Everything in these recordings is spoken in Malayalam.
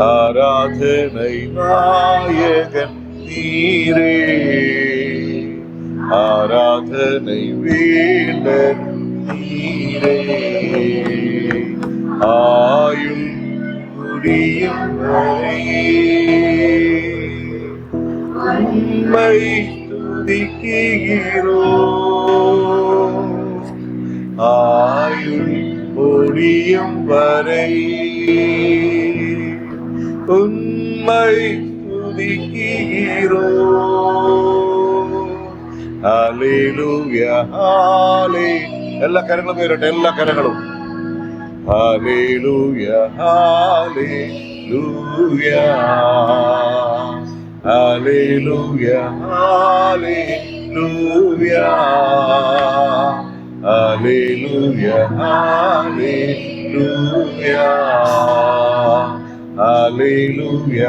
ஆராதனை நாயகன் நீரே, ஆராதனை வேந்தன் நீரே. ஆயுள் முடியும் உம்மை துதிக்கிறோம். ஆயுள் முடியும் வரை உம்மை துதிக்கிறோம். ഹല്ലേലൂയ ഹല്ലേലൂയ. എല്ലാ കരങ്ങളും പേരട്ടെ, എല്ലാ കരങ്ങളും. ഹല്ലേലൂയ ഹല്ലേലൂയ ഹല്ലേലൂയ ഹല്ലേലൂയ ഹല്ലേലൂയ ഹല്ലേലൂയ ഹല്ലേലൂയ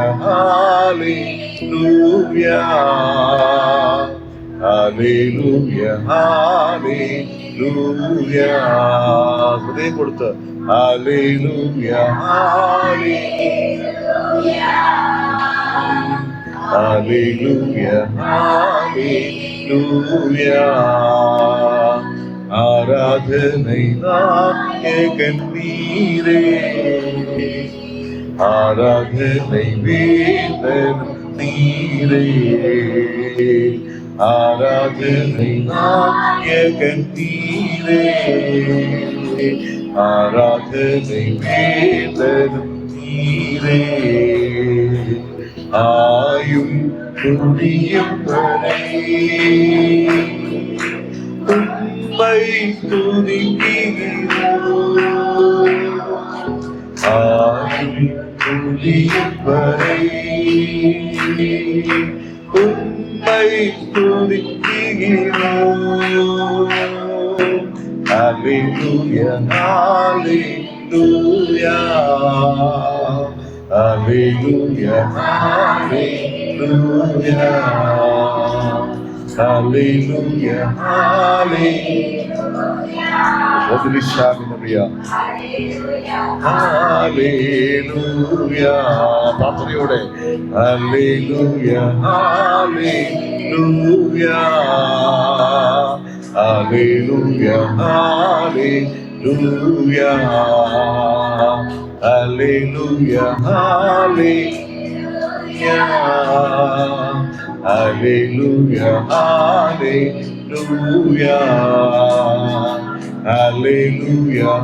ഹല്ലേലൂയ ഹല്ലേലൂയ ഹല്ലേലൂയ. ഹൃദയം കൊടുത്ത് ഹല്ലേലൂയ ഹല്ലേലൂയ ഹല്ലേലൂയ ഹല്ലേലൂയ. ആരാധனை നായകൻ നീരേ, ആരാധனை വേந்தൻ നീരേ, ആരാധனை നായകൻ നീരേ, ആരാധனை വേந்தൻ നീരേ. ആയുൾ முடியும் வரை உம்மை துதிக்கிறோம். ஆயுள் முடியும் வரை உம்மை துதிக்கிறோம். ஹல்லேலூயா ஹல்லேலூயா ஹல்லேலூயா ஹல்லேலூயா ഹല്ലേലൂയ ഹല്ലേലൂയ ഹല്ലേലൂയ. പ്രാർത്ഥനയോടെ ഹല്ലേലൂയ ഹല്ലേലൂയ ഹല്ലേലൂയ ഹല്ലേലൂയ ഹല്ലേലൂയ hallelujah Hallelujah, hallelujah, hallelujah, hallelujah, hallelujah,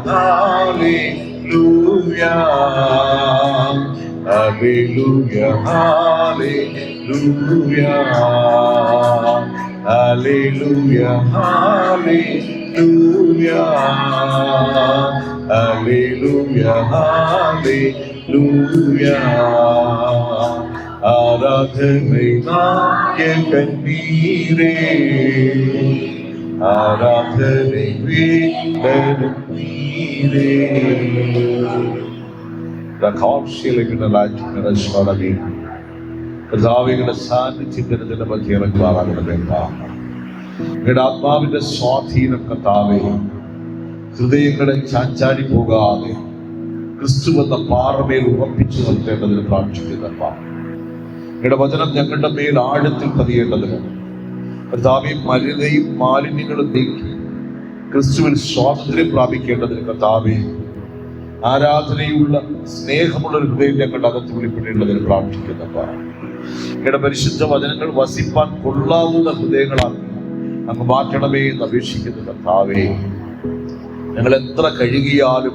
hallelujah, hallelujah, hallelujah, hallelujah, hallelujah. ആരാധனை നായകൻ നീരേ, ആരാധனை വേണ്ടൻ നീരേ. കർത്താവിന്റെ സാന്നിധ്യത്തിന്റെ മധ്യ ഇറങ്ങുവാറാകണമേ. നിങ്ങളുടെ ആത്മാവിന്റെ സ്വാധീനം കർത്താവേ ഹൃദയങ്ങളെ ചാഞ്ചാടി പോകാതെ ക്രിസ്തുവെന്ന പാറമേൽ ഉറപ്പിച്ചു നിർത്തേണ്ടതിന് പ്രാർത്ഥിക്കുന്നപ്പ. നിങ്ങളുടെ വചനം ഞങ്ങളുടെ മേൽ ആഴത്തിൽ പതിയേണ്ടതിന് കർത്താവേ മലിനയും മാലിന്യങ്ങളും നീക്കി ക്രിസ്തുവിൽ സ്വാതന്ത്ര്യം പ്രാപിക്കേണ്ടതിന് കർത്താവേ ആരാധനയുള്ള സ്നേഹമുള്ള ഒരു ഹൃദയം ഞങ്ങളുടെ അകത്ത് വെളിപ്പെടേണ്ടതിന് പ്രാർത്ഥിക്കുന്നപ്പ. നിങ്ങളുടെ പരിശുദ്ധ വചനങ്ങൾ വസിപ്പാൻ കൊള്ളാവുന്ന ഹൃദയങ്ങളാണ് അങ്ങ് മാറ്റണമേ എന്ന് അപേക്ഷിക്കുന്ന കർത്താവേ. ഞങ്ങൾ എത്ര കഴുകിയാലും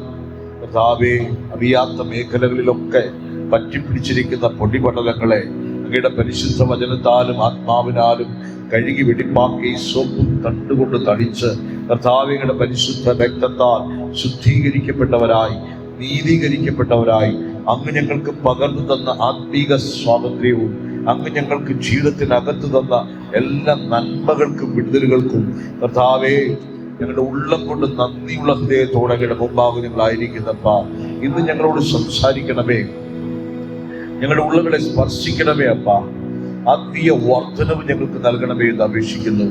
കർത്താവേ അറിയാത്ത മേഖലകളിലൊക്കെ പറ്റിപ്പിടിച്ചിരിക്കുന്ന പൊടിപടലങ്ങളെ അങ്ങയുടെ പരിശുദ്ധ വചനത്താലും ആത്മാവിനാലും കഴുകി വെടിപ്പാക്കി സോപ്പും തണ്ടുകൊണ്ട് തടിച്ച് കർത്താവിയുടെ പരിശുദ്ധ രക്തത്താൽ ശുദ്ധീകരിക്കപ്പെട്ടവരായി നീതീകരിക്കപ്പെട്ടവരായി അങ്ങ് ഞങ്ങൾക്ക് പകർന്നു തന്ന ആത്മീക സ്വാതന്ത്ര്യവും അങ്ങ് ഞങ്ങൾക്ക് ജീവിതത്തിനകത്ത് തന്ന എല്ലാ നന്മകൾക്കും വിടുതലുകൾക്കും കർത്താവേ ഞങ്ങളുടെ ഉള്ളം കൊണ്ട് നന്ദിയുള്ള ഹൃദയത്തോടെ അങ്ങയുടെ മുമ്പാകെ ഞങ്ങളായിരിക്കുന്നപ്പ. ഇന്ന് ഞങ്ങളോട് സംസാരിക്കണമേ, ഞങ്ങളുടെ ഉള്ളങ്ങളെ സ്പർശിക്കണമേ അപ്പ. ആത്മീയ വർധനവ് ഞങ്ങൾക്ക് നൽകണമേ എന്ന് അപേക്ഷിക്കുന്നു.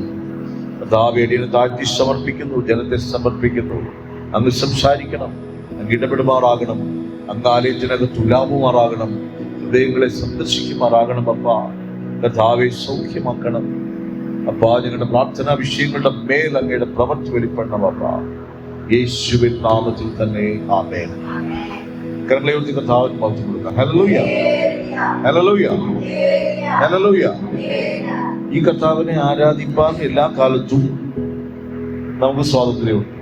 കർത്താവേടിയെ താഴ്ത്തി സമർപ്പിക്കുന്നു, ജനത്തെ സമർപ്പിക്കുന്നു. അങ്ങ് സംസാരിക്കണം, അങ്ങ് ഇടപെടുമാറാകണം. അങ്ങ് ആലയത്തിനകത്ത് ഉലാവുമാറാകണം, ഹൃദയങ്ങളെ സന്ദർശിക്കുമാറാകണം. അപ്പ കർത്താവെ സൗഖ്യമാക്കണം അപ്പ. ഞങ്ങളുടെ പ്രാർത്ഥനാ വിഷയങ്ങളുടെ മേൽ അങ്ങയുടെ പ്രവൃത്തി വെളിപ്പെടണം അപ്പ, യേശുവിൻ നാമത്തിൽ തന്നെ ആമേൻ. കരങ്ങളെ ഉയർത്തി കർത്താവിന് മഹത്വം കൊടുക്കാം. ഹല്ലേലൂയ, ഹല്ലേലൂയ, ഹല്ലേലൂയ. ഈ കർത്താവിനെ ആരാധിപ്പാൻ എല്ലാ കാലത്തും നമുക്ക് സ്വാതന്ത്ര്യമുണ്ട്.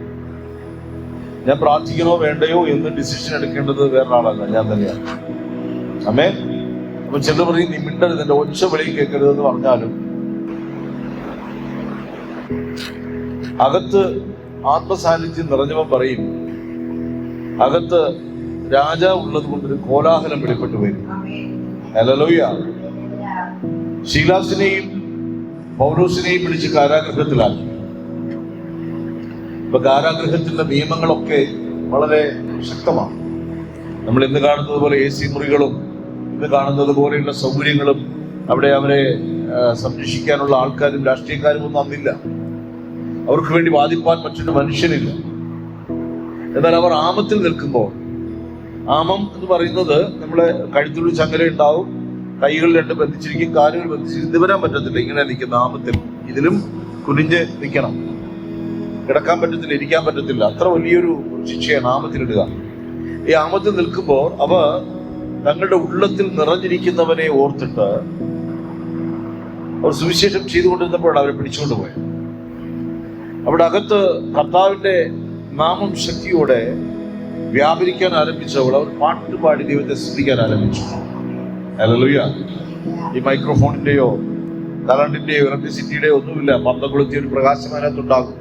ഞാൻ പ്രാർത്ഥിക്കണോ വേണ്ടയോ എന്ന് ഡിസിഷൻ എടുക്കേണ്ടത് വേറൊരാളല്ല, ഞാൻ തന്നെയാണ്. ആമേൻ. അപ്പൊ ചിലർ പറയും നീ മിണ്ടരുത്, എന്റെ ഒച്ച വെളിയിൽ കേൾക്കരുതെന്ന് പറഞ്ഞാലും അകത്ത് ആത്മസാന്നിധ്യം നിറഞ്ഞവൻ പറയും അകത്ത് രാജാവ് ഉള്ളത് കൊണ്ടൊരു കോലാഹലം വെളിപ്പെട്ടു വരും. ഹല്ലേലൂയ. ശീലാസിനെയും പൗലോസിനെയും പിടിച്ച് കാരാഗൃഹത്തിലാക്കി. ഇപ്പൊ കാരാഗൃഹത്തിന്റെ നിയമങ്ങളൊക്കെ വളരെ ശക്തമാണ്. നമ്മൾ ഇന്ന് കാണുന്നത് പോലെ AC മുറികളും ഇന്ന് കാണുന്നത് പോലെയുള്ള സൗകര്യങ്ങളും അവിടെ അവരെ സംരക്ഷിക്കാനുള്ള ആൾക്കാരും രാഷ്ട്രീയക്കാരും ഒന്നും അന്നില്ല. അവർക്ക് വേണ്ടി വാദിപ്പാൻ മറ്റൊരു മനുഷ്യനില്ല. എന്നാൽ അവർ ആമത്തിൽ നിൽക്കുമ്പോൾ, ആമം എന്ന് പറയുന്നത് നമ്മളെ കഴുത്തുള്ളി ചങ്ങല ഉണ്ടാവും, കൈകൾ രണ്ട് ബന്ധിച്ചിരിക്കും, കാലുകൾ ബന്ധിച്ചിരിക്കും, ഇത് വരാൻ പറ്റത്തില്ല. ഇങ്ങനെ നിൽക്കുന്ന ആമത്തിൽ ഇതിലും കുനിഞ്ഞ് നിൽക്കണം, കിടക്കാൻ പറ്റത്തില്ല, ഇരിക്കാൻ പറ്റത്തില്ല. അത്ര വലിയൊരു ശിക്ഷയാണ് ആമത്തിലിടുക. ഈ ആമത്തിൽ നിൽക്കുമ്പോൾ അവർ തങ്ങളുടെ ഉള്ളത്തിൽ നിറഞ്ഞിരിക്കുന്നവനെ ഓർത്തിട്ട് അവർ സുവിശേഷം ചെയ്തുകൊണ്ടിരുന്നപ്പോഴാണ് അവരെ പിടിച്ചുകൊണ്ട് പോയത്. അവിടെ അകത്ത് കർത്താവിന്റെ നാമം ശക്തിയോടെ വ്യാപരിക്കാൻ ആരംഭിച്ചപ്പോൾ അവർ പാട്ടുപാടി ദൈവത്തെ സ്തുതിക്കാൻ ആരംഭിച്ചു. ഹല്ലേലൂയ. ഈ മൈക്രോഫോണിന്റെയോ കറണ്ടിന്റെയോ ഇലക്ട്രിസിറ്റിയുടെയോ ഒന്നുമില്ല, പന്തം കൊളുത്തിയ ഒരു പ്രകാശം അതിനകത്തുണ്ടാകും.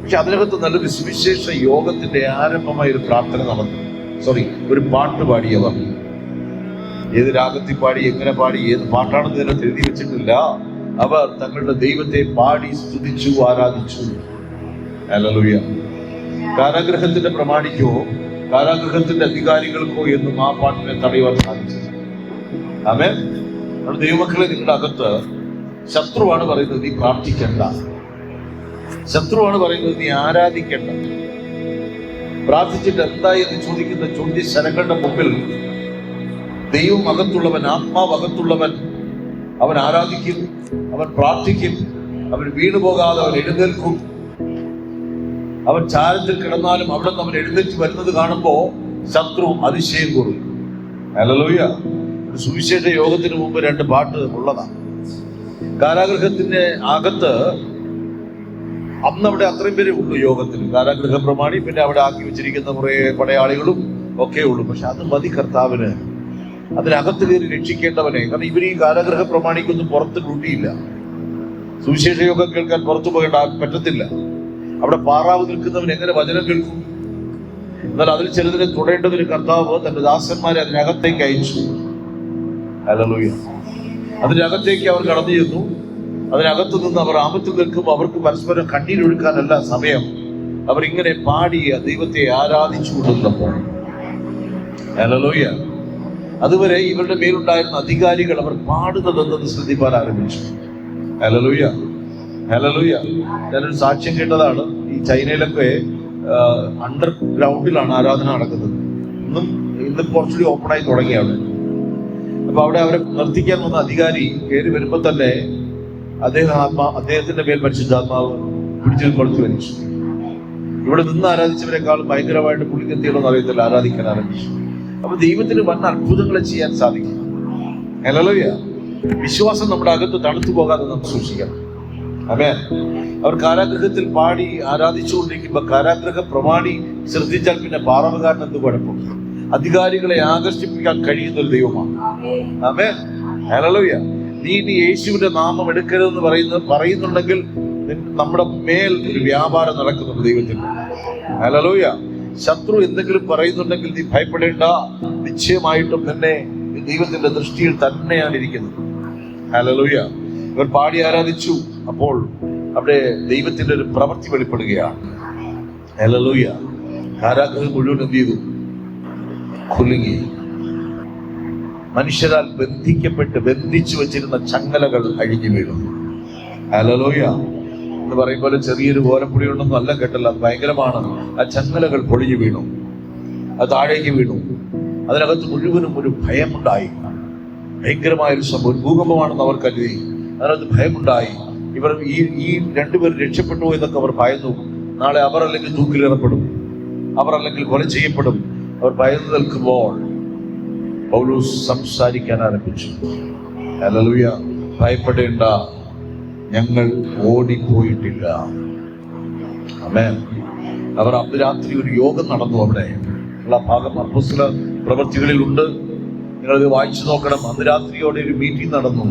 പക്ഷെ അതിനകത്ത് നല്ലൊരു സുവിശേഷ യോഗത്തിന്റെ ആരംഭമായ ഒരു പ്രാർത്ഥന നടന്നു. ഒരു പാട്ട് പാടിയവർ. ഏത് രാഗത്തിൽ പാടി, എങ്ങനെ പാടി, ഏത് പാട്ടാണെന്ന് ഇതിനകത്ത് എഴുതി വെച്ചിട്ടില്ല. അവർ തങ്ങളുടെ ദൈവത്തെ പാടി സ്തുതിച്ചു, ആരാധിച്ചു. ഹല്ലേലൂയ. കാരാഗൃഹത്തിന്റെ പ്രമാണിക്കോ കാരാഗൃഹത്തിന്റെ അധികാരികൾക്കോ എന്നും ആ പാട്ടിനെ തടയുവാൻ സാധിച്ചില്ല. ആമേൻ. ദൈവമക്കളെ, നിങ്ങളുടെ അകത്ത് ശത്രുവാണ് പറയുന്നത് നീ പ്രാർത്ഥിക്കണ്ട, ശത്രുവാണ് പറയുന്നത് നീ ആരാധിക്കണ്ട. പ്രാർത്ഥിച്ചിട്ട് എന്താ എന്ന് ചോദിക്കുന്ന ചോദ്യശരങ്ങളുടെ മുമ്പിൽ ദൈവം അകത്തുള്ളവൻ, ആത്മാവ് അകത്തുള്ളവൻ, അവൻ ആരാധിക്കും, അവൻ പ്രാർത്ഥിക്കും, അവൻ വീണുപോകാതെ അവൻ എഴുന്നേൽക്കും. അവൻ ചാരത്തിൽ കിടന്നാലും അവിടെ നിന്ന് അവൻ എഴുന്നേറ്റ് വരുന്നത് കാണുമ്പോ ശത്രു അതിശയം കൂടും. ഹല്ലേലൂയ. ഒരു സുവിശേഷ യോഗത്തിന് മുമ്പ് 2 പാട്ട് ഉള്ളതാണ്. കാരാഗൃഹത്തിന്റെ അകത്ത് അന്ന് അവിടെ അത്രയും പേരെ ഉള്ളൂ യോഗത്തിന്. കാരാഗൃഹ പ്രമാണി, പിന്നെ അവിടെ ആക്കി വെച്ചിരിക്കുന്ന കുറെ പടയാളികളും ഒക്കെ ഉള്ളൂ. പക്ഷെ അത് മതി കർത്താവിന്. അതിനകത്ത് കയറി രക്ഷിക്കേണ്ടവനെ. കാരണം ഇവർ ഈ കാരാഗൃഹ പ്രമാണിക്കൊന്നും പുറത്ത് ഡ്യൂട്ടിയില്ല. സുവിശേഷ യോഗം കേൾക്കാൻ പുറത്തു പോകേണ്ട പറ്റത്തില്ല. അവിടെ പാറാവ് നിൽക്കുന്നവൻ എങ്ങനെ വചനം കേൾക്കും? എന്നാൽ അതിൽ ചിലതിനെ തുടരേണ്ടതിന് കർത്താവ് തന്റെ ദാസന്മാരെ അതിനകത്തേക്ക് അയച്ചു. ഹല്ലേലൂയ. അതിനകത്തേക്ക് അവർ കടന്നു ചെന്നു. അതിനകത്തു നിന്ന് അവർ ആമത്തിൽ നിൽക്കുമ്പോൾ അവർക്ക് പരസ്പരം കണ്ണീരൊഴുക്കാനല്ല സമയം. അവരിങ്ങനെ പാടിയ ദൈവത്തെ ആരാധിച്ചു കൊണ്ടിരുന്നപ്പോൾ, ഹല്ലേലൂയ, അതുവരെ ഇവരുടെ മേലുണ്ടായിരുന്ന അധികാരികൾ അവർ പാടുന്നതെന്നത് ശ്രദ്ധിപ്പാൻ ആരംഭിച്ചു. Hallelujah, hallelujah. ഞാനൊരു സാക്ഷ്യം കേട്ടതാണ്. ഈ ചൈനയിലൊക്കെ അണ്ടർഗ്രൗണ്ടിലാണ് ആരാധന നടക്കുന്നത്. ഇന്ന് കുറച്ചുകൂടി ഓപ്പണായി തുടങ്ങി അവിടെ. അപ്പൊ അവിടെ അവരെ നിർത്തിക്കാൻ വന്ന അധികാരി കയറി വരുമ്പോ തന്നെ അദ്ദേഹത്തിന്റെ മേൽ പരിശുദ്ധാത്മാവ് പിടിച്ചു കൊടുത്തു വലിച്ചു. ഇവിടെ നിന്ന് ആരാധിച്ചവരെക്കാളും ഭയങ്കരമായിട്ട് പുള്ളിക്കെത്തിയണമെന്ന് അറിയത്തില്ല, ആരാധിക്കാൻ ആരംഭിച്ചു. അപ്പൊ ദൈവത്തിന് വൻ അത്ഭുതങ്ങളെ ചെയ്യാൻ സാധിക്കും. ഹല്ലേലൂയ. വിശ്വാസം നമ്മുടെ അകത്ത് തണുത്തു പോകാതെ നമുക്ക് സൂക്ഷിക്കണം. ആമേൻ. അവർ കാരാഗൃഹത്തിൽ പാടി ആരാധിച്ചുകൊണ്ടിരിക്കുമ്പോ കാരാഗൃഹ പ്രമാണി ശ്രദ്ധിച്ചാൽ പിന്നെ പാറവുകാരൻ എന്ത് കുഴപ്പം? അധികാരികളെ ആകർഷിപ്പിക്കാൻ കഴിയുന്ന ഒരു ദൈവമാണ്. ആമേൻ. ഹല്ലേലൂയ. നീ യേശുവിന്റെ നാമം എടുക്കരുതെന്ന് പറയുന്നുണ്ടെങ്കിൽ നമ്മുടെ മേൽ ഒരു വ്യാപാരം നടക്കുന്നുണ്ട് ദൈവത്തിന്. ഹല്ലേലൂയ. ശത്രു എന്തെങ്കിലും പറയുന്നുണ്ടെങ്കിൽ നീ ഭയപ്പെടേണ്ട. നിശ്ചയമായിട്ടും തന്നെ ദൈവത്തിന്റെ ദൃഷ്ടിയിൽ തന്നെയാണ് ഇരിക്കുന്നത്. ഹല്ലേലൂയ. ഇവർ പാടി ആരാധിച്ചു. അപ്പോൾ അവിടെ ദൈവത്തിന്റെ ഒരു പ്രവൃത്തി വെളിപ്പെടുകയാണ്. ഹല്ലേലൂയ. കാരാഗൃഹം മുഴുവൻ എന്ത് ചെയ്തു? കുലുങ്ങി. മനുഷ്യരാൽ ബന്ധിച്ചു വെച്ചിരുന്ന ചങ്ങലകൾ അഴിഞ്ഞു വീണു. ഹല്ലേലൂയ. എന്ന് പറയുമ്പോൾ ചെറിയൊരു ഓലപ്പുടി ഉണ്ടെന്നും അല്ല കേട്ടല്ല, അത് ഭയങ്കരമാണ്. ആ ചങ്ങലകൾ പൊളിഞ്ഞു വീണു, അത് താഴേക്ക് വീണു. അതിനകത്ത് മുഴുവനും ഒരു ഭയമുണ്ടായി. ഭയങ്കരമായൊരു സംഭവം, ഒരു ഭൂകമ്പമാണെന്ന് അവർ കരുതി. അതിനകത്ത് ഭയമുണ്ടായി. ഇവർ ഈ രണ്ടുപേർ രക്ഷപ്പെട്ടു എന്നൊക്കെ അവർ ഭയന്നു. നാളെ അവർ അല്ലെങ്കിൽ തൂക്കിലേറപ്പെടും, അവർ അല്ലെങ്കിൽ കൊല ചെയ്യപ്പെടും. അവർ ഭയന്നു നിൽക്കുമ്പോൾ പൗലോസ് സംസാരിക്കാൻ ആരംഭിച്ചു. ഹല്ലേലൂയ. ഭയപ്പെടേണ്ട, ഞങ്ങൾ ഓടിപ്പോയിട്ടില്ല. ആമേൻ. അവർ അന്ന് രാത്രി ഒരു യോഗം നടന്നു. അവിടെ ഉള്ള ഭാഗം അപ്പോസ്തല പ്രവൃത്തികളിൽ ഉണ്ട്. നിങ്ങളത് വായിച്ചു നോക്കണം. അന്ന് രാത്രിയോടെ ഒരു മീറ്റിംഗ് നടന്നു.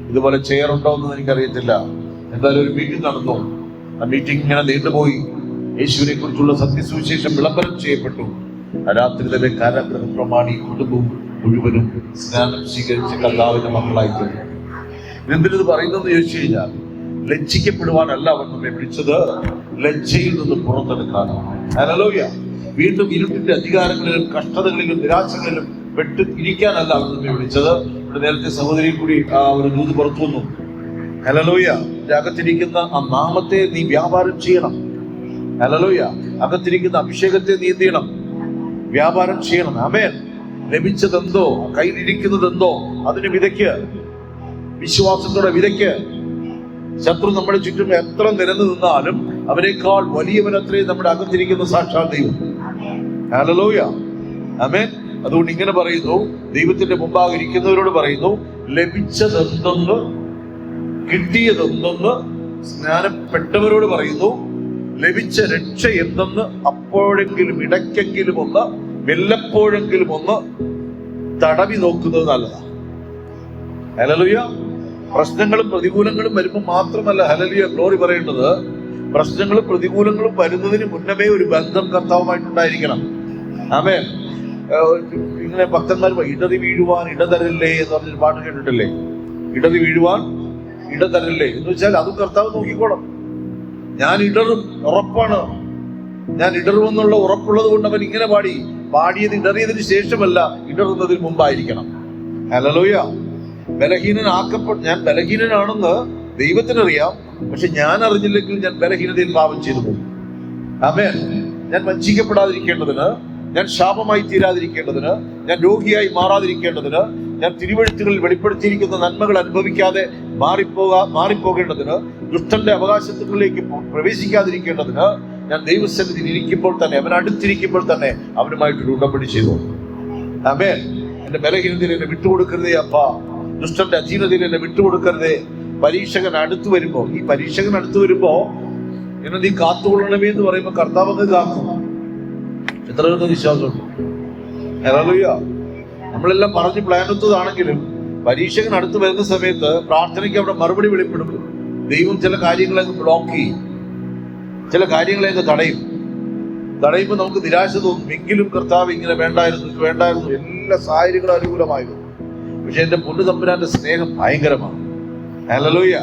ഇതുപോലെ ചെയറുണ്ടോ എന്ന് എനിക്കറിയത്തില്ല. എന്തായാലും ഒരു മീറ്റിംഗ് നടന്നു. ആ മീറ്റിംഗ് ഇങ്ങനെ നീണ്ടുപോയി. യേശുവിനെ കുറിച്ചുള്ള സത്യസുവിശേഷം വിളംബരം ചെയ്യപ്പെട്ടു. ആ രാത്രി തന്നെ കാരാഗ്രഹ പ്രമാണി കുടുംബം മുഴുവനും സ്നാനം സ്വീകരിച്ച കർത്താവിന്റെ മക്കളായി തീർന്നു. ഇതെന്തിനത് പറയുന്നതെന്ന് ചോദിച്ചു കഴിഞ്ഞാൽ, ലജ്ജിക്കപ്പെടുവാനല്ല അവൻ നമ്മെ വിളിച്ചത്, ലജ്ജയിൽ നിന്ന് പുറത്തെടുക്കാനാണ്. ഹല്ലേലൂയ. വീണ്ടും ഇരുട്ടിന്റെ അധികാരങ്ങളിലും കഷ്ടതകളിലും നിരാശകളിലും പെട്ട് ഇരിക്കാനല്ല അവൻ നമ്മെ വിളിച്ചത്. ഇവിടെ നേരത്തെ സഹോദരിയിൽ കൂടി ആ ഒരു ദൂത് പുറത്തു വന്നു. ഹല്ലേലൂയ. അകത്തിരിക്കുന്ന ആ നാമത്തെ നീ വ്യാപാരം ചെയ്യണം. ഹല്ലേലൂയ. അകത്തിരിക്കുന്ന അഭിഷേകത്തെ നീ എന്ത് ചെയ്യണം? വ്യാപാരം ചെയ്യണം. ആമേൻ. ലഭിച്ചതെന്തോ, കയ്യിലിരിക്കുന്നതെന്തോ അതിന് വിതയ്ക്ക്, വിശ്വാസത്തോടെ വിതയ്ക്ക്. ശത്രു നമ്മുടെ ചുറ്റും എത്ര നിരന്നു നിന്നാലും അവനേക്കാൾ വലിയവനത്രേ നമ്മുടെ അകത്തിരിക്കുന്ന സാക്ഷാൽ ദൈവം. ഹല്ലേലൂയ. ആമേൻ. അതുകൊണ്ട് ഇങ്ങനെ പറയുന്നു, ദൈവത്തിന്റെ മുമ്പാകെ ഇരിക്കുന്നവരോട് പറയുന്നു, ലഭിച്ചതെന്തെന്ന്, കിട്ടിയതെന്തെന്ന് സ്നാനപ്പെട്ടവരോട് പറയുന്നു, ലഭിച്ച രക്ഷ എന്തെന്ന് അപ്പോഴെങ്കിലും ഇടയ്ക്കെങ്കിലും ഒന്ന്, വല്ലപ്പോഴെങ്കിലും ഒന്ന് തടവി നോക്കുന്നത് നല്ലതാണ്. ഹല്ലേലൂയ. പ്രശ്നങ്ങളും പ്രതികൂലങ്ങളും വരുമ്പോൾ മാത്രമല്ല ഹല്ലേലൂയ ഗ്ലോറി പറയേണ്ടത്, പ്രശ്നങ്ങളും പ്രതികൂലങ്ങളും വരുന്നതിന് മുന്നമേ ഒരു ബന്ധം കർത്താവുമായിട്ടുണ്ടായിരിക്കണം. ആമേൻ. ഇങ്ങനെ ഭക്തന്മാർ ഇടറി വീഴുവാൻ ഇടതരല്ലേ എന്ന് പറഞ്ഞൊരു പാട്ട് കേട്ടിട്ടില്ലേ? ഇടറി വീഴുവാൻ ഇടതരല്ലേ എന്ന് വെച്ചാൽ അതും കർത്താവ് നോക്കിക്കോളും. ഞാൻ ഇടറും, ഉറപ്പാണ്. ഞാൻ ഇടറുമെന്നുള്ള ഉറപ്പുള്ളത് കൊണ്ട് അവൻ ഇങ്ങനെ പാടിയത് ഇടറിയതിന് ശേഷമല്ല, ഇടറുന്നതിന് മുമ്പായിരിക്കണം. ഹല്ലേലൂയ. ഞാൻ ബലഹീനനാണെന്ന് ദൈവത്തിനറിയാം. പക്ഷെ ഞാൻ അറിഞ്ഞില്ലെങ്കിൽ ഞാൻ ബലഹീനതയിൽ പാപം ചെയ്തു പോകും. ആമേൻ. ഞാൻ വഞ്ചിക്കപ്പെടാതിരിക്കേണ്ടതിന്, ഞാൻ ശാപമായി തീരാതിരിക്കേണ്ടതിന്, ഞാൻ രോഗിയായി മാറാതിരിക്കേണ്ടതിന്, ഞാൻ തിരുവെഴുത്തുകളിൽ വെളിപ്പെടുത്തിയിരിക്കുന്ന നന്മകൾ അനുഭവിക്കാതെ മാറിപ്പോകേണ്ടതിന്, ദുഷ്ടന്റെ അവകാശത്തുകളിലേക്ക് പ്രവേശിക്കാതിരിക്കേണ്ടതിന് ഞാൻ ദൈവസന്നിധിയിൽ ഇരിക്കുമ്പോൾ തന്നെ, അവൻ അടുത്തിരിക്കുമ്പോൾ തന്നെ അവനുമായിട്ടൊരു ഉടമ്പടി ചെയ്തു. ആമേൻ. എന്റെ ബലഹീനതയിൽ എന്നെ വിട്ടുകൊടുക്കരുതേ അപ്പാ, ദുഷ്ടന്റെ അധീനതയിൽ എന്നെ വിട്ടുകൊടുക്കരുതേ. പരീക്ഷകൻ അടുത്തു വരുമ്പോ എന്നെ നീ കാത്തുകൊള്ളണമേ എന്ന് പറയുമ്പോ കർത്താവ് അങ്ങ് കാക്കും. എത്ര പേർക്ക് വിശ്വാസമുണ്ട്? ഹല്ലേലൂയ. നമ്മളെല്ലാം പറഞ്ഞ് പ്ലാനൊത്തതാണെങ്കിലും പരീക്ഷകൻ അടുത്ത് വരുന്ന സമയത്ത് പ്രാർത്ഥനയ്ക്ക് അവിടെ മറുപടി വെളിപ്പെടും. ദൈവം ചില കാര്യങ്ങളെ ബ്ലോക്ക് ചെയ്യും, ചില കാര്യങ്ങളെ തടയുമ്പോൾ നമുക്ക് നിരാശ തോന്നും. എങ്കിലും കർത്താവ് ഇങ്ങനെ വേണ്ടായിരുന്നു, എല്ലാ സാഹചര്യങ്ങളും അനുകൂലമായിരുന്നു. പക്ഷെ എന്റെ പൊന്നു തമ്പുരാന്റെ സ്നേഹം ഭയങ്കരമാണ്. ഹല്ലേലൂയ.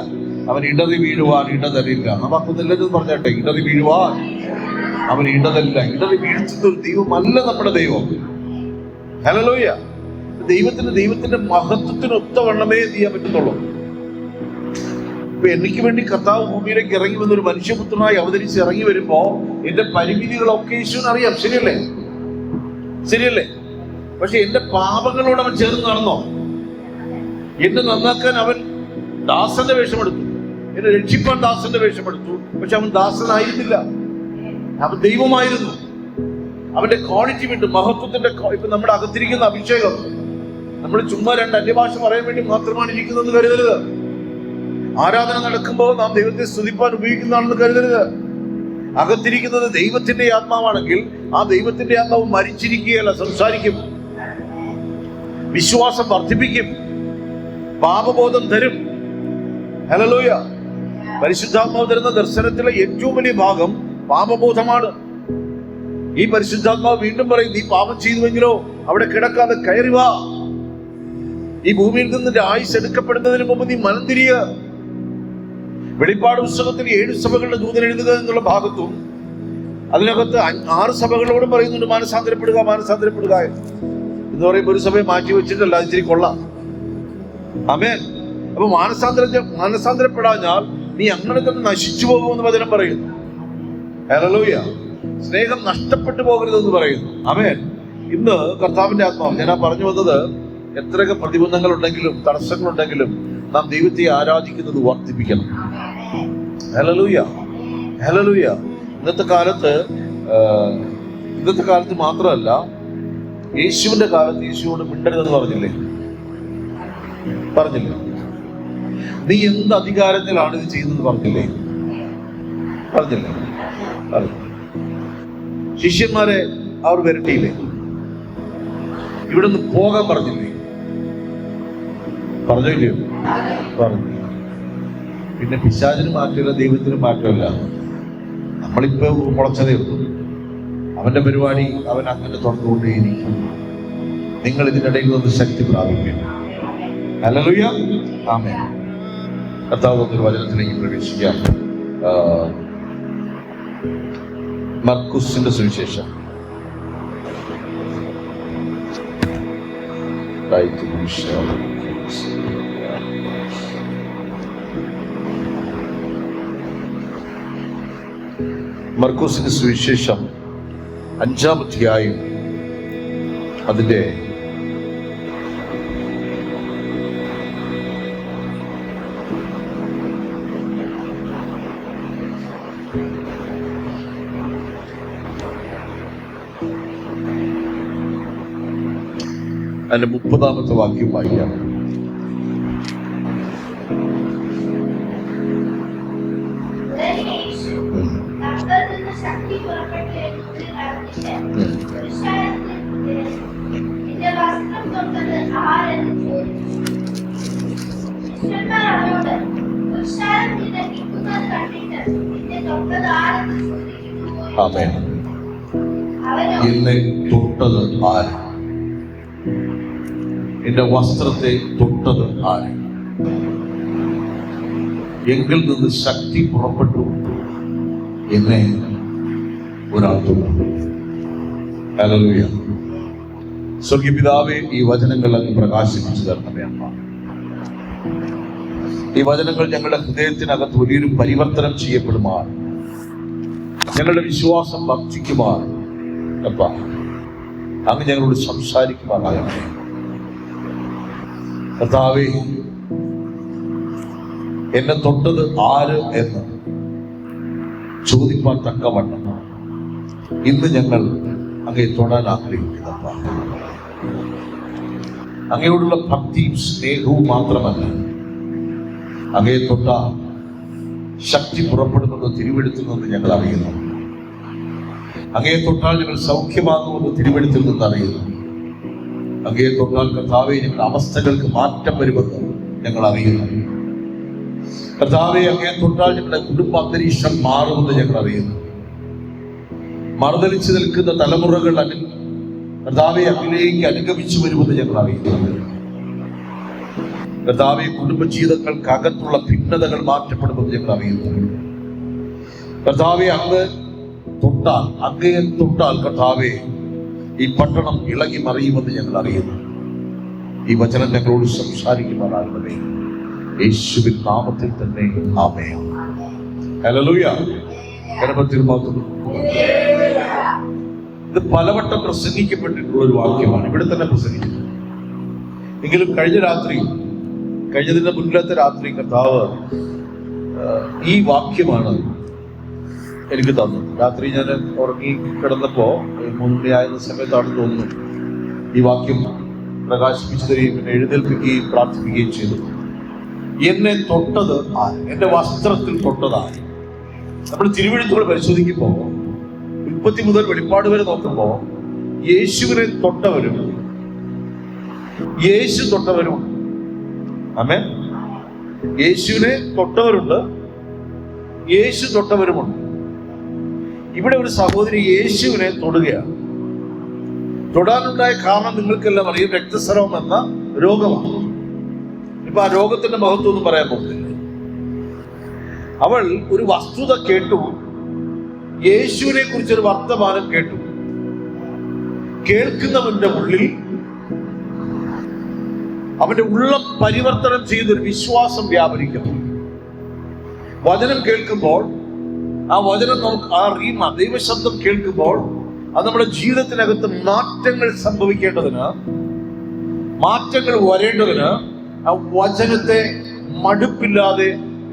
അവൻ ഇടറി വീഴുവാൻ ഇടതരില്ല. നമുക്കൊന്നില്ലെന്ന് പറഞ്ഞാട്ടെ, ഇടറി വീഴുവാൻ അവൻ ഇടതല്ല. ഇടറി വീഴ്ച ദൈവമല്ല നമ്മുടെ ദൈവം. ഹല്ലേലൂയ. ദൈവത്തിന്റെ മഹത്വത്തിന് ഒത്തവണ്ണമേ ചെയ്യാൻ പറ്റത്തുള്ളൂ. ഇപ്പൊ എനിക്ക് വേണ്ടി കർത്താവ് ഭൂമിയിലേക്ക് ഇറങ്ങി വന്നൊരു മനുഷ്യപുത്രനായി അവതരിച്ച് ഇറങ്ങി വരുമ്പോ എന്റെ പരിമിതികളൊക്കെ യേശുവിന് അറിയാം. ശരിയല്ലേ? പക്ഷെ എന്റെ പാപങ്ങളോട് അവൻ ചേർന്ന് നടന്നോ? എന്നെ നന്നാക്കാൻ അവൻ ദാസന്റെ വേഷമെടുത്തു, എന്നെ രക്ഷിപ്പാൻ ദാസന്റെ വേഷമെടുത്തു. പക്ഷെ അവൻ ദാസനായിരുന്നില്ല, അവൻ ദൈവമായിരുന്നു. അവന്റെ ക്വാളിറ്റി വിട്ട് മഹത്വത്തിന്റെ ഇപ്പൊ നമ്മുടെ അകത്തിരിക്കുന്ന അഭിഷേകം നമ്മൾ ചുമ്മാ രണ്ട് അന്യഭാഷ പറയാൻ വേണ്ടി മാത്രമാണ് ഇരിക്കുന്നതെന്ന് കരുതരുത്. ആരാധന നടക്കുമ്പോൾ നാം ദൈവത്തെ സ്തുതിപ്പാൻ ഉപയോഗിക്കുന്നതാണെന്ന് കരുതരുത്. അകത്തിരിക്കുന്നത് ദൈവത്തിന്റെ ആത്മാവാണെങ്കിൽ ആ ദൈവത്തിന്റെ ആത്മാവ് മരിച്ചിരിക്കുകയല്ല, സംസാരിക്കും, വിശ്വാസം വർദ്ധിപ്പിക്കും, പാപബോധം തരും. ഹല്ലേലൂയ. പരിശുദ്ധാത്മാവ് തരുന്ന ദർശനത്തിലെ ഏറ്റവും വലിയ ഭാഗം പാപബോധമാണ്. ഈ പരിശുദ്ധാത്മാവ് വീണ്ടും പറയും, നീ പാപം ചെയ്തുവെങ്കിലോ അവിടെ കിടക്കാതെ കയറി വാ. ഈ ഭൂമിയിൽ നിന്ന് ആയുസ് എടുക്കപ്പെടുന്നതിന് മുമ്പ് നീ മനം തിരിയുക. വെളിപ്പാട് പുസ്തകത്തിൽ 7 സഭകളുടെ ദൂതൻ എഴുതുക എന്നുള്ള ഭാഗത്തും അതിനകത്ത് 6 സഭകളോടും പറയുന്നുണ്ട് മാനസാന്തരപ്പെടുക എന്ന് പറയുമ്പോൾ ഒരു സഭയെ മാറ്റി വെച്ചിട്ടല്ല, ഇച്ചിരി കൊള്ളാം. ആമേൻ. അപ്പൊ മാനസാന്തരപ്പെടാഞ്ഞാൽ നീ അങ്ങനെ തന്നെ നശിച്ചു പോകുമെന്ന് വചനം പറയുന്നു. ഹല്ലേലൂയ. സ്നേഹം നഷ്ടപ്പെട്ടു പോകരുതെന്ന് പറയുന്നു. ആമേൻ. ഇന്ന് കർത്താവിന്റെ ആത്മാവ്, ഞാൻ പറഞ്ഞു വന്നത്, എത്രയൊക്കെ പ്രതിബന്ധങ്ങൾ ഉണ്ടെങ്കിലും തടസ്സങ്ങളുണ്ടെങ്കിലും നാം ദൈവത്തെ ആരാധിക്കുന്നത് വർദ്ധിപ്പിക്കണം. Hallelujah, hallelujah. ഇന്നത്തെ കാലത്ത് മാത്രമല്ല, യേശുവിന്റെ കാലത്ത് യേശുവോട് മിണ്ടരുതെന്ന് പറഞ്ഞില്ലേ? നീ എന്ത് അധികാരത്തിലാണ് ഇത് ചെയ്യുന്നത് പറഞ്ഞില്ലേ? ശിഷ്യന്മാരെ അവർ വരട്ടിയില്ലേ? ഇവിടെ നിന്ന് പോകാൻ പറഞ്ഞില്ലേ? പറഞ്ഞില്ലയോ? പറഞ്ഞു. പിന്നെ പിശാചിന് മാറ്റമില്ല, ദൈവത്തിന് മാറ്റമില്ല. നമ്മളിപ്പോ മുളച്ചതേ ഉള്ളൂ. അവന്റെ പരിപാടി അവൻ അങ്ങനെ തുറന്നുകൊണ്ടേയിരിക്കും. നിങ്ങൾ ഇതിനിടയിൽ നിന്ന് ശക്തി പ്രാപിക്കും. ഹല്ലേലൂയ, ആമേൻ. കർത്താവ് ഒരു വചനത്തിലേക്ക് പ്രവേശിക്കാം. മർക്കുസിന്റെ സുവിശേഷം മർക്കൂസിന്റെ സുവിശേഷം 5-ാം അധ്യായം അതിന്റെ 30-ാമത്തെ വാക്യം വായിക്കാം. ആമേൻ. എന്നെ തൊട്ടത് ആര്? എന്റെ വസ്ത്രത്തെ തൊട്ടത് ആര്? എങ്കിൽ നിന്ന് ശക്തി പുറപ്പെട്ടു, എന്നെ ഒരാൾ തൊട്ടു. ഹല്ലേലൂയ. സ്വർഗീയ പിതാവേ, ഈ വചനങ്ങൾ അങ്ങ് പ്രകാശിപ്പിച്ചു തരണമേ അമ്മ. ഈ വചനങ്ങൾ ഞങ്ങളുടെ ഹൃദയത്തിനകത്ത് വലിയൊരു പരിവർത്തനം ചെയ്യപ്പെടുമാർ, ഞങ്ങളുടെ വിശ്വാസം വർദ്ധിക്കുമാർ അപ്പ അങ്ങ് ഞങ്ങളോട് സംസാരിക്കുമാറാകണമേ കർത്താവേ. എന്നെ തൊട്ടത് ആര് എന്ന് ചോദിപ്പാൻ തക്കവണ്ണം ഇന്ന് ഞങ്ങൾ അങ്ങയെ തൊടാൻ ആഗ്രഹിക്കുന്നപ്പ. അങ്ങയോടുള്ള ഭക്തിയും സ്നേഹവും മാത്രമല്ല, അങ്ങയെ തൊട്ട ശക്തി പുറപ്പെടുന്നത് തിരുവെഴുത്തിൽ നിന്ന് ഞങ്ങൾ അറിയുന്നു. അങ്ങയെ തൊട്ടാൽ ഞങ്ങൾ സൗഖ്യമാകുമെന്ന് തിരുവെഴുത്തിൽ നിന്ന് അറിയുന്നു. അങ്ങയെ തൊട്ടാൽ കർത്താവെ ഞങ്ങളുടെ അവസ്ഥകൾക്ക് മാറ്റം വരുമെന്ന് ഞങ്ങൾ അറിയുന്നു. കർത്താവെ, അങ്ങയെ തൊട്ടാൽ ഞങ്ങളുടെ കുടുംബ അന്തരീക്ഷം മാറുമെന്ന് ഞങ്ങൾ അറിയുന്നു. മറുതലിച്ചു നിൽക്കുന്ന തലമുറകൾ കർത്താവെ അങ്ങിലേക്ക് അനുഗമിച്ചു വരുമെന്ന് ഞങ്ങൾ അറിയുന്നു. കർത്താവെ, കുടുംബജീവിതങ്ങൾക്കകത്തുള്ള ഭിന്നതകൾ മാറ്റപ്പെടുമെന്ന് ഞങ്ങൾ അറിയുന്നു. കർത്താവെ, അങ്ങയെ തൊട്ടാൽ കർത്താവെ ഈ പട്ടണം ഇളകി മറിയുമെന്ന് ഞങ്ങൾ അറിയുന്നു. ഈ വചനം ഞങ്ങളോട് സംസാരിക്കുവാനാകണമേ, യേശുവിൻ നാമത്തിൽ തന്നെ ആമേൻ. ഹല്ലേലൂയ. ഗണപതി മാത്രം. ഇത് പലവട്ടം പ്രസംഗിക്കപ്പെട്ടിട്ടുള്ള ഒരു വാക്യമാണ്, ഇവിടെ തന്നെ പ്രസംഗിക്കുന്നത്. എങ്കിലും കഴിഞ്ഞതിന്റെ മുന്നിലത്തെ രാത്രി കർത്താവ് ഈ വാക്യമാണ് എനിക്ക് തന്നത്. രാത്രി ഞാൻ ഉറങ്ങി കിടന്നപ്പോ 3 മണിയായിരുന്ന സമയത്താണെന്ന് തോന്നുന്നു ഈ വാക്യം പ്രകാശിപ്പിച്ചു തരികയും പിന്നെ എഴുന്നേൽപ്പിക്കുകയും പ്രാർത്ഥിക്കുകയും ചെയ്തു. എന്നെ തൊട്ടത് ആര്? എന്റെ വസ്ത്രത്തിൽ തൊട്ടതാണ്. നമ്മൾ തിരുവെഴുത്തുകൾ പരിശോധിക്കുമ്പോ ഉൽപ്പത്തി മുതൽ വെളിപ്പാട് വരെ നോക്കുമ്പോ യേശുവിനെ തൊട്ടവരും യേശു തൊട്ടവരും. ആമേൻ. യേശുവിനെ തൊട്ടവരുണ്ട്, യേശു തൊട്ടവരുമുണ്ട്. ഇവിടെ ഒരു സഹോദരി യേശുവിനെ തൊടുകയാണ്. തൊടാനുണ്ടായ കാരണം നിങ്ങൾക്കെല്ലാം അറിയാം, രക്തസ്രവം എന്ന രോഗമാണ്. ഇപ്പൊ ആ രോഗത്തിന്റെ മഹത്വം ഒന്നും പറയാൻ പോകുന്നില്ല. അവൾ ഒരു വസ്തുത കേട്ടു, യേശുവിനെ കുറിച്ചൊരു വർത്തമാനം കേട്ടു. കേൾക്കുന്നവന്റെ ഉള്ളിൽ അവന്റെ ഉള്ളം പരിവർത്തനം ചെയ്തൊരു വിശ്വാസം വ്യാപരിക്കുന്നു. വചനം കേൾക്കുമ്പോൾ ആ വചനം നമുക്ക് ആ ദൈവശബ്ദം കേൾക്കുമ്പോൾ അത് നമ്മുടെ ജീവിതത്തിനകത്ത് മാറ്റങ്ങൾ സംഭവിക്കേണ്ടതിന്, മാറ്റങ്ങൾ വരേണ്ടതിന് ആ വചനത്തെ മടുപ്പില്ലാതെ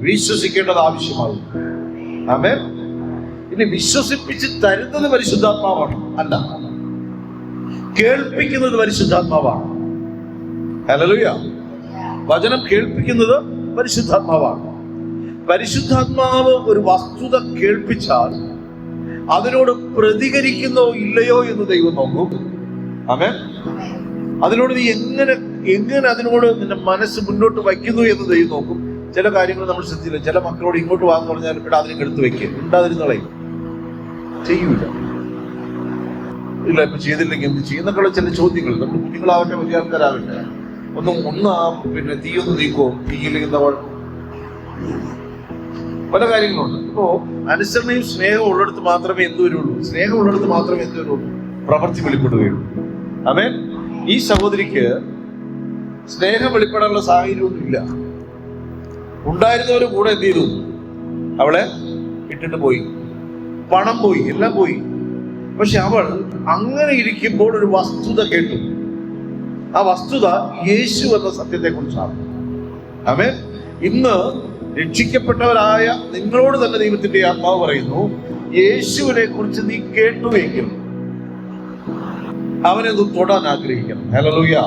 വിശ്വസിക്കേണ്ടത് ആവശ്യമാകും. ആമേൻ. ഇനി വിശ്വസിപ്പിച്ച് തരുന്നത് പരിശുദ്ധാത്മാവാണ്, അല്ല, കേൾപ്പിക്കുന്നത് പരിശുദ്ധാത്മാവാണ്. ഹല്ലേലൂയ. വചനം കേൾപ്പിക്കുന്നത് പരിശുദ്ധാത്മാവാണ്. പരിശുദ്ധാത്മാവ് ഒരു വസ്തുത കേൾപ്പിച്ചാൽ അതിനോട് പ്രതികരിക്കുന്നോ ഇല്ലയോ എന്ന് ദൈവം നോക്കും. ആമേൻ. അതിനോട് നീ എങ്ങനെ അതിനോട് നിന്റെ മനസ്സ് മുന്നോട്ട് വയ്ക്കുന്നു എന്ന് ദൈവം നോക്കും. ചില കാര്യങ്ങൾ നമ്മൾ ശ്രദ്ധിച്ചില്ല. ചില മക്കളോട് ഇങ്ങോട്ട് വാന്ന് പറഞ്ഞാൽ ഇവിടെ അതിനെ എടുത്ത് വെക്കുക, ഉണ്ടാതിരുന്നോളെ, ചെയ്യൂല. ഇല്ല, ഇപ്പൊ ചെയ്തില്ലെങ്കിൽ എന്ത് ചെയ്യുന്നൊക്കെയുള്ള ചില ചോദ്യങ്ങൾ. നമ്മൾ കുഞ്ഞുങ്ങളാവട്ടെ വലിയ ആൾക്കാരാവട്ടെ, പിന്നെ തീയൊന്ന് നീക്കോ, തീയില്ലെങ്കിൽ എന്താ പല കാര്യങ്ങളുണ്ട്. ഇപ്പോ അനുസരണയും സ്നേഹവും ഉള്ളിടത്ത് മാത്രമേ എന്ത് വരുള്ളൂ, സ്നേഹം ഉള്ളിടത്ത് മാത്രമേ എന്ത് വരുള്ളൂ, പ്രവൃത്തി വെളിപ്പെടുകയുള്ളൂ. ആമേൻ. ഈ സഹോദരിക്ക് സ്നേഹം വെളിപ്പെടാനുള്ള സാഹചര്യമൊന്നും ഇല്ല. ഉണ്ടായിരുന്നവരും കൂടെ എന്ത് ചെയ്തു, അവളെ ഇട്ടിട്ട് പോയി, പണം പോയി, എല്ലാം പോയി. പക്ഷെ അവൾ അങ്ങനെ ഇരിക്കുമ്പോൾ ഒരു വസ്തുത കേട്ടു. ആ വസ്തുത യേശു എന്ന സത്യത്തെ കുറിച്ചാണ്. ആമേൻ. ഇന്ന് രക്ഷിക്കപ്പെട്ടവരായ നിങ്ങളോട് തന്നെ ദൈവത്തിന്റെ ആത്മാവ് പറയുന്നു, യേശുവിനെ കുറിച്ച് നീ കേട്ടുവെങ്കിൽ അവനെ ഒന്ന് തൊടാൻ ആഗ്രഹിക്കണം. ഹല്ലേലൂയ.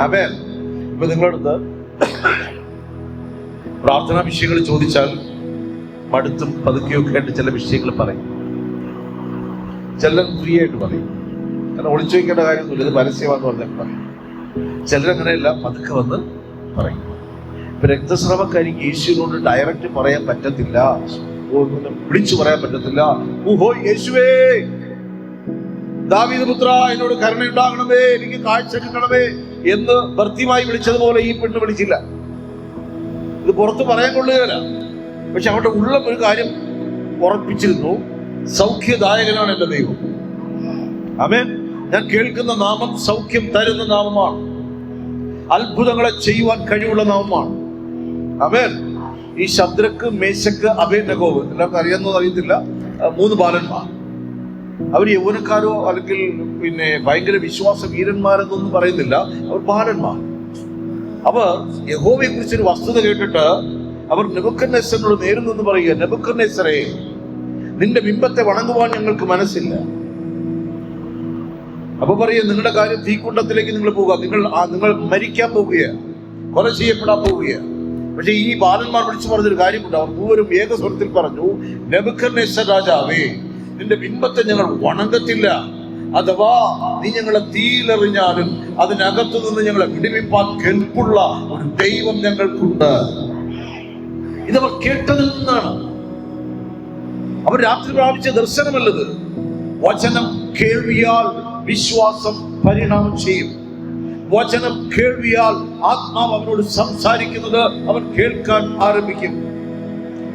ആമേൻ. ഇപ്പൊ നിങ്ങളടുത്ത് പ്രാർത്ഥനാ വിഷയങ്ങൾ ചോദിച്ചാൽ മടുത്തും പതുക്കെയൊക്കെ ആയിട്ട് ചില വിഷയങ്ങൾ പറയും. ചിലർ ഫ്രീ ആയിട്ട് പറയും, കാരണം ഒളിച്ചു വയ്ക്കേണ്ട കാര്യമൊന്നുമില്ല, ഇത് പരസ്യമാണെന്ന് പറഞ്ഞാൽ പറയും. ചിലരങ്ങനെയല്ല, പതുക്കെ വന്ന് പറയും. ഇപ്പൊ രക്തസ്രാവക്കാരിക്ക് യേശുവിനോട് ഡയറക്റ്റ് പറയാൻ പറ്റത്തില്ല, വിളിച്ചു പറയാൻ പറ്റത്തില്ല. ഓഹോ യേശുവേ, ദാവീദ് പുത്ര, എന്നോട് കരുണയുണ്ടാകണമേ, എനിക്ക് കാഴ്ച കിട്ടണമേ എന്ന് ഭർത്തിയുമായി വിളിച്ചതുപോലെ ഈ പെണ്ണ് വിളിച്ചില്ല. ഇത് പുറത്ത് പറയാൻ കൊള്ളുകയല്ല. പക്ഷെ അവരുടെ ഉള്ളം ഒരു കാര്യം ഉറപ്പിച്ചിരുന്നു, സൗഖ്യദായകനാണ് എന്റെ ദൈവം. ആമേൻ. ഞാൻ കേൾക്കുന്ന നാമം സൗഖ്യം തരുന്ന നാമമാണ്, അത്ഭുതങ്ങളെ ചെയ്യുവാൻ കഴിവുള്ള നാമമാണ്. ആമേൻ. ഈ ശദ്രക്ക്, മേശക്ക്, അബേദ്നെഗോവ്, എല്ലാവർക്കും അറിയാമെന്ന് അറിയത്തില്ല, 3 ബാലന്മാർ. അവർ യൗവനക്കാരോ അല്ലെങ്കിൽ പിന്നെ ഭയങ്കര വിശ്വാസ വീരന്മാരെന്നൊന്നും പറയുന്നില്ല, അവർ ബാലന്മാർ. അവർ യഹോവയെ കുറിച്ചൊരു വസ്തുത കേട്ടിട്ട് അവർ നെബൂഖദ്നേസറിനോട് നേരിടുന്നെന്ന് പറയുക, നെബൂഖദ്നേസറേ, നിന്റെ ബിംബത്തെ വണങ്ങുവാൻ ഞങ്ങൾക്ക് മനസ്സില്ല. അപ്പൊ പറയുക, നിങ്ങളുടെ കാര്യം തീക്കുണ്ടത്തിലേക്ക് നിങ്ങൾ പോകുക, നിങ്ങൾ മരിക്കാൻ പോവുകയാണ്, കൊല ചെയ്യപ്പെടാൻ പോവുകയാണ്. പക്ഷെ ഈ ബാലന്മാർ വിളിച്ചു പറഞ്ഞൊരു കാര്യമുണ്ട്. അവർ മൂവരും ഏകസ്വരത്തിൽ പറഞ്ഞു, നെബൂഖദ്നേസർ രാജാവേ, നിന്റെ ബിംബത്തെ ഞങ്ങൾ വണങ്ങത്തില്ല. അഥവാ നീ ഞങ്ങളെ തീയിലെറിഞ്ഞാലും അതിനകത്തു നിന്ന് ഞങ്ങളെ വിടുവിപ്പാൻ കെൽപ്പുള്ള ഒരു ദൈവം ഞങ്ങൾക്കുണ്ട്. ഇതവർ കേട്ടതിൽ നിന്നാണ്. അവർ രാത്രി പ്രാപിച്ച ദർശനമല്ലത്. വചനം കേൾവിയാൽ വിശ്വാസം പരിണാമം ചെയ്യും. വചനം കേൾവിയാൽ ആത്മാവ് അവനോട് സംസാരിക്കുന്നത് അവൻ കേൾക്കാൻ ആരംഭിക്കും.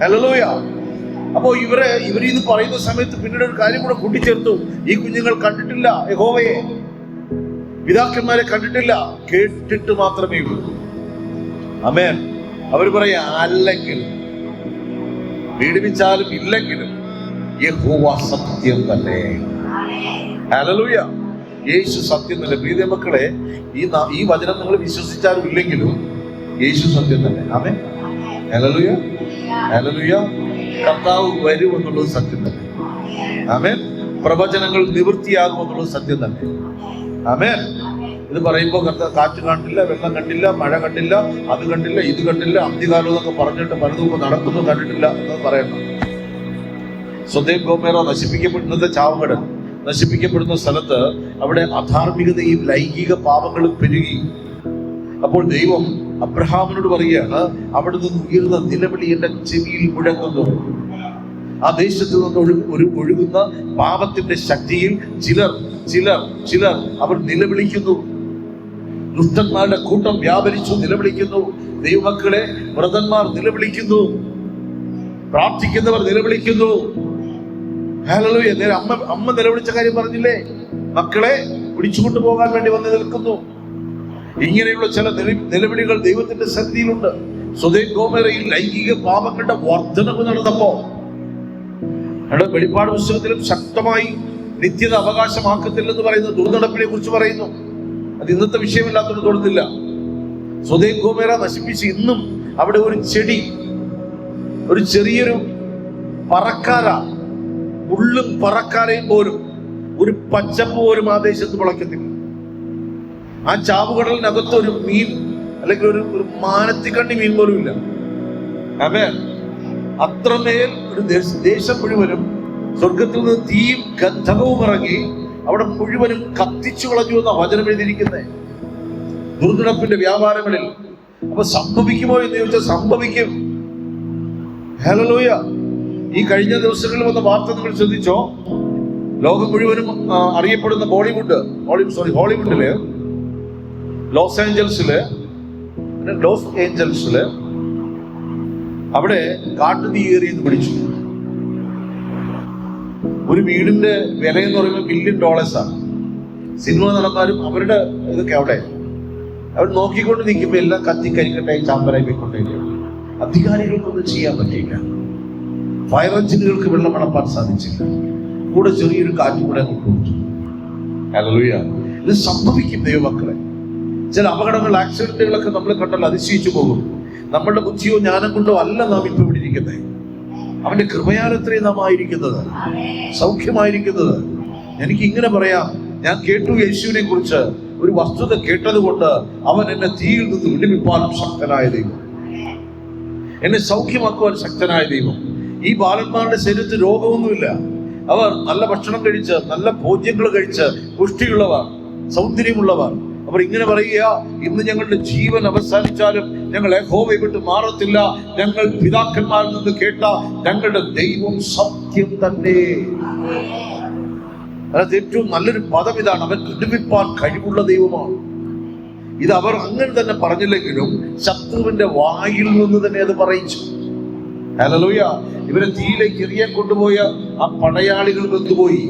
ഹല്ലേലൂയ. അപ്പോ ഇവരിത് പറയുന്ന സമയത്ത് പിന്നീട് ഒരു കാര്യം കൂടെ കൂട്ടിച്ചേർത്തു. ഈ കുഞ്ഞുങ്ങൾ കണ്ടിട്ടില്ല യഹോവയെ, പിതാക്കന്മാരെ കണ്ടിട്ടില്ല, കേട്ടിട്ട് മാത്രമേ ഉള്ളൂ. ആമേൻ. അവർ പറയാ, അല്ലെങ്കിൽ പീഡിപ്പിച്ചാലും ഇല്ലെങ്കിലും യഹോവ സത്യം തന്നെ. ഹല്ലേലൂയ. യേശു സത്യം തന്നെ. പ്രിയ മക്കളെ, ഈ വചനം നിങ്ങൾ വിശ്വസിച്ചാലും ഇല്ലെങ്കിലും യേശു സത്യം തന്നെ. ആമേൻ. ഹല്ലേലൂയ. ഹല്ലേലൂയ. കർത്താവ് വരുമെന്നുള്ളത് സത്യം തന്നെ. ആമേൻ. പ്രവചനങ്ങൾ നിവൃത്തിയാകുമെന്നുള്ളത് സത്യം തന്നെ. ആമേൻ. ഇത് പറയുമ്പോൾ കാറ്റ് കണ്ടില്ല, വെള്ളം കണ്ടില്ല, മഴ കണ്ടില്ല, അത് കണ്ടില്ല, ഇത് കണ്ടില്ല, അന്ത്യകാലം എന്നൊക്കെ പറഞ്ഞിട്ട് പലതും നടക്കുന്നു കണ്ടിട്ടില്ല എന്ന് പറയണം. സ്വദേം ഗോമേറ നശിപ്പിക്കപ്പെടുന്നത് ചാവുകടൽ നശിപ്പിക്കപ്പെടുന്ന സ്ഥലത്ത് അവിടെ അധാർമികതയും ലൈംഗിക പാപങ്ങളും പെരുകി. അപ്പോൾ ദൈവം അബ്രഹാമിനോട് പറയുകയാണ്, അവിടെ നിന്ന് ഉയർന്ന നിലവിളി എന്റെ ചെവിയിൽ മുഴങ്ങുന്നു. ആ ദേശത്ത് നിന്ന് ഒഴുകുന്ന പാപത്തിന്റെ ശക്തിയിൽ ചിലർ അവർ നിലവിളിക്കുന്നു. ദുഷ്ടന്മാരുടെ കൂട്ടം വ്യാപരിച്ചു നിലവിളിക്കുന്നു. ദൈവമക്കളെ, വ്രതന്മാർ നിലവിളിക്കുന്നു, പ്രാർത്ഥിക്കുന്നവർ നിലവിളിക്കുന്നു. ഹല്ലേലൂയ. അമ്മ നിലവിളിച്ച കാര്യം പറഞ്ഞില്ലേ, മക്കളെ പിടിച്ചുകൊണ്ടു പോകാൻ വേണ്ടി വന്ന് നിൽക്കുന്നു. ഇങ്ങനെയുള്ള ചില നിലവിളികൾ ദൈവത്തിന്റെ സന്നിധിയിലുണ്ട്. സ്വദേം ഗോമേറയിൽ ലൈംഗിക പാപങ്ങളുടെ വർധനവ് നടന്നപ്പോ വെളിപ്പാട് പുസ്തകത്തിലും ശക്തമായി നിത്യത അവകാശമാക്കത്തില്ലെന്ന് പറയുന്നു. ദുർനടപ്പിനെ കുറിച്ച് പറയുന്നു. അത് ഇന്നത്തെ വിഷയമല്ലാത്തോട് തോന്നുന്നില്ല. സ്വദേം ഗോമേറ നശിപ്പിച്ച് ഇന്നും അവിടെ ഒരു ചെടി, ഒരു ചെറിയൊരു പറക്കാര, മുള്ളും പറക്കാരയും പോലും, ഒരു പച്ചപ്പ് പോലും ആ ദേശത്ത് മുളയ്ക്കത്തില്ല. ആ ചാവുകടലിനകത്ത് ഒരു മീൻ അല്ലെങ്കിൽ ഒരു മാനത്തിക്കണ്ണി മീൻ പോലും ഇല്ല. ആമേൻ. അത്രമേൽ ഒരു ദേശം മുഴുവനും സ്വർഗത്തിൽ നിന്ന് തീയും ഗന്ധകവും ഇറങ്ങി അവിടെ മുഴുവനും കത്തിച്ചു കളഞ്ഞു എന്ന വചനം എഴുതിയിരിക്കുന്നത് ദുർനടപ്പിന്റെ വ്യാപാരങ്ങളിൽ. അപ്പൊ സംഭവിക്കുമോ എന്ന് ചോദിച്ചാൽ സംഭവിക്കും. ഹല്ലേലൂയ. ഈ കഴിഞ്ഞ ദിവസങ്ങളിൽ വന്ന വാർത്ത നിങ്ങൾ ശ്രദ്ധിച്ചോ? ലോകം മുഴുവനും അറിയപ്പെടുന്ന ഹോളിവുഡില് ലോസ് ഏഞ്ചൽസില് അവിടെ കാട്ടുതീ ഏറിയെന്ന് പിടിച്ചു. ഒരു വീടിന്റെ വില എന്ന് പറയുമ്പോൾ $1 ബില്യൺ ആണ്. സിനിമ നടന്മാരും അവരുടെ ഇതൊക്കെ അവിടെ അവർ നോക്കിക്കൊണ്ട് നിൽക്കുമ്പോൾ എല്ലാം കത്തിക്കരിക്കട്ടെ, ചാമ്പലായി പോയിക്കൊണ്ടേക്കും. അധികാരികൾക്കൊന്നും ചെയ്യാൻ പറ്റിയില്ല. ഫയർ എഞ്ചിനുകൾക്ക് വെള്ളം അണപ്പാൻ സാധിച്ചില്ല. കൂടെ ചെറിയൊരു കാറ്റ് കൂടെ കൊടുത്തു. ഹല്ലേലൂയ. ഇത് സംഭവിക്കും ദൈവമക്കളെ. ചില അപകടങ്ങൾ, ആക്സിഡന്റുകളൊക്കെ നമ്മൾ കണ്ടാൽ അതിശയിച്ചു പോകും. നമ്മളുടെ ബുദ്ധിയോ ജ്ഞാനം കൊണ്ടോ അല്ല നാം ഇപ്പൊ ഇവിടെ ഇരിക്കുന്നത്. അവന്റെ കൃപയാലത്രേ നാം ആയിരിക്കുന്നത്, സൗഖ്യമായിരിക്കുന്നത്. എനിക്ക് ഇങ്ങനെ പറയാം, ഞാൻ കേട്ടു യേശുവിനെ കുറിച്ച് ഒരു വസ്തുത കേട്ടത് കൊണ്ട് അവൻ എന്നെ തീയിൽ നിന്ന് വിടുവിപ്പാൻ ശക്തനായ ദൈവം, എന്നെ സൗഖ്യമാക്കുവാൻ ശക്തനായ ദൈവം. ഈ ബാലന്മാരുടെ ശരീരത്തിൽ രോഗമൊന്നുമില്ല. അവർ നല്ല ഭക്ഷണം കഴിച്ച്, നല്ല ഭോജ്യങ്ങൾ കഴിച്ച്, പുഷ്ടിയുള്ളവർ, സൗന്ദര്യമുള്ളവർ. അവർ ഇങ്ങനെ പറയുക, ഇന്ന് ഞങ്ങളുടെ ജീവൻ അവസാനിച്ചാലും ഞങ്ങൾ യഹോവയെ വിട്ട് മാറത്തില്ല. ഞങ്ങൾ പിതാക്കന്മാരിൽ നിന്ന് കേട്ട ഞങ്ങളുടെ ദൈവം സത്യം തന്നെ. അതായത് ഏറ്റവും നല്ലൊരു പദം ഇതാണ്, അവൻ വിടുവിപ്പാൻ കഴിവുള്ള ദൈവമാണ്. ഇത് അവർ അങ്ങനെ തന്നെ പറഞ്ഞില്ലെങ്കിലും ശത്രുവിന്റെ വായിൽ നിന്ന് തന്നെ അത് പറയിച്ചു. ഹല്ലേലൂയ. ഇവരെ തീയിലേക്ക് എറിയാൻ കൊണ്ടുപോയ ആ പടയാളികൾ വെന്തുപോയി.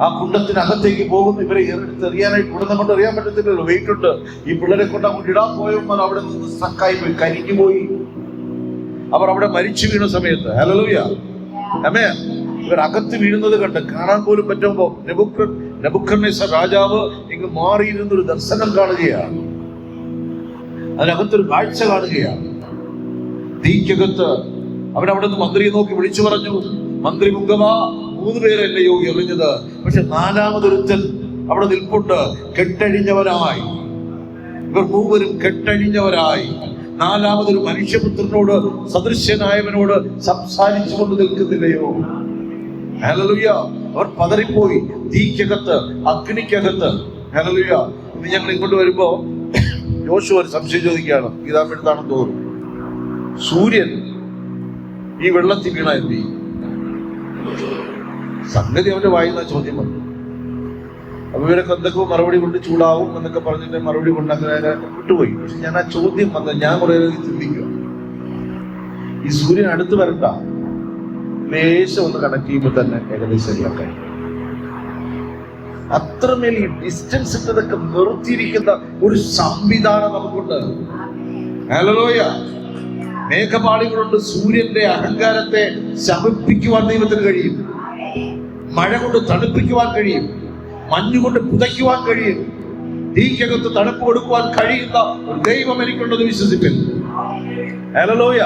ആ കുണ്ടത്തിനകത്തേക്ക് പോകുന്നു. ഇവരെ എറിയാനായിട്ട് ഇവിടെ കൊണ്ട് എറിയാൻ പറ്റത്തില്ലല്ലോ, വെയിറ്റ് ഉണ്ട്. ഈ പിള്ളേരെ കൊണ്ട് അങ്ങോട്ട് ഇടാൻ പോയവന്മാർ അവിടെ നിന്ന് സ്ട്രക്കായി പോയി, കരിഞ്ഞു പോയി. അവർ അവിടെ മരിച്ചു വീണ സമയത്ത്, ഹല്ലേലൂയ, ആമേൻ, ഇവർ അകത്ത് വീഴുന്നത് കണ്ട് കാണാൻ പോലും പറ്റുമ്പോ നെബൂഖദ്നേസർ രാജാവ് ഇങ്ങ് മാറിയിരുന്നൊരു ദർശനം കാണുകയാണ്. അതിനകത്തൊരു കാഴ്ച കാണുകയാണ്. തീക്കകത്ത് അവനവിടെ നിന്ന് മന്ത്രിയെ നോക്കി വിളിച്ചു പറഞ്ഞു, മന്ത്രി മുഖമാ, 3 പേരല്ലേ യോഗി എറിഞ്ഞത്, പക്ഷെ 4മതൊരുത്തൻ അവിടെ നിൽപ്പുണ്ട്, കെട്ടഴിഞ്ഞവരായി. ഇവർ 3 കെട്ടഴിഞ്ഞവരായി. 4മതൊരു മനുഷ്യപുത്രനോട്, സദൃശ്യനായവനോട് സംസാരിച്ചു കൊണ്ട് നിൽക്കുന്നില്ലയോ? ഹല്ലേലൂയ. അവർ പതറിപ്പോയി. തീക്കകത്ത്, അഗ്നിക്കകത്ത്. ഹല്ലേലൂയ. ഇന്ന് ഞങ്ങൾ ഇങ്ങോട്ട് വരുമ്പോ യോശുവ ഒരു സംശയം ചോദിക്കുകയാണ്, ഗീതാമെടുത്താണെന്ന് തോന്നുന്നു. സൂര്യൻ ഈ വെള്ളത്തിൽ വീണ എന്ത് ചെയ്യും? സംഗതി അവന്റെ വായിന്ന ചോദ്യം വന്നു. അപ്പൊ ഇവരൊക്കെ എന്തൊക്കെ മറുപടി കൊണ്ട് ചൂടാവും എന്നൊക്കെ പറഞ്ഞിട്ട് മറുപടി കൊണ്ട് അങ്ങനെ വിട്ടുപോയി. പക്ഷെ ഞാൻ ആ ചോദ്യം വന്നത് ഞാൻ കുറെ ചിന്തിക്കുക, ഈ സൂര്യൻ അടുത്ത് വരണ്ട, ലേശം ഒന്ന് കണക്ട് ചെയ്യുമ്പോൾ തന്നെ ഏകദേശം എല്ലാം കഴിയും. അത്രമേൽ ഈ ഡിസ്റ്റൻസ് ഇട്ടതൊക്കെ നിർത്തിയിരിക്കുന്ന ഒരു സംവിധാനം നമുക്കുണ്ട്. ഹല്ലേലൂയ. മേഘപാളികളുണ്ട്. സൂര്യന്റെ അഹങ്കാരത്തെ ശമിപ്പിക്കുവാൻ ദൈവത്തിന് കഴിയും. മഴ കൊണ്ട് തണുപ്പിക്കുവാൻ കഴിയും. മഞ്ഞുകൊണ്ട് പുതയ്ക്കുവാൻ കഴിയും. തീക്കകത്ത് തണുപ്പ് കൊടുക്കുവാൻ കഴിയുന്ന ഒരു ദൈവം എനിക്കുള്ളത് വിശ്വസിപ്പിൻ. ഹല്ലേലൂയ.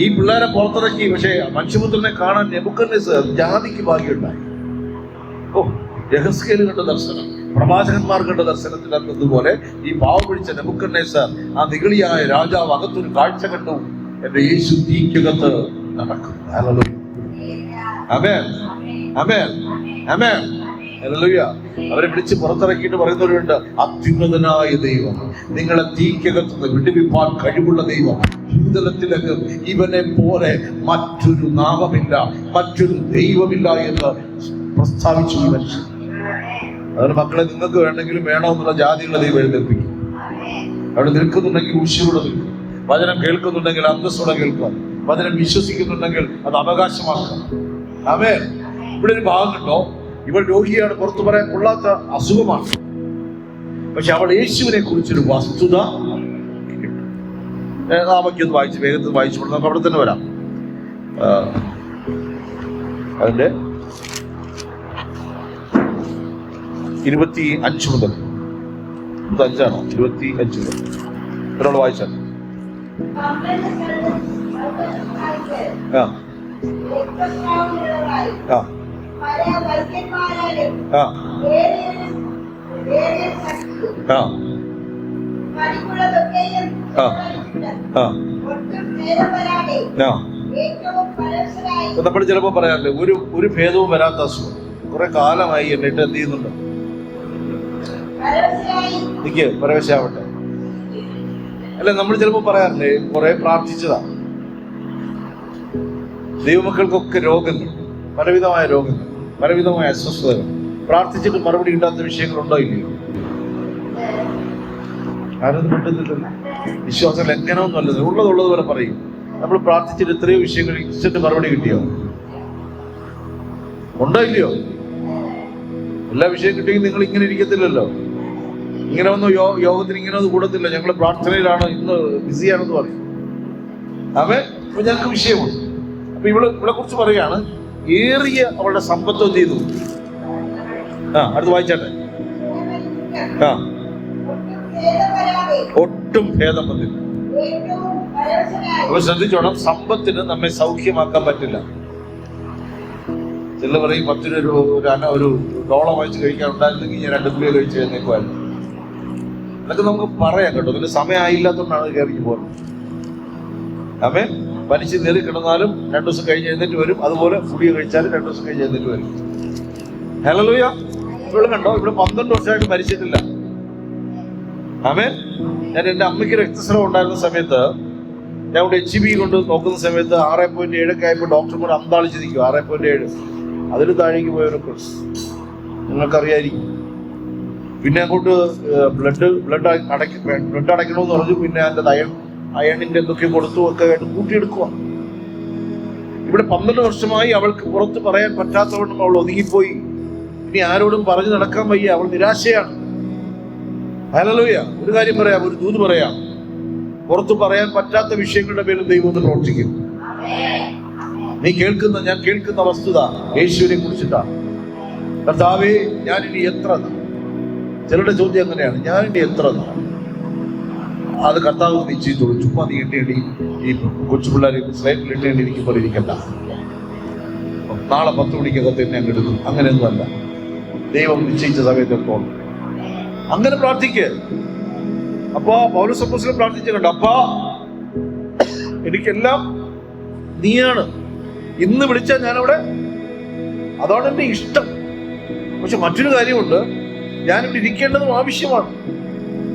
ഈ പിള്ളേരെ പുറത്തിറക്കി. പക്ഷേ മനുഷ്യപുത്രനെ കാണാൻ നെബൂഖദ്നേസർ ജാതിക്ക് ഭാഗ്യമുണ്ടായി. ഓ, യെഹെസ്കേൽ കണ്ട ദർശനം, പ്രവാചകന്മാർ കണ്ട ദർശനത്തിനതുപോലെ ഈ പാവം പിടിച്ച നെബൂഖദ്നേസർ, ആ നിഗളിയായ രാജാവ് അകത്തൊരു കാഴ്ച കണ്ടു. എന്റെ യേശു തീക്കകത്ത് നടക്കും. ഹല്ലേലൂയ. ആമേൻ, ആമേൻ, ആമേൻ. ഹല്ലേലൂയ. അവരെ വിളിച്ച് പുറത്തിറക്കിയിട്ട് പറയുന്നവരുണ്ട്, അത്യുന്നതനായ ദൈവം, നിങ്ങളെ തീക്കകത്ത് വിടുവിപ്പാൻ കഴിവുള്ള ദൈവം, ഭൂതലത്തിലകം ഇവനെ പോലെ മറ്റൊരു നാമമില്ല, മറ്റൊരു ദൈവമില്ല എന്ന് പ്രസ്താവിച്ചു ഈ മനുഷ്യൻ. അതുകൊണ്ട് മക്കളെ, നിങ്ങൾക്ക് വേണമെങ്കിലും വേണമെന്നുള്ള ജാതികളെ ദൈവം എഴുന്നേൽപ്പിക്കും. അവിടെ നിൽക്കുന്നുണ്ടെങ്കിൽ ഉശിരോടെ നിൽക്കും. വചനം കേൾക്കുന്നുണ്ടെങ്കിൽ അന്തസ്സോടെ കേൾക്കുക. വചനം വിശ്വസിക്കുന്നുണ്ടെങ്കിൽ അത് അവകാശമാക്കുക. ആമേൻ. ഇവിടെ ഒരു ഭാഗം കണ്ടോ, ഇവൾ രോഗിയാണ്, പുറത്തു പറയാൻ കൊള്ളാത്ത അസുഖമാണ്. പക്ഷെ അവൾ യേശുവിനെ കുറിച്ചൊരു വസ്തുത നാമൊക്കെയൊന്ന് വായിച്ച് വേഗത്തിൽ വായിച്ചു. നമുക്ക് അവിടെ തന്നെ വരാം. അതിന്റെ 25 മുതൽ 25ആണോ 25 മുതൽ ഒരാൾ വായിച്ചാൽ. ആ ആ ആ ആ നമ്മൾ ചിലപ്പോ പറയാറില്ലേ, ഒരു ഭേദവും വരാത്ത അസുഖം കുറെ കാലമായി എന്നിട്ട് എന്ത് ചെയ്യുന്നുണ്ട്, എനിക്ക് പരവശാവട്ടെ. അല്ല, നമ്മൾ ചിലപ്പോ പറയാറില്ലേ, കുറെ പ്രാർത്ഥിച്ചതാ. ദൈവമക്കൾക്കൊക്കെ രോഗങ്ങൾ, പലവിധമായ രോഗങ്ങൾ, പലവിധമായ അസ്വസ്ഥതകൾ, പ്രാർത്ഥിച്ചിട്ട് മറുപടി കിട്ടാത്ത വിഷയങ്ങളുണ്ടോ ഇല്ലയോ? ആരൊന്നും കിട്ടുന്നില്ലല്ലോ. വിശ്വാസം ലംഘനമൊന്നും അല്ലത്, ഉള്ളതുപോലെ പറയും. നമ്മൾ പ്രാർത്ഥിച്ചിട്ട് എത്രയോ വിഷയങ്ങൾ ഇച്ചിട്ട് മറുപടി കിട്ടിയോ? ഉണ്ടോ ഇല്ലയോ? എല്ലാ വിഷയം കിട്ടിയെങ്കിൽ നിങ്ങൾ ഇങ്ങനെ ഇരിക്കത്തില്ലല്ലോ. ഇങ്ങനെ ഒന്നും യോഗത്തിന് ഇങ്ങനെ ഒന്നും കൂടത്തില്ല. ഞങ്ങൾ പ്രാർത്ഥനയിലാണ്, ഇന്ന് ബിസിയാണെന്ന് പറയും. അപ്പൊ ഞങ്ങൾക്ക് വിഷയമുണ്ട്. അപ്പൊ ഇവിടെ കുറിച്ച് പറയാണ്, ഏറിയ അവളുടെ സമ്പത്ത് എന്ത് ചെയ്തു? അടുത്ത് വായിച്ചാട്ടെ. ഒട്ടും ഭേദം വന്നില്ല. അപ്പൊ ശ്രദ്ധിച്ചോണം, സമ്പത്തിന് നമ്മെ സൗഖ്യമാക്കാൻ പറ്റില്ല. ചില പറയും 10 രൂപ ഒരു ഡോളർ വാങ്ങിച്ച് കഴിക്കാൻ ഉണ്ടായിരുന്നെങ്കിൽ ഞാൻ 2 കിലോ കഴിച്ച് കഴിഞ്ഞേക്കുമായിരുന്നു. അതൊക്കെ നമുക്ക് പറയാം കേട്ടോ. അതിന് സമയമായില്ലാത്തതുകൊണ്ടാണ് കയറി പോകുന്നത്. അവൻ പനിച്ച് നേറി കിടന്നാലും 2 ദിവസം കഴിഞ്ഞ് എഴുന്നേറ്റ് വരും. അതുപോലെ ഫുഡിയ കഴിച്ചാലും 2 ദിവസം കഴിഞ്ഞ് എഴുന്നേറ്റ് വരും. ഹല്ലേലൂയ. ഇവിടെ കണ്ടോ, ഇവിടെ 12 വർഷമായിട്ട് മരിച്ചിട്ടില്ല. ആമേൻ. ഞാൻ എൻ്റെ അമ്മയ്ക്ക് രക്തസ്രാവം ഉണ്ടായിരുന്ന സമയത്ത്, ഞാൻ ഇവിടെ HB കൊണ്ട് നോക്കുന്ന സമയത്ത് 6.7 ഒക്കെ ആയപ്പോൾ ഡോക്ടർ കൂടെ അന്താളിച്ച് നിൽക്കും. 6.7 അതിന് താഴേക്ക് പോയവരൊക്കെ നിങ്ങൾക്കറിയായിരിക്കും. പിന്നെ അങ്ങോട്ട് ബ്ലഡ് അടയ്ക്കണമെന്ന് പറഞ്ഞു. പിന്നെ അതിൻ്റെ അയണിന്റെ എന്തൊക്കെ കൊടുത്തു ഒക്കെ ആയിട്ട് കൂട്ടിയെടുക്കുക. ഇവിടെ 12 വർഷമായി അവൾക്ക് പുറത്ത് പറയാൻ പറ്റാത്തവണ്ണം അവൾ ഒതുങ്ങിപ്പോയി. ഇനി ആരോടും പറഞ്ഞു നടക്കാൻ വയ്യ. അവൾ നിരാശയാണ്. ഹല്ലേലൂയ. ഒരു കാര്യം പറയാം, ഒരു ദൂത് പറയാം. പുറത്ത് പറയാൻ പറ്റാത്ത വിഷയങ്ങളുടെ പേരിൽ ദൈവം ഒന്ന് പ്രവർത്തിക്കും. ഞാൻ കേൾക്കുന്ന വസ്തുത യേശുവിനെ കുറിച്ചിട്ടാണ്. കർത്താവേ, ഞാനിനി എത്ര നാൾ? ചിലരുടെ ചോദ്യം അങ്ങനെയാണ്, ഞാനിനി എത്ര നാൾ? അത് കർത്താവ് നിശ്ചയിച്ചോളൂ. ചുമ്മാ നീ എണ്ണി ഈ കൊച്ചു പിള്ളേർ സ്ലൈറ്റിൽ ഇരിക്കുമ്പോൾ ഇരിക്കണ്ട. നാളെ 10 മണിക്കകത്ത് എന്നെ അങ്ങ് എടുക്കും. അങ്ങനെയൊന്നും അല്ല. ദൈവം നിശ്ചയിച്ച സമയത്തെത്തോളം അങ്ങനെ പ്രാർത്ഥിക്കുക. അപ്പൊ പൗലോസ് അപ്പോസ്തലൻ പ്രാർത്ഥിച്ചു കണ്ടു, അപ്പാ എനിക്കെല്ലാം നീയാണ്. ഇന്ന് വിളിച്ചാൽ ഞാനവിടെ, അതാണ് എൻ്റെ ഇഷ്ടം. പക്ഷെ മറ്റൊരു കാര്യമുണ്ട്, ഞാനിവിടെ ഇരിക്കേണ്ടതും ആവശ്യമാണ്.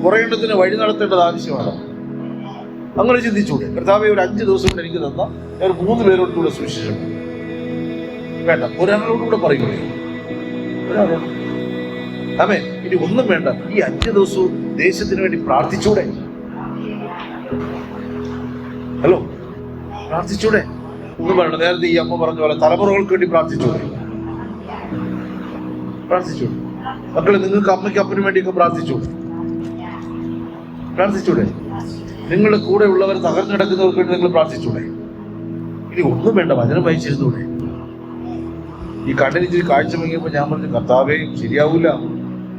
കുറയേണ്ടതിന് വഴി നടത്തേണ്ടത് ആവശ്യമാണ്. അങ്ങനെ ചിന്തിച്ചൂടെ? കർത്താവേ, ഒരു 5 ദിവസം കൊണ്ട് എനിക്ക് തന്ന ഞാൻ 3 പേരോട് കൂടെ സുവിശേഷം വേണ്ട, ഒരാളോടുകൂടെ പറയുകയോ ഒരാളോട്. ആമേൻ. ഇനി ഒന്നും വേണ്ട, ഈ 5 ദിവസവും ദേശത്തിന് വേണ്ടി പ്രാർത്ഥിച്ചൂടെ? ഹലോ, പ്രാർത്ഥിച്ചൂടെ? ഒന്നും വേണ്ട. നേരത്തെ ഈ അമ്മ പറഞ്ഞ പോലെ തലമുറകൾക്ക് വേണ്ടി പ്രാർത്ഥിച്ചൂടെ? പ്രാർത്ഥിച്ചൂടെ? മക്കളെ, നിങ്ങൾക്ക് അമ്മയ്ക്ക് അപ്പനും വേണ്ടിയൊക്കെ പ്രാർത്ഥിച്ചൂടെ? നിങ്ങളുടെ കൂടെ ഉള്ളവർ തകർന്നു കിടക്കുന്നവർക്ക് വേണ്ടി നിങ്ങൾ പ്രാർത്ഥിച്ചൂടെ? ഇനി ഒന്നും വേണ്ട, വചനം വായിച്ചിരുന്നൂടെ? ഈ കണ്ണിനിച്ചിരി കാഴ്ച വാങ്ങിയപ്പോൾ ഞാൻ പറഞ്ഞു, കർത്താവേ ശരിയാവൂല,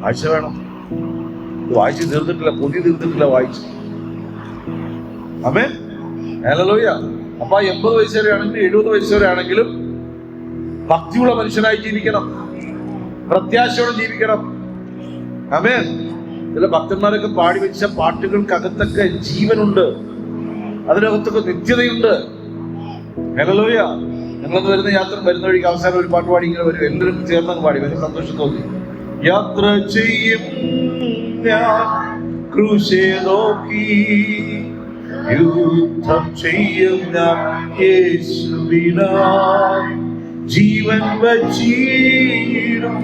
കാഴ്ച വേണം. വായിച്ച് തീർന്നിട്ടില്ല, പൊതി തീർന്നിട്ടില്ല, വായിച്ചു. ആമേൻ. ഹല്ലേലൂയ. അപ്പൊ 80 വയസ്സ് വരെ ആണെങ്കിലും 70 വയസ്സ് വരെ ആണെങ്കിലും ഭക്തിയുള്ള മനുഷ്യനായി ജീവിക്കണം, പ്രത്യാശയോടെ ജീവിക്കണം. ആമേൻ. ചില ഭക്തന്മാരൊക്കെ പാടി വെച്ച പാട്ടുകൾക്കകത്തൊക്കെ ജീവനുണ്ട്, അതിനകത്തൊക്കെ നിത്യതയുണ്ട്. ഹല്ലേലൂയ. ഞങ്ങളത് വരുന്ന വഴിക്ക് അവസാനം ഒരു പാട്ട് പാടി ഇങ്ങനെ വരും. എല്ലാവരും ചേർന്നങ്ങ് പാടി, വലിയ സന്തോഷം തോന്നി. യാത്ര ചെയ്യും ഞാൻ ക്രൂശെ നോക്കി, യുദ്ധം ചെയ്യും ഞാൻ യേശുവിനായി, ജീവൻ വച്ചിടും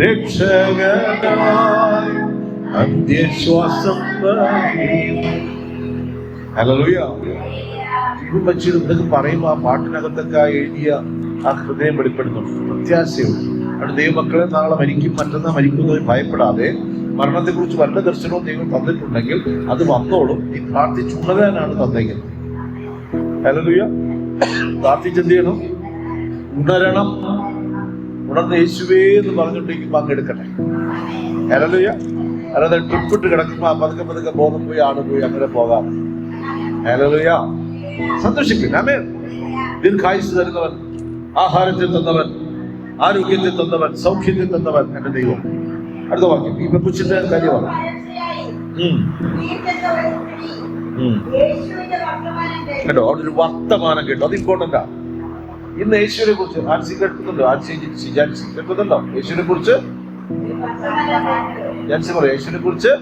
രക്ഷകനായി അന്ത്യശ്വാസം ഹല്ലേലൂയ. ജീവൻ വച്ചിടും ഇതൊക്കെ പറയുമ്പോൾ ആ പാട്ടിനകത്തൊക്കെ എഴുതിയ ആ ഹൃദയം വെളിപ്പെടുന്നുണ്ട്, പ്രത്യാശയുണ്ട്. അവിടെ ദൈവമക്കളെ നാളെ മരിക്കും, മറ്റന്നാൾ മരിക്കുന്നതിന് ഭയപ്പെടാതെ മരണത്തെക്കുറിച്ച് വല്ല ദർശനവും ദൈവം തന്നിട്ടുണ്ടെങ്കിൽ അത് വന്നോളും. ഈ പ്രാർത്ഥിച്ചുണരാനാണ് തന്നേക്കുന്നത്. ഹല്ലേലൂയ. പ്രാർത്ഥിച്ചെന്ത് ചെയ്യണം? ഉണരണം. ഉണർന്ന് യേശുവേ എന്ന് പറഞ്ഞുകൊണ്ടിരിക്കുമ്പോൾ പങ്കെടുക്കട്ടെ. ഹല്ലേലൂയ. അല്ലാതെ ട്രിപ്പിട്ട് കിടക്കുമ്പോ പതുക്കെ പതുക്കെ ബോധം പോയി ആട് പോയി അങ്ങനെ പോകാം. ഹല്ലേലൂയ. സന്തോഷിപ്പിക്കും. ആമേൻ. ദീർഘായുസ് തരുന്നവൻ, ആഹാരത്തിൽ തന്നവൻ, ആരോഗ്യത്തിൽ തന്നവൻ, സൗഖ്യത്തിൽ തന്നവൻ എന്റെ ദൈവം. അടുത്ത വാക്യം ഈ പെൺകുച്ചിന്റെ കാര്യമാണ്. കേട്ടോ, അവിടെ ഒരു വർത്തമാനം കേട്ടോ, അത് ഇമ്പോർട്ടന്റാ. ഇന്ന് യേശുവിനെ കുറിച്ച് ആൻസി കേൾക്കുന്നുണ്ടോ? ജാൻസി കേൾക്കുന്നുണ്ടോ? യേശുവിനെ കുറിച്ച് ജാൻസി പറയാം. യേശുവിനെ കുറിച്ച്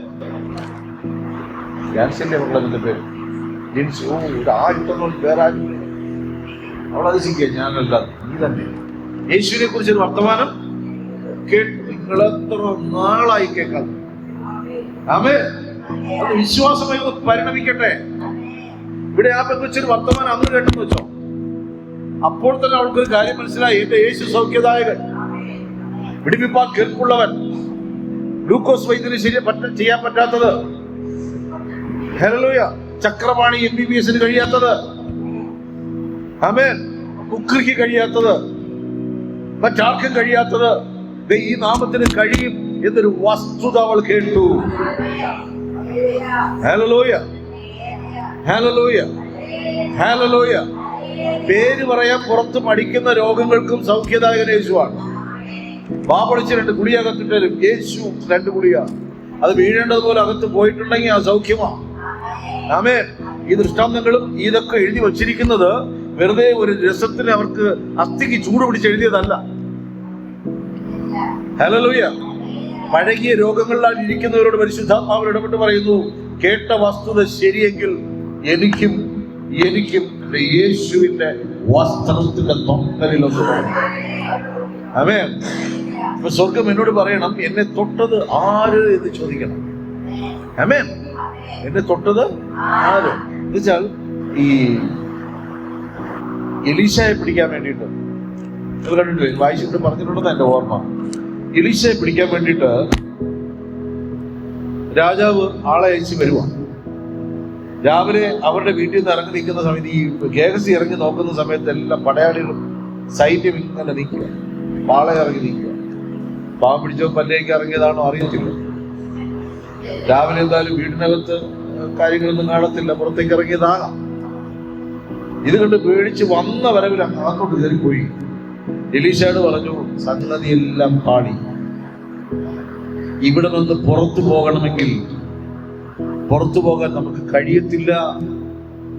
ജാൻസിന്റെ മക്കളെ പേര് ജിൻസി. ഓ, ഇത് ആരും വേറെ ആരും അവളത് ശിക്കുക. ഞാനല്ല, നീ തന്നെ. യേശുവിനെ കുറിച്ച് ഒരു വർത്തമാനം കേട്ടു. നിങ്ങളെത്ര നാളായി കേൾക്കാം. ആമേൻ. അത് വിശ്വാസമായി ഒന്ന് പരിണമിക്കട്ടെ. ഇവിടെ ആ പെൺകൊച്ചൊരു വർത്തമാനം അന്ന് കേട്ടെന്ന് വെച്ചോ. അപ്പോൾ തന്നെ അവൾക്കൊരു കാര്യം മനസ്സിലായി. എന്റെ യേശു സൗഖ്യദായകൻ, വിടിവിപ്പാൻ കേൾപ്പുള്ളവൻ, ഗ്ലൂക്കോസ് വൈദ്യന് ചെയ്യാൻ പറ്റാത്തത്, ഹല്ലേലൂയ, ചക്രപാണി MBBS കഴിയാത്തത്, ആമേൻ, മുക്രിക്ക് കഴിയാത്തത്, മറ്റാർക്കും കഴിയാത്തത് ഈ നാമത്തിന് കഴിയും എന്നൊരു വസ്തുത അവൾ കേട്ടു. ഹല്ലേലൂയ, ഹല്ലേലൂയ, ഹല്ലേലൂയ. പേര് പറയാൻ പുറത്ത് മടിക്കുന്ന രോഗങ്ങൾക്കും സൗഖ്യദായകൻ യേശുവാണ്. വാപൊളിച്ച് 2 ഗുളിക അകത്തിട്ട് തരും. യേശു 2 ഗുളിക, അത് വീഴേണ്ടതുപോലെ അകത്ത് പോയിട്ടുണ്ടെങ്കിൽ ആ സൗഖ്യമാണ്. ആമേൻ. ഈ ദൃഷ്ടാന്തങ്ങളും ഇതൊക്കെ എഴുതി വച്ചിരിക്കുന്നത് വെറുതെ ഒരു രസത്തിന് അവർക്ക് അസ്ഥിക്ക് ചൂട് പിടിച്ച് എഴുതിയതല്ല. ഹല്ലേലൂയ. പഴകിയ രോഗങ്ങളിലാണ് ഇരിക്കുന്നവരോട് പരിശുദ്ധാത്മാവ് ഇടപെട്ട് പറയുന്നു, കേട്ട വസ്തുത ശരിയെങ്കിൽ എനിക്കും യേശുവിന്റെ വസ്ത്രത്തിന്റെ തൊട്ടലിലൊന്ന് വേണം. ആമേൻ. അപ്പൊ സ്വർഗം എന്നോട് പറയണം, എന്നെ തൊട്ടത് ആര് എന്ന് ചോദിക്കണം. ആമേൻ. എന്നെ തൊട്ടത് ആര് എന്ന് വെച്ചാൽ ഈ എലീശയെ പിടിക്കാൻ വേണ്ടിയിട്ട് കണ്ടിട്ട് വായിച്ചിട്ട് പറഞ്ഞിട്ടുണ്ടെന്ന് എന്റെ ഓർമ്മ. എലീശയെ പിടിക്കാൻ വേണ്ടിയിട്ട് രാജാവ് ആളെ അയച്ച് വരുവാണ്. രാവിലെ അവരുടെ വീട്ടിൽ നിന്ന് ഇറങ്ങി നിൽക്കുന്ന സമയത്ത് ഈ ഗേഹസി ഇറങ്ങി നോക്കുന്ന സമയത്ത് എല്ലാം പടയാളികളും സൈന്യം ഇങ്ങനെ നിൽക്കുക, പാളെ ഇറങ്ങി നിൽക്കുക. പാവം പിടിച്ചോ പല്ലേക്ക് ഇറങ്ങിയതാണോ അറിയത്തില്ല. രാവിലെ എന്തായാലും വീടിനകത്ത് കാര്യങ്ങളൊന്നും കാണത്തില്ല, പുറത്തേക്ക് ഇറങ്ങിയതാകാം. ഇത് കണ്ട് പേടിച്ച് വന്ന വരവിൽ അകത്തോട്ട് കയറിപ്പോയി. എലീശയോട് പറഞ്ഞു, സംഗതിയെല്ലാം പാടി, ഇവിടെ നിന്ന് പുറത്തു പോകണമെങ്കിൽ പുറത്തു പോകാൻ നമുക്ക് കഴിയത്തില്ല.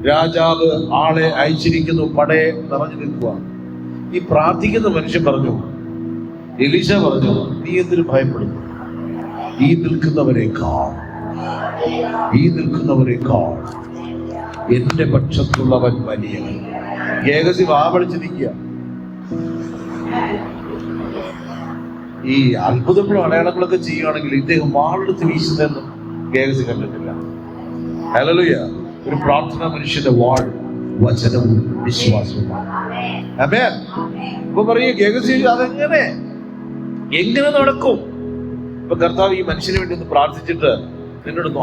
രാജാവ് ആളെ അയച്ചിരിക്കുന്നു, പടയെ നിറഞ്ഞു നിൽക്കുക. ഈ പ്രാർത്ഥിക്കുന്ന മനുഷ്യൻ പറഞ്ഞു, എലീശ പറഞ്ഞു, നീ എന്തിനു ഭയപ്പെടുന്നു? ഈ നിൽക്കുന്നവരെക്കാൾ എന്റെ പക്ഷത്തുള്ളവൻ വലിയവൻ. ഗേഹസി വാവളിച്ച് നിൽക്കുക. ഈ അത്ഭുതങ്ങളും അടയാളങ്ങളൊക്കെ ചെയ്യുകയാണെങ്കിൽ ഇദ്ദേഹം വാളെടുത്ത് വീശുന്നതെന്നും ഗേഹസി കണ്ടിട്ടില്ല. ഹല്ലേലൂയ. ഒരു പ്രാർത്ഥന മനുഷ്യന്റെ വാൾ വചനവും വിശ്വാസവുമാണ്. ആമേൻ. ഇപ്പൊ പറയും ഗേഹസി എങ്ങനെ നടക്കും? ഇപ്പൊ കർത്താവ് ഈ മനുഷ്യന് വേണ്ടി ഒന്ന് പ്രാർത്ഥിച്ചിട്ട്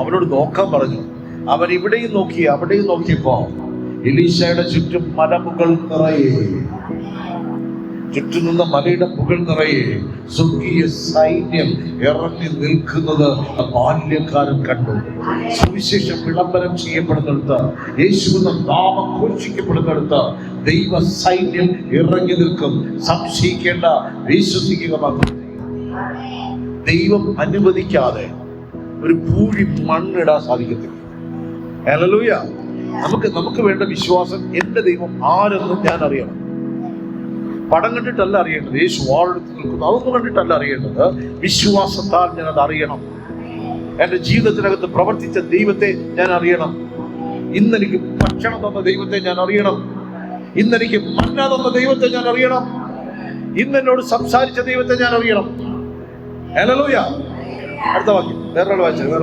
അവനോട് നോക്കാൻ പറഞ്ഞു. അവൻ ഇവിടെയും നോക്കി അവിടെയും നോക്കിയപ്പോ എലീശയുടെ ചുറ്റും മലമുകൾ നിറയെ, ചുറ്റും നിന്ന മലയുടെ മുകൾ നിറയെ സ്വർഗീയ സൈന്യം ഇറങ്ങി നിൽക്കുന്നത് ബാല്യക്കാരൻ കണ്ടു. സുവിശേഷം വിളംബരം ചെയ്യപ്പെടുന്നിടത്ത്, യേശുവിന്റെ നാമം ഘോഷിക്കപ്പെടുന്നിടത്ത് ദൈവ സൈന്യം ഇറങ്ങി നിൽക്കും. സംശയിക്കേണ്ട, വിശ്വസിക്കുക മാത്രം. ദൈവം അനുവദിക്കാതെ ഒരു പൂഴി മണ്ണിടാൻ സാധിക്കത്തില്ല. ഹല്ലേലൂയ. നമുക്ക് വേണ്ട വിശ്വാസം, എന്റെ ദൈവം ആരെന്നും ഞാൻ അറിയണം. പടം കണ്ടിട്ടല്ല അറിയേണ്ടത്, യേശു വാളെടുത്ത് നിൽക്കുന്നു, അതൊന്നും കണ്ടിട്ടല്ല അറിയേണ്ടത്. വിശ്വാസത്താൽ ഞാൻ അത് അറിയണം. എന്റെ ജീവിതത്തിനകത്ത് പ്രവർത്തിച്ച ദൈവത്തെ ഞാൻ അറിയണം. ഇന്നെനിക്ക് ഭക്ഷണം തന്ന ദൈവത്തെ ഞാൻ അറിയണം. ഇന്നെനിക്ക് മന്ന തന്ന ദൈവത്തെ ഞാൻ അറിയണം. ഇന്നെന്നോട് സംസാരിച്ച ദൈവത്തെ ഞാൻ അറിയണം. ഹല്ലേലൂയ. അടുത്ത വാക്യം വേറൊരാൾ വായിച്ചത്.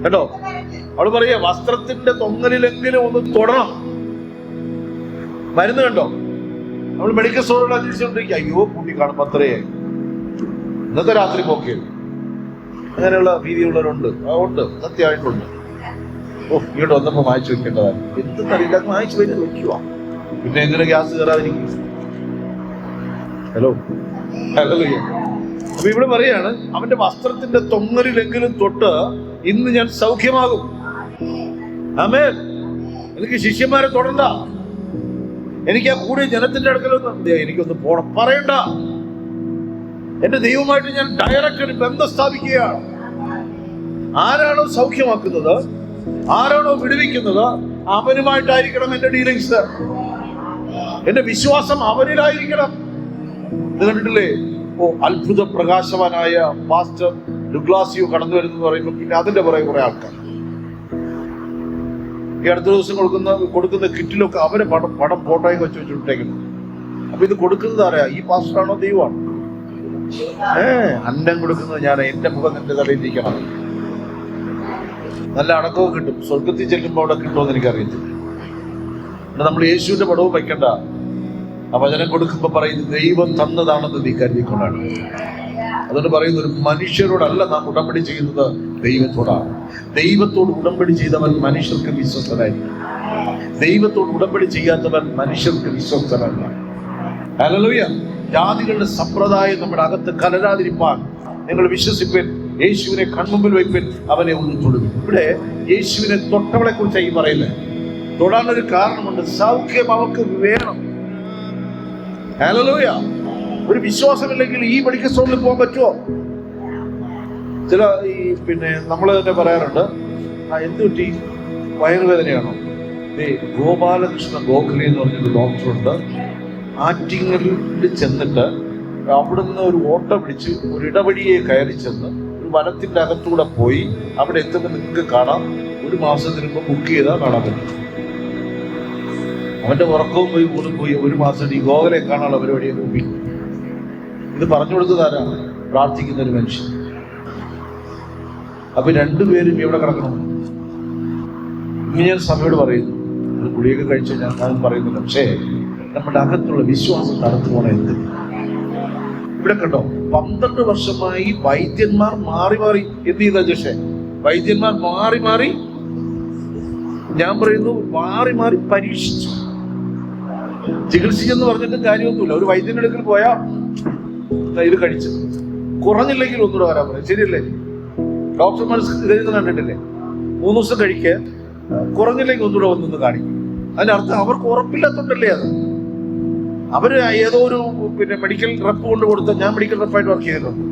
കേട്ടോ, അവള് പറയാ വസ്ത്രത്തിന്റെ തൊങ്ങലിലെങ്കിലും ഒന്ന് തൊടണം. മരുന്ന് കണ്ടോ, നമ്മൾ മെഡിക്കൽ സ്റ്റോറിൽ അന്വേഷിച്ചോണ്ടിരിക്കുക. അയ്യോ കൂട്ടി കാണുമ്പോ അത്രയായി. ഇന്നത്തെ രാത്രി പോക്കിയത് അങ്ങനെയുള്ള രീതിയുള്ളവരുണ്ട്, ഉണ്ട്, സത്യമായിട്ടുണ്ട്. ഇങ്ങോട്ട് വന്നപ്പോൾ വായിച്ചു വെക്കേണ്ടതാണ്. എന്തെന്നറിയില്ല, വായിച്ചു വരുന്നത് വെക്കുക. പിന്നെ എങ്ങനെ ഗ്യാസ് കയറാതിരിക്കും? Hello hello. അപ്പൊ ഇവിടെ പറയാണ്, അവന്റെ വസ്ത്രത്തിന്റെ തൊങ്ങലിലെങ്കിലും തൊട്ട് ഇന്ന് ഞാൻ സൗഖ്യമാകും. ആമേൻ. എനിക്ക് ശിഷ്യന്മാരെ തൊടണ്ട, എനിക്ക് ആ കൂടിയ ജനത്തിന്റെ അടുക്കലൊന്നും എനിക്കൊന്ന് പോണം പറയണ്ട. എന്റെ ദൈവമായിട്ട് ഞാൻ ഡയറക്റ്റ് ബന്ധം സ്ഥാപിക്കുകയാണ്. ആരാണോ സൗഖ്യമാക്കുന്നത്, ആരാണോ വിടുവിക്കുന്നത്, അവനുമായിട്ടായിരിക്കണം എന്റെ ഡീലിങ്സ്. എന്റെ വിശ്വാസം അവനിലായിരിക്കണം. ഇത് കണ്ടിട്ടില്ലേ? അത്ഭുത പ്രകാശവാനായ പാസ്റ്റർ ഡുഗ്ലാസിയോ കടന്നു വരുന്നു പറയുമ്പോൾ പിന്നെ അതിന്റെ പുറകെ കുറെ ആൾക്കാർ. ഈ അടുത്ത ദിവസം കൊടുക്കുന്ന കിറ്റിലൊക്കെ അവരെ പടം ഫോട്ടോയൊക്കെ വെച്ച് വെച്ചിട്ടേക്കുന്നു. അപ്പൊ ഇത് കൊടുക്കുന്നത് ആരാ? ഈ പാസ്റ്ററാണോ ദൈവമാണ്? അന്നം കൊടുക്കുന്നത് ഞാൻ. എന്റെ മുഖം എന്റെ തലയിലിരിക്കണം. നല്ല അടക്കവും കിട്ടും. സ്വർഗത്തിൽ ചെല്ലുമ്പോൾ അവിടെ കിട്ടുമെന്ന് എനിക്കറിയത്തില്ല. നമ്മൾ യേശുവിന്റെ പടവും വയ്ക്കണ്ട. ആ വചനം കൊടുക്കുമ്പോ പറയുന്നത് ദൈവം തന്നതാണെന്ന് നീ കരുതിക്കൊണ്ടാണ്. അതുകൊണ്ട് പറയുന്ന, ഒരു മനുഷ്യരോടല്ല നാം ഉടമ്പടി ചെയ്യുന്നത്, ദൈവത്തോടാണ്. ദൈവത്തോട് ഉടമ്പടി ചെയ്തവൻ മനുഷ്യർക്ക് വിശ്വസ്തനായിരിക്കും. ദൈവത്തോട് ഉടമ്പടി ചെയ്യാത്തവൻ മനുഷ്യർക്ക് വിശ്വസ്തനല്ല. ഹല്ലേലൂയ. ജാതികളുടെ സമ്പ്രദായം നമ്മുടെ അകത്ത് കലരാതിരിപ്പാൻ നിങ്ങൾ വിശ്വസിപ്പിൻ. യേശുവിനെ കൺമുമ്പിൽ വയ്പ്പിൻ, അവനെ ഒന്ന് തൊടുവിൻ. ഇവിടെ യേശുവിനെ തൊട്ടവളെ കുറിച്ചായി പറയുന്നത്. തൊടാനൊരു കാരണമുണ്ട്. സൗഖ്യം അവർക്ക് വേണം. ഹല്ലേലൂയ. ഒരു വിശ്വാസമില്ലെങ്കിൽ ഈ മെഡിക്കൽ സ്റ്റോറിൽ പോകാൻ പറ്റുമോ? ചില നമ്മൾ തന്നെ പറയാറുണ്ട്, എന്ത് പറ്റി, വയറുവേദനയാണോ? ഗോപാലകൃഷ്ണ ഗോഖലെ എന്ന് പറഞ്ഞൊരു ഡോക്ടറുണ്ട്. ആറ്റിങ്ങലിൽ ചെന്നിട്ട് അവിടുന്ന് ഒരു ഓട്ടോ പിടിച്ച് ഒരു ഇടവഴിയെ കയറി ചെന്ന് ഒരു വനത്തിന്റെ അകത്തൂടെ പോയി അവിടെ എത്തുമ്പോൾ നിങ്ങൾക്ക് കാണാം, 1 മാസത്തിന് മുമ്പ് ബുക്ക് ചെയ്താൽ കാണാൻ പറ്റും. അവന്റെ ഉറക്കവും പോയി ഊണും പോയി 1 മാസം ഈ ഗോഖലെ കാണാനുള്ള പരിപാടിയെ നോക്കി. ഇത് പറഞ്ഞു കൊടുത്തതാരാണ്? പ്രാർത്ഥിക്കുന്ന ഒരു മനുഷ്യൻ. അപ്പൊ രണ്ടുപേരും എവിടെ കിടക്കണം? ഇനി ഞാൻ സഭയോട് പറയുന്നു, ഗുളിയൊക്കെ കഴിച്ചു ഞാൻ പറയുന്നില്ല, പക്ഷേ നമ്മുടെ അകത്തുള്ള വിശ്വാസം തടത്തു പോണ എന്ത്? ഇവിടെ കണ്ടോ, 12 വർഷമായി വൈദ്യന്മാർ മാറി മാറി എന്ത് ചെയ്ത ജോഷേ? വൈദ്യന്മാർ മാറി മാറി, ഞാൻ പറയുന്നു മാറി മാറി പരീക്ഷിച്ചു. ചികിത്സിച്ചെന്ന് പറഞ്ഞിട്ട് കാര്യമൊന്നുമില്ല. ഒരു വൈദ്യന്റെ അടുക്കൽ പോയാ ഇത് കഴിച്ചു, കുറഞ്ഞില്ലെങ്കിൽ ഒന്നുകൂടെ വരാൻ പറയും. ശരിയല്ലേ? ഡോക്ടർമാർ ഇത് കണ്ടിട്ടില്ലേ? 3 ദിവസം കഴിക്കുക, കുറഞ്ഞില്ലെങ്കിൽ ഒന്നുകൂടെ വന്നൊന്ന് കാണിക്കും. അതിനർത്ഥം അവർക്ക് ഉറപ്പില്ലാത്തോണ്ടല്ലേ അത്. അവര് ഏതോ ഒരു മെഡിക്കൽ റെപ്പ് കൊണ്ട് കൊടുത്ത, ഞാൻ മെഡിക്കൽ റെപ്പായിട്ട് വർക്ക് ചെയ്തിട്ടുണ്ട്.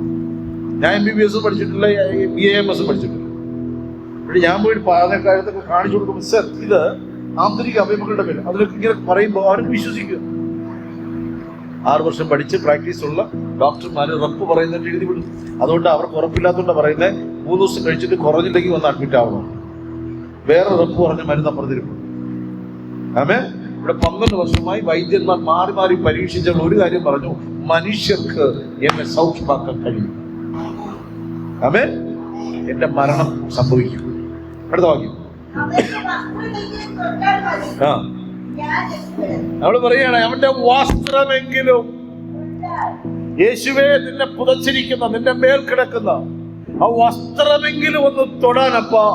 ഞാൻ MBBS പഠിച്ചിട്ടില്ല, BAMS പഠിച്ചിട്ടില്ല. ഇവിടെ ഞാൻ പോയി കാര്യത്തൊക്കെ കാണിച്ചു കൊടുക്കുമ്പോൾ, സർ ഇത് ആന്തരിക അവയവങ്ങളുടെ പേര്, അതിലൊക്കെ ഇങ്ങനെ പറയുമ്പോൾ അവർക്ക് വിശ്വസിക്കുക. 6 വർഷം പഠിച്ച് പ്രാക്ടീസ് ഉള്ള ഡോക്ടർമാര് റെപ്പ് പറയുന്നതിന് എഴുതി വിടും. അതുകൊണ്ട് അവർക്ക് ഉറപ്പില്ലാത്തതുകൊണ്ട് പറയുന്നത് 3 ദിവസം കഴിച്ചിട്ട് കുറഞ്ഞില്ലെങ്കിൽ വന്ന് അഡ്മിറ്റ് ആവണം. വേറെ റെപ്പ് പറഞ്ഞ മരുന്ന് അപ്പുറത്തിരിക്കും. ആമേ. ഇവിടെ 12 വർഷമായി വൈദ്യന്മാർ മാറി മാറി പരീക്ഷിച്ച ഒരു കാര്യം പറഞ്ഞു, മനുഷ്യർക്ക് എന്നെ സൗഖ്യമാക്കാൻ കഴിയും. ആമേ. എന്റെ മരണം സംഭവിക്കും. അടുത്ത വാക്യം. അവള് പറയാണ്, അവന്റെ വസ്ത്രമെങ്കിലും, യേശുവേ നിന്നെ പുതച്ചിരിക്കുന്ന, നിന്റെ മേൽ കിടക്കുന്ന ആ വസ്ത്രമെങ്കിലും ഒന്ന് തൊടാനപ്പാ,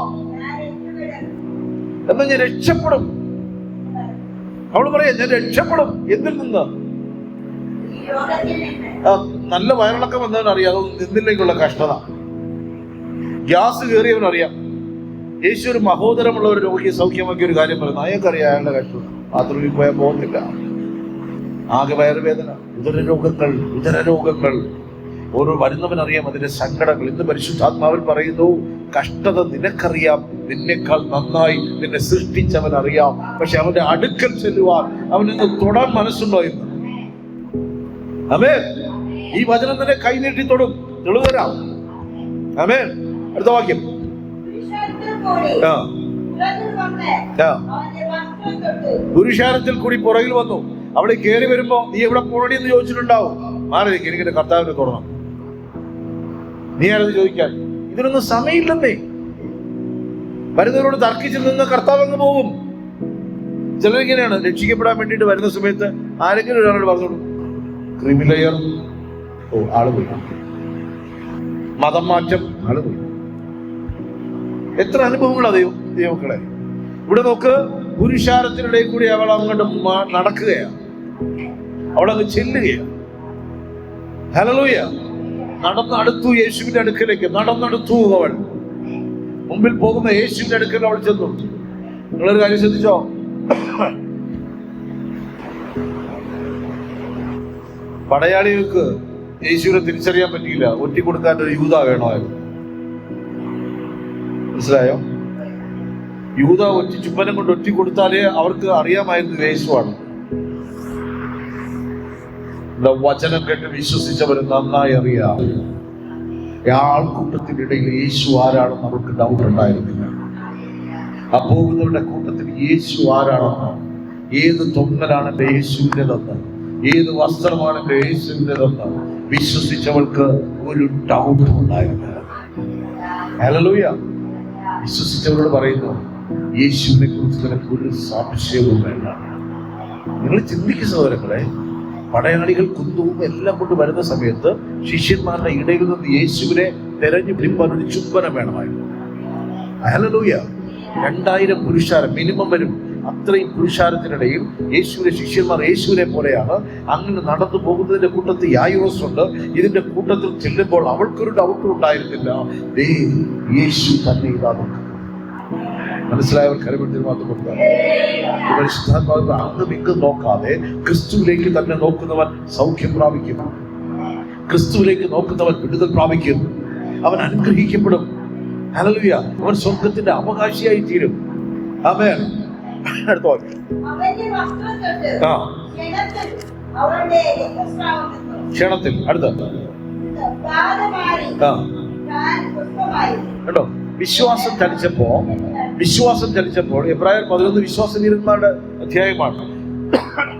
എന്നാ ഞാൻ രക്ഷപ്പെടും. അവള് പറയാ, ഞാൻ രക്ഷപ്പെടും. എന്തിൽ നിന്ന്? നല്ല വയറിളക്കം വന്നവനറിയാം, അതൊന്നും നിന്നിലേക്കുള്ള കഷ്ടത. ഗ്യാസ് കയറിയവനറിയാം. യേശു ഒരു മഹോദരമുള്ള ഒരു രോഗിയെ സൗഖ്യമാക്കിയ ഒരു കാര്യം പറയുന്നു. അയാൾക്കറിയാം അയാളുടെ കഷ്ടത. ബാത്റൂമിൽ പോയാൽ പോകുന്നില്ല, ആകെ വയറുവേദന, ഉദരരോഗങ്ങൾ. ഓരോ വരുന്നവനറിയാം അതിന്റെ സങ്കടങ്ങൾ. ഇന്ന് പരിശുദ്ധാത്മാവിൽ പറയുന്നു, കഷ്ടത നിനക്കറിയാം, നിന്നെക്കാൾ നന്നായി നിന്നെ സൃഷ്ടിച്ചവൻ അറിയാം. പക്ഷെ അവന്റെ അടുക്കൽ ചെല്ലുവാൻ, അവനിന്ന് തൊടാൻ മനസ്സുണ്ടോ ഇന്ന്? ആമേൻ. ഈ വചനം തന്നെ കൈനീട്ടി തൊടും, തെളിവരാം. ആമേൻ. അടുത്ത വാക്യം. പുരുഷാരത്തിൽ കൂടി പുറകിൽ വന്നു. അവിടെ കയറി വരുമ്പോ, നീ എവിടെ പോകണി എന്ന് ചോദിച്ചിട്ടുണ്ടാവും. മാറി എനിക്ക് കർത്താവിനെ തൊടണം. നീ ആരത് ചോദിക്കാൻ? ഇതിനൊന്നും സമയമില്ലെന്നേ. വരുന്നവരോട് തർക്കിച്ച് നിന്ന് കർത്താവ് അങ്ങ് പോകും. ചിലരിങ്ങനെയാണ്, രക്ഷിക്കപ്പെടാൻ വേണ്ടിയിട്ട് വരുന്ന സമയത്ത് ആരെങ്കിലും ഒരാളോട് പറഞ്ഞോളൂ, ക്രിമിലെയർ, ആള് പോയി. മതം മാറ്റം. എത്ര അനുഭവങ്ങളാ ദൈവമക്കളെ. ഇവിടെ നോക്ക്, പുരുഷാരത്തിനിടയിൽ കൂടി അവൾ അങ്ങോട്ട് നടക്കുകയാണ്, അവളങ്ങ് ചെല്ലുകയാണ്. ഹല്ലേലൂയ. നടന്നടുത്തു യേശുവിന്റെ അടുക്കലേക്ക്, നടന്നെടുത്തു. അവൾ മുമ്പിൽ പോകുന്ന യേശുവിന്റെ അടുക്കൽ അവൾ ചെന്നു. നിങ്ങളൊരു കാര്യം ശ്രദ്ധിച്ചോ, പടയാളികൾക്ക് യേശുവിനെ തിരിച്ചറിയാൻ പറ്റിയില്ല. ഒറ്റിക്കൊടുക്കാൻ ഒരു യൂദ വേണമായിരുന്നു. മനസ്സിലായോ? യൂദ ചുംബനം കൊണ്ട് ഒറ്റിക്കൊടുത്താലേ അവർക്ക് അറിയാമായിരുന്നു യേശുവാണ്. വചനം കേട്ട് വിശ്വസിച്ചവർ നന്നായി അറിയാം. ആൾക്കൂട്ടത്തിന്റെ ഇടയിൽ യേശു ആരാണെന്ന് അവർക്ക് ഡൗട്ട് ഉണ്ടായിരുന്നില്ല. ആ പോകുന്നവരുടെ കൂട്ടത്തിൽ യേശു ആരാണെന്ന്, ഏത് തൊങ്ങലാണ് എന്റെ യേശുവിൻ്റെതെന്ന്, ഏത് വസ്ത്രമാണ് എന്റെ യേശുവിൻ്റെതെന്ന് വിശ്വസിച്ചവൾക്ക് ഒരു ഡൗട്ടും ഉണ്ടായിരുന്നില്ല. ഹല്ലേലൂയ. വിശ്വസിച്ചവരോട് പറയുന്നു, യേശുവിനെ കുറിച്ച് നിനക്ക് ഒരു സംശയവും വേണ്ട. നിങ്ങൾ ചിന്തിക്കുന്ന സഹോദരങ്ങളെ, പടയാളികൾ കുന്തവും എല്ലാം കൊണ്ട് വരുന്ന സമയത്ത് ശിഷ്യന്മാരുടെ ഇടയിൽ നിന്ന് യേശുവിനെ തെരഞ്ഞു പിടിപ്പാൻ ഒരു ചുംബനം വേണമായിരുന്നു. ഹല്ലേലൂയ. 2000 പുരുഷാരം മിനിമം വരും. അത്രയും പുരുഷാരത്തിനിടയിൽ യേശുവിന്റെ ശിഷ്യന്മാർ യേശുവിനെ പോലെയാണ്. അങ്ങനെ നടന്നു പോകുന്നതിന്റെ കൂട്ടത്തിൽ യായിറോസ് ഉണ്ട്. ഇതിന്റെ കൂട്ടത്തിൽ ചെല്ലുമ്പോൾ അവൾക്കൊരു ഡൗട്ടും ഉണ്ടായിരുന്നില്ല. യേശു തന്നെ ഇതാ നോക്കുക. മനസ്സിലായവർ കരമെടുത്ത് മാത്രം കൊടുക്കുക. പരിശുദ്ധാത്മാവ് അങ്ങും ഇങ്ങും നോക്കാതെ ക്രിസ്തുവിലേക്ക് തന്നെ നോക്കുന്നവൻ സൗഖ്യം പ്രാപിക്കും. ക്രിസ്തുവിലേക്ക് നോക്കുന്നവൻ വിടുതൽ പ്രാപിക്കും. അവൻ അനുഗ്രഹിക്കപ്പെടും. ഹല്ലേലൂയ. അവൻ സ്വർഗത്തിന്റെ അവകാശിയായി തീരും. ആമേൻ. അടുത്ത വാക്യം. ക്ഷണത്തിൽ അടുത്ത കേട്ടോ. വിശ്വാസം ചലിച്ചപ്പോൾ എബ്രായർ 11 വിശ്വാസവീരന്മാരുടെ അധ്യായമാണ്.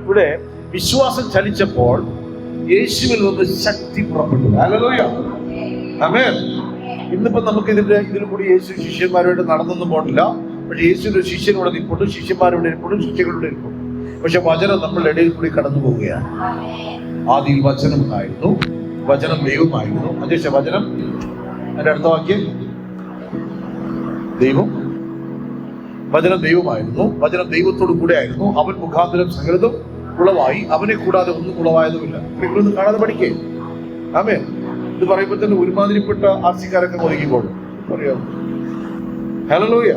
ഇവിടെ വിശ്വാസം ചലിച്ചപ്പോൾ യേശുവിൽ നിന്ന് ശക്തി പുറപ്പെട്ടു. ഹല്ലേലൂയ. ആമേൻ. ഇന്നിപ്പോ നമുക്ക് ഇതിൽ കൂടി യേശു ശിഷ്യന്മാരോട് നടന്നൊന്നും പോകില്ല. പക്ഷെ യേശുവിന്റെ ശിഷ്യനോട് നിൽപ്പുണ്ട്, ശിഷ്യന്മാരോട് ഇരിപ്പുണ്ട്, ശിഷ്യകളുടെ ഇരിപ്പുണ്ട്. പക്ഷെ വചനം നമ്മളുടെ ഇടയിൽ കൂടി കടന്നു പോവുകയാണ്. ആദിയിൽ വചനം ഉണ്ടായിരുന്നു, വചനം ദൈവമായിരുന്നു. അധ്യക്ഷ വചനം അതിന്റെ അടുത്ത വാക്യം ദൈവം. വചനം ദൈവമായിരുന്നു, വചനം ദൈവത്തോടു കൂടെ ആയിരുന്നു. അവൻ മുഖാന്തരം സകലതും ഉളവായി, അവനെ കൂടാതെ ഒന്നും ഉളവായതുമില്ല. നിങ്ങളൊന്നും കാണാതെ പഠിക്കേ. ആമേൻ. ഇത് പറയുമ്പോൾ തന്നെ ഒരുമാതിരിപ്പെട്ട ആർസിക്കാരൊക്കെ ഒതുങ്ങിക്കോളും. അറിയാം. ഹല്ലേലൂയ.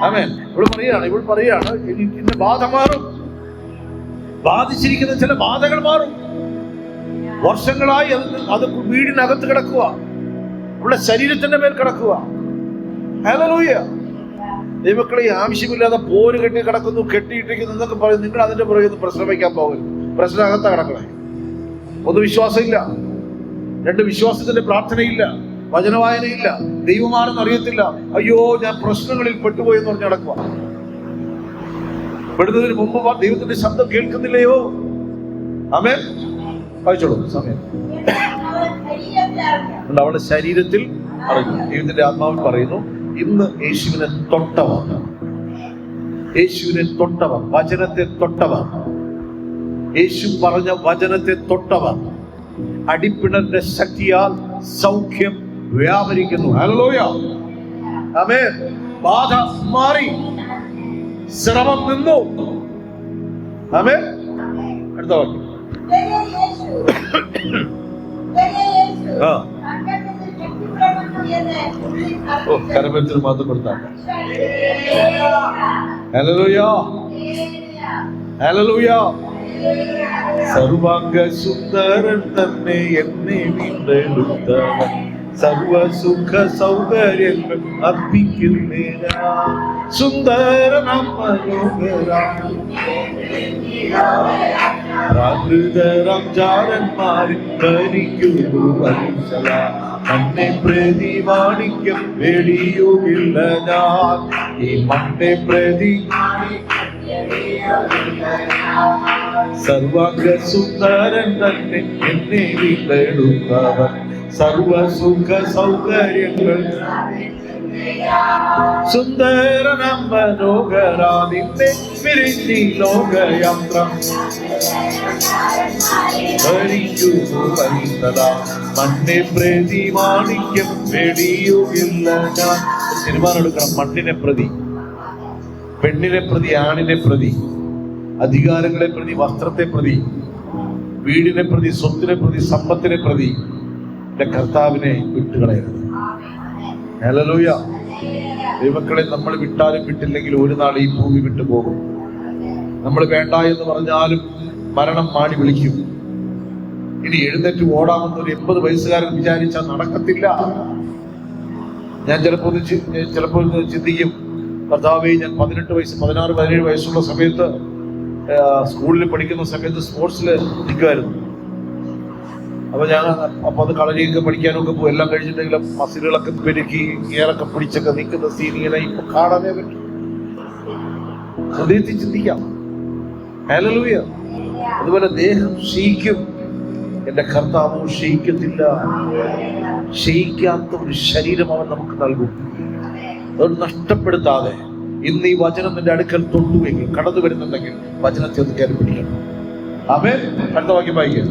ആമേൻ. ഇവിടെ പറയാണ് ഇന്ന് ബാധ മാറും. ബാധിച്ചിരിക്കുന്ന ചില ബാധകൾ മാറും. വർഷങ്ങളായി അത് വീടിനകത്ത് കിടക്കുക, ഇവിടെ ശരീരത്തിന്റെ മേൽ കിടക്കുക. ഹല്ലേലൂയ. ദൈവമക്കളെ, ആവശ്യമില്ലാതെ പോര് കെട്ടി കിടക്കുന്നു, കെട്ടിയിട്ടിരിക്കുന്നു എന്നൊക്കെ പറയും. നിങ്ങൾ അതിന്റെ പുറകെ പ്രശ്നം വയ്ക്കാൻ പോകരുത്. പ്രശ്നകത്താ കിടക്കണേ. ഒന്ന് വിശ്വാസമില്ല, 2 വിശ്വാസത്തിന്റെ പ്രാർത്ഥനയില്ല, വചനവായനയില്ല, ദൈവമാണെന്ന് അറിയത്തില്ല. അയ്യോ ഞാൻ പ്രശ്നങ്ങളിൽ പെട്ടുപോയി എന്ന് പറഞ്ഞ് നടക്കുക. പെടുന്നതിന് മുമ്പ് ദൈവത്തിന്റെ ശബ്ദം കേൾക്കുന്നില്ലയോ? ആമേൻ. വായിച്ചോളൂ. സമയം അവളുടെ ശരീരത്തിൽ അറിഞ്ഞു. ദൈവത്തിന്റെ ആത്മാവിൽ പറയുന്നു, ഇന്ന് യേശുവിനെ തൊട്ടവർ, വചനത്തെ തൊട്ടവർ, യേശു പറഞ്ഞ വചനത്തെ തൊട്ടവർ, അടിപ്പിണറിന്റെ ശക്തിയാൽ സൗഖ്യം വ്യാപരിക്കുന്നു. ഹല്ലേലൂയ. ആമേൻ. ബാധ മാറി, ശ്രമം നിന്നു. ആമേൻ. അടുത്ത വാക്യം. കരമത്തിൽ മാത്രം കൊടുത്താൽ. ഹല്ലേലൂയ. ഹല്ലേലൂയ. സർവാംഗ സുന്ദരൻ തന്നെ എന്നെ വീണ്ടെടുത്തവൻ, സർവസുഖ സൗകര്യങ്ങൾ അർപ്പിക്കുന്നേ. സുന്ദരനാം മനോഹരാം ജാരന്മാരിൽ ധരിക്കുന്നു വത്സല, മണ്ണെ പ്രതി മാണിക്യം വെടിയുമില്ല ഞാൻ, ഈ മണ്ണെ പ്രതി സർവാംഗ സുന്ദരൻ തന്നെ എന്നെ വീണ്ടെടുത്തവൻ, സർവസുഖ സൗകര്യങ്ങൾ സുന്ദരനാം മനോഹരാ, നിന്നെ പിരിഞ്ഞി ലോകയാത്ര മണ്ണെ പ്രതി മാണിക്യം വെടിയുമില്ല ഞാൻ. തീരുമാനം എടുക്കണം. മണ്ണിനെ പ്രതി, പെണ്ണിനെ പ്രതി, ആണിനെ പ്രതി, അധികാരങ്ങളെ പ്രതി, വസ്ത്രത്തെ പ്രതി, വീടിനെ പ്രതി, സ്വത്തിനെ പ്രതി, സമ്പത്തിനെ പ്രതി എന്റെ കർത്താവിനെ വിട്ടുകളയരുത്. ഹല്ലേലൂയ. ദൈവമക്കളെ, നമ്മൾ വിട്ടാലും വിട്ടില്ലെങ്കിൽ ഒരു നാൾ ഈ ഭൂമി വിട്ടു പോകും. നമ്മൾ വേണ്ട എന്ന് പറഞ്ഞാലും മരണം മാടി വിളിക്കും. ഇനി എഴുന്നേറ്റ് ഓടാമെന്ന് ഒരു 80 വയസ്സുകാരൻ വിചാരിച്ചാൽ നടക്കത്തില്ല. ഞാൻ ചിലപ്പോൾ ചിന്തിക്കും, കർത്താവേ, ഞാൻ 18 വയസ്സ് 16 17 വയസ്സുള്ള സമയത്ത് സ്കൂളിൽ പഠിക്കുന്ന സമയത്ത് സ്പോർട്സിൽ നിൽക്കുമായിരുന്നു. അപ്പൊ അത് കളരിയൊക്കെ പഠിക്കാനൊക്കെ പോകും. എല്ലാം കഴിച്ചിട്ടെങ്കിലും മസിലുകളൊക്കെ പെരുക്കി ഏറൊക്കെ പിടിച്ചൊക്കെ നിൽക്കുന്ന സീനിങ്ങനെ ഇപ്പൊ കാണാനേ പറ്റും. ഹൃദയത്തിൽ ചിന്തിക്കാം. ഹല്ലേലൂയ. അതുപോലെ ദേഹം ക്ഷയിക്കും, എന്റെ കർത്താവ് ക്ഷയിക്കത്തില്ല. ക്ഷയിക്കാത്ത ഒരു ശരീരം അവൻ നമുക്ക് നൽകും. അത് നഷ്ടപ്പെടുത്താതെ ഇന്ന് ഈ വചനം നിന്റെ അടുക്കൽ തൊട്ടുവെങ്കിൽ, കടന്നു വരുന്നുണ്ടെങ്കിൽ വചനത്തെ ഒന്ന് കയറി പിടിക്കണം. ആമേൻ. അടുത്ത വാക്യം വായിക്കാം.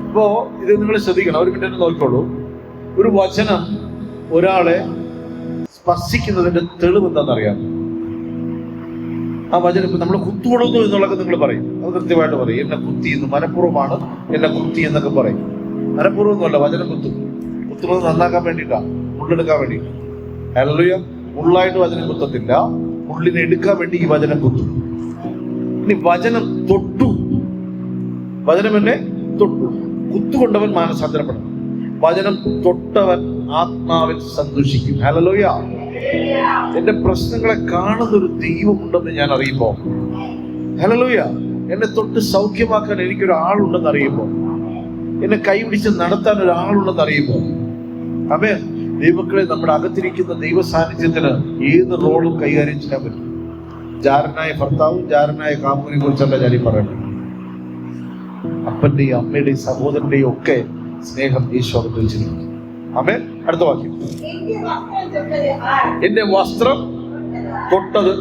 അപ്പോ ഇത് നിങ്ങൾ ശ്രദ്ധിക്കണം. ഒരു മിനിറ്റ് നോക്കിക്കോളൂ. ഒരു വചനം ഒരാളെ സ്പർശിക്കുന്നതിന്റെ തെളിവ് എന്താണെന്നറിയാം. ആ വചനം ഇപ്പൊ നമ്മൾ കുത്തുകൊള്ളുന്നു എന്നുള്ളത് നിങ്ങൾ പറയും. അത് കൃത്യമായിട്ട് പറയും. എന്നെ കുത്തി എന്ന്, മനഃപൂർവ്വമാണ് എന്നെ കുത്തി എന്നൊക്കെ പറയും. മനഃപൂർവ്വം ഒന്നുമല്ല, വചനം കുത്തുന്നത് നന്നാക്കാൻ വേണ്ടിയിട്ടാണ്, മുള്ളെടുക്കാൻ വേണ്ടിയിട്ട്. ഹല്ലേലൂയ. മുള്ളായിട്ട് വചനം കുത്തത്തില്ല, മുള്ളിനെ എടുക്കാൻ വേണ്ടി ഈ വചനം കുത്തും. ഇനി വചനം തൊട്ടു, വചനം എന്നെ തൊട്ടു. കുത്തുകൊണ്ടവൻ മാനസാന്തരപ്പെടും. വചനം തൊട്ടവൻ ആത്മാവിൽ സന്തോഷിക്കും. ഹല്ലേലൂയ. എന്റെ പ്രശ്നങ്ങളെ കാണുന്നൊരു ദൈവമുണ്ടെന്ന് ഞാൻ അറിയുമ്പോ, ഹല്ലേലൂയ, എന്നെ തൊട്ട് സൗഖ്യമാക്കാൻ എനിക്കൊരാളുണ്ടെന്ന് അറിയുമ്പോ, എന്നെ കൈപിടിച്ച് നടത്താൻ ഒരാളുണ്ടെന്ന് അറിയുമ്പോ, ആമേൻ. ദൈവമക്കളെ, നമ്മുടെ അകത്തിരിക്കുന്ന ദൈവ സാന്നിധ്യത്തിന് ഏത് റോളും കൈകാര്യം ചെയ്യാൻ പറ്റും. ജാരനായ ഭർത്താവും ജാരനായ കാമുവിനെ കുറിച്ചല്ല ഞാൻ ഈ പറയുന്നത്. അപ്പന്റെയും അമ്മയുടെയും സഹോദരന്റെയും ഒക്കെ സ്നേഹം ഈശോ വെച്ചിട്ടുണ്ട്. ആമേൻ. അടുത്ത വാക്യം. എന്റെ വസ്ത്രം തൊട്ടത്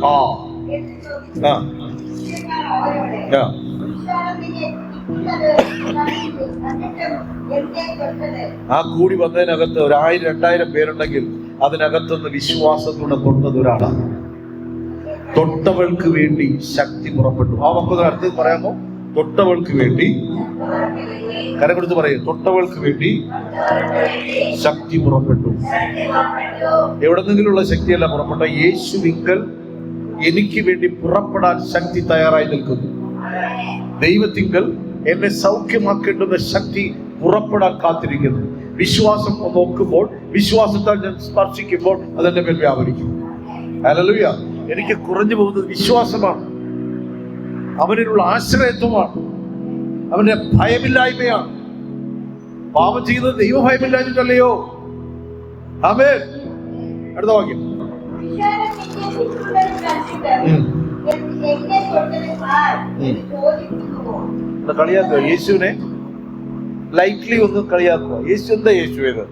ആ കൂടി വന്നതിനകത്ത് 1000-2000 പേരുണ്ടെങ്കിൽ അതിനകത്തുനിന്ന് വിശ്വാസത്തോടെ തൊട്ടത് ഒരാളാണ്. തൊട്ടവൾക്ക് വേണ്ടി ശക്തി പുറപ്പെട്ടു. ആ വാക്ക് അടുത്ത് പറയാമോ? തൊട്ടവൾക്ക് വേണ്ടി, കരമെടുത്ത് പറയും, തൊട്ടവൾക്ക് വേണ്ടി ശക്തി പുറപ്പെട്ടു. എവിടെ നിന്നെങ്കിലുള്ള ശക്തിയല്ല പുറപ്പെട്ട, യേശുവിങ്കൽ എനിക്ക് വേണ്ടി പുറപ്പെടാൻ ശക്തി തയ്യാറായി നിൽക്കുന്നു. ദൈവത്തിങ്കൽ എന്നെ സൗഖ്യമാക്കേണ്ടുന്ന ശക്തി പുറപ്പെടാൻ കാത്തിരിക്കുന്നു. വിശ്വാസം നോക്കുമ്പോൾ, വിശ്വാസത്താൽ ഞാൻ സ്പർശിക്കുമ്പോൾ അതെന്റെ മേൽ വ്യാപരിക്കും. ഹല്ലേലൂയ. എനിക്ക് കുറഞ്ഞു പോകുന്നത് വിശ്വാസമാണ്, അവനിലുള്ള ആശ്രയത്വമാണ്, അവന്റെ ഭയമില്ലായ്മയാണ്. പാപം ചെയ്യുന്നത് ദൈവഭയമില്ലാഞ്ഞിട്ടല്ലയോ. ആമേൻ. അടുത്ത വാക്യം. കളിയാക്കുക, യേശുവിനെ ലൈറ്റ്ലി ഒന്ന് കളിയാക്കുക. യേശു എന്താ യേശു ഇത്?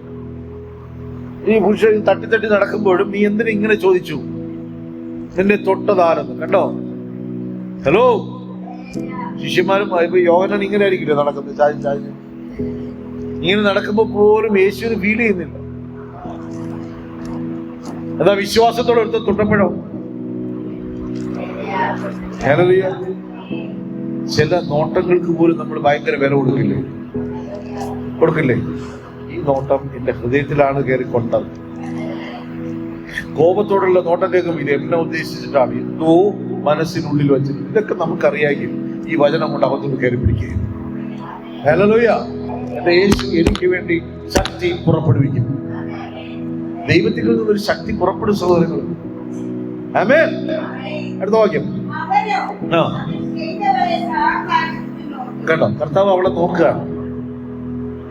ഈ പുരുഷൻ തട്ടി നടക്കുമ്പോഴും നീ എന്തിനാ ഇങ്ങനെ ചോദിച്ചു? നിന്നെ തൊട്ടതാരെന്ന് കണ്ടോ? ഹലോ, ശിഷ്യന്മാരും ഇപ്പൊ യോഹന്നാൻ ഇങ്ങനെ ആയിരിക്കില്ല നടക്കുന്നത്, ചാഞ്ഞ് ഇങ്ങനെ നടക്കുമ്പോ പോലും യേശുവിന് ഫീൽ ചെയ്യുന്നില്ല. എന്താ വിശ്വാസത്തോടെ എടുത്ത് തൊട്ടപ്പോഴോ? ഹല്ലേലൂയ. ചില നോട്ടങ്ങൾക്ക് പോലും നമ്മൾ ഭയങ്കര വില കൊടുക്കില്ലേ? ഈ നോട്ടം എന്റെ ഹൃദയത്തിലാണ് കയറിക്കൊണ്ടത്. കോപത്തോടുള്ള നോട്ടം കേൾക്കും, ഇത് എന്നെ ഉദ്ദേശിച്ചിട്ടാണ്, എന്തോ മനസ്സിനുള്ളിൽ വെച്ചത്. ഇതൊക്കെ നമുക്കറിയാമെങ്കിൽ ഈ വചനം കൊണ്ട് അകത്തോട്ട് കയറി പിടിക്കുകയും. ഹല്ലേലൂയ. എന്റെ യേശു എനിക്ക് വേണ്ടി ശക്തി പുറപ്പെടുവിക്കും. ദൈവത്തിൽ നിന്നൊരു ശക്തി പുറപ്പെടും സഹോദരങ്ങൾ. ആമേൻ. അടുത്ത വാക്യം. കണ്ടോ, കർത്താവ് അവളെ നോക്കുകയാണ്.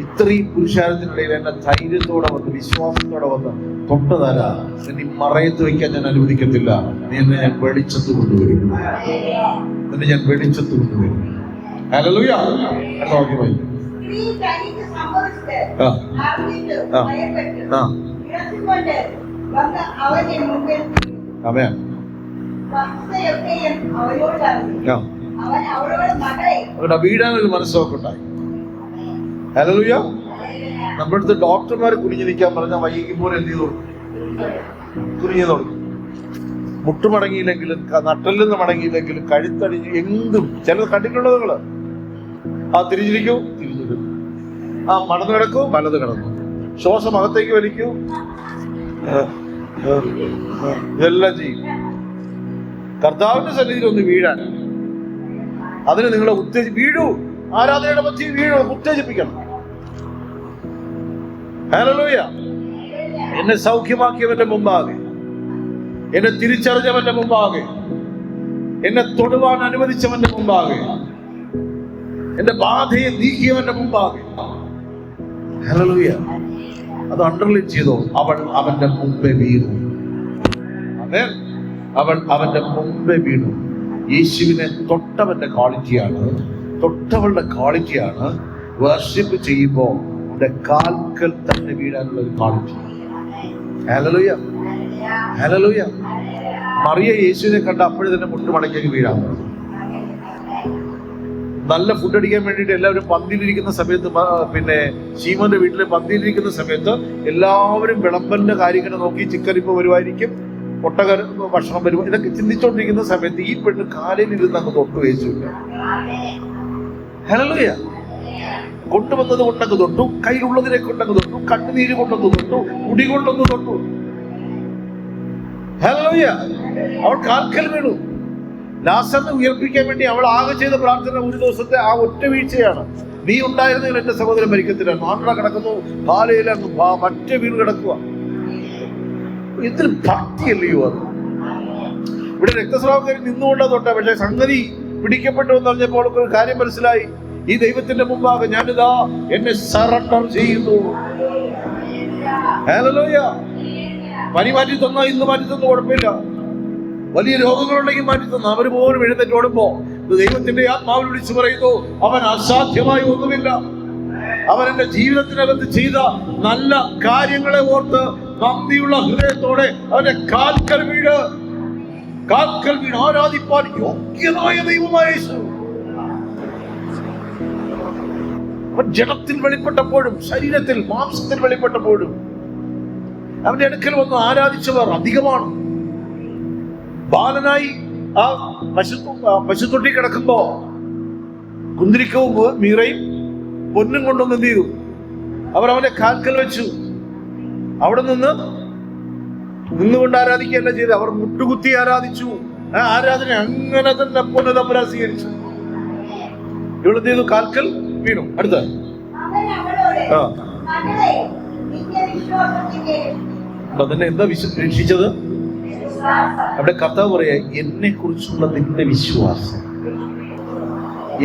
ഇത്രയും പുരുഷാരത്തിനിടയിൽ എന്നെ ധൈര്യത്തോടെ വന്ന്, വിശ്വാസത്തോടെ വന്ന് തൊട്ടതാരാ? നിന്നെ മറയത്ത് വയ്ക്കാൻ ഞാൻ അനുവദിക്കത്തില്ല. നിന്നെ ഞാൻ വെളിച്ചത്ത് കൊണ്ടുവരും. ഹല്ലേലൂയ. അടുത്ത വാക്യമായി. ആമേൻ. വസ്തുതയൊക്കെയും അവരോട് പറഞ്ഞു. അവൻ അവരോട് മകളെ അവിടെ വീഴാനൊരു മനസ്സൊക്കെ ഉണ്ടായി. ഹല്ലേലൂയ. നമ്മുടെ അടുത്ത് ഡോക്ടർമാർ കുനിഞ്ഞു നിൽക്കാൻ പറഞ്ഞാൽ വൈകിപ്പോൾ എന്ത് ചെയ്തു? കുനിഞ്ഞു തുടങ്ങി. മുട്ടുമടങ്ങിയില്ലെങ്കിലും നട്ടലിൽ നിന്ന് മടങ്ങിയില്ലെങ്കിലും കഴുത്തടിഞ്ഞ് എന്തും ചിലത് കണ്ടിട്ടുള്ളത് നിങ്ങള്. ആ തിരിഞ്ഞിരിക്കൂ, തിരിഞ്ഞിരിക്കും. ആ മടന്ന് കിടക്കൂ, വലത് കിടന്നു. ശ്വാസം അകത്തേക്ക് വലിക്കൂ, ഇതെല്ലാം ചെയ്യും. കർത്താവിന്റെ സന്നിധിയിൽ ഒന്ന് വീഴാൻ, അതിന് നിങ്ങളെ വീഴൂ, ആരാധനയുടെ മധ്യേ വീഴൂ, ഉത്തേജിപ്പിക്കണം. ഹല്ലേലൂയ. എന്നെ സൗഖ്യമാക്കിയവന്റെ മുമ്പാകെ, എന്നെ തിരിച്ചറിഞ്ഞവന്റെ മുമ്പാകെ, എന്നെ തൊടുവാൻ അനുവദിച്ചവന്റെ മുമ്പാകെ, എന്റെ ബാധയെ നീക്കിയവന്റെ മുമ്പാകെ. ഹല്ലേലൂയ. അത് അണ്ടർലൈൻ ചെയ്തോ. അവൾ അവന്റെ മുമ്പേ വീണു. ആമേൻ. അവൾ അവന്റെ മുമ്പേ വീണു. യേശുവിനെ തൊട്ടവന്റെ ക്വാളിറ്റിയാണ്, തൊട്ടവളുടെ ക്വാളിറ്റിയാണ് വർഷിപ്പ് ചെയ്യുമ്പോൾ അവന്റെ കാൽക്കൽ തന്നെ വീഴാനുള്ള ഒരു ക്വാളിറ്റി. Hallelujah, hallelujah. മറിയ യേശുവിനെ കണ്ട അപ്പോഴും തന്നെ മുട്ടുമടക്കി വീഴാൻ. നല്ല ഫുഡ് അടിക്കാൻ വേണ്ടിയിട്ട് എല്ലാവരും പന്തിയിലിരിക്കുന്ന സമയത്ത്, പിന്നെ ശീമോന്റെ വീട്ടിലെ പന്തിയിലിരിക്കുന്ന സമയത്ത് എല്ലാവരും വിളമ്പലിന്റെ കാര്യങ്ങൾ നോക്കി, ചിക്കൻ ഇപ്പൊ വരുമായിരിക്കും, ഒട്ടക ഭക്ഷണം വരും, ഇതൊക്കെ ചിന്തിച്ചോണ്ടിരിക്കുന്ന സമയത്ത് ഈ പെണ്ണ് കാലിൽ ഇരുന്ന് അങ്ങ് തൊട്ടു യേശുവില്ല. ഹല്ലേലൂയ. കൊണ്ടുവന്നത് കൊണ്ടങ്ങ് തൊട്ടു, കയ്യിലുള്ളതിനെ കൊണ്ടങ്ങ് തൊട്ടു, കണ്ണുനീര് കൊണ്ടൊന്ന് തൊട്ടു, മുടി കൊണ്ടൊന്ന് തൊട്ടു. ഹല്ലേലൂയ. അവൾ കാൽക്കൽ വീണു. ലാസറിനെ ഉയർപ്പിക്കാൻ വേണ്ടി അവൾ ആകെ ചെയ്ത പ്രാർത്ഥന ഒരു ദിവസത്തെ ആ ഒറ്റ വീഴ്ചയാണ്. നീ ഉണ്ടായിരുന്നെങ്കിൽ എന്റെ സഹോദരൻ മരിക്കത്തില്ല. നാട്ടില കിടക്കുന്നു, പാലയിലാണ് മറ്റേ വീണ് കിടക്കുക. ഇതിൽ ഭക്തിയല്ലയോ അത്? ഇവിടെ രക്തസ്രാവക്കാരി നിന്നുകൊണ്ടാ തൊട്ട. പക്ഷെ സംഗതി പിടിക്കപ്പെട്ടു എന്ന് പറഞ്ഞപ്പോൾ ഒരു കാര്യം മനസ്സിലായി. ഈ ദൈവത്തിന്റെ മുമ്പാകെ ഞാനിതാ എന്നെ സറണ്ടർ ചെയ്യുന്നു. ഹല്ലേലൂയ. പനി മാറ്റി തന്നോ, ഇന്ന് മാറ്റി തന്നു, കുഴപ്പമില്ല. വലിയ രോഗങ്ങളുണ്ടെങ്കിൽ മാറ്റി തന്നു. അവർ പോലും എഴുന്നേറ്റ് ഓടുമ്പോ ദൈവത്തിന്റെ ആത്മാവിൽ വിളിച്ചു പറയുന്നു, അവൻ അസാധ്യമായി ഒന്നുമില്ല. അവൻ എന്റെ ജീവിതത്തിനകത്ത് ചെയ്ത നല്ല കാര്യങ്ങളെ ഓർത്ത് നന്ദിയുള്ള ഹൃദയത്തോടെ അവന്റെ കാൽക്കൽ വീട് ആരാധിപ്പാൻ യോഗ്യനായ ദൈവമായ യേശു. അവൻ ജഡത്തിൽ വെളിപ്പെട്ടപ്പോഴും, ശരീരത്തിൽ മാംസത്തിൽ വെളിപ്പെട്ടപ്പോഴും അവന്റെ അടുക്കൽ വന്ന് ആരാധിച്ചവർ അധികമാണ്. ബാലനായി ആ പശുത്തൊട്ടി കിടക്കുമ്പോ കുന്തിരിക്കവും മീറയും പൊന്നും കൊണ്ടൊന്ന് എന്ത് ചെയ്തു? അവർ അവന്റെ കാൽക്കൽ വെച്ചു. അവിടെ നിന്നുകൊണ്ട് ആരാധിക്കുകയല്ല ചെയ്ത്, അവർ മുട്ടുകുത്തി ആരാധിച്ചു. ആ ആരാധന അങ്ങനെ തന്നെ പൊന്നു തമ്പുരാൻ സ്വീകരിച്ചു. ഇവളെന്ത് ചെയ്തു? കാൽക്കൽ വീണു. അടുത്ത തന്നെ എന്താ രക്ഷിച്ചത്? അവിടെ കർത്താവ് പറയാ, എന്നെ കുറിച്ചുള്ള നിന്റെ വിശ്വാസം,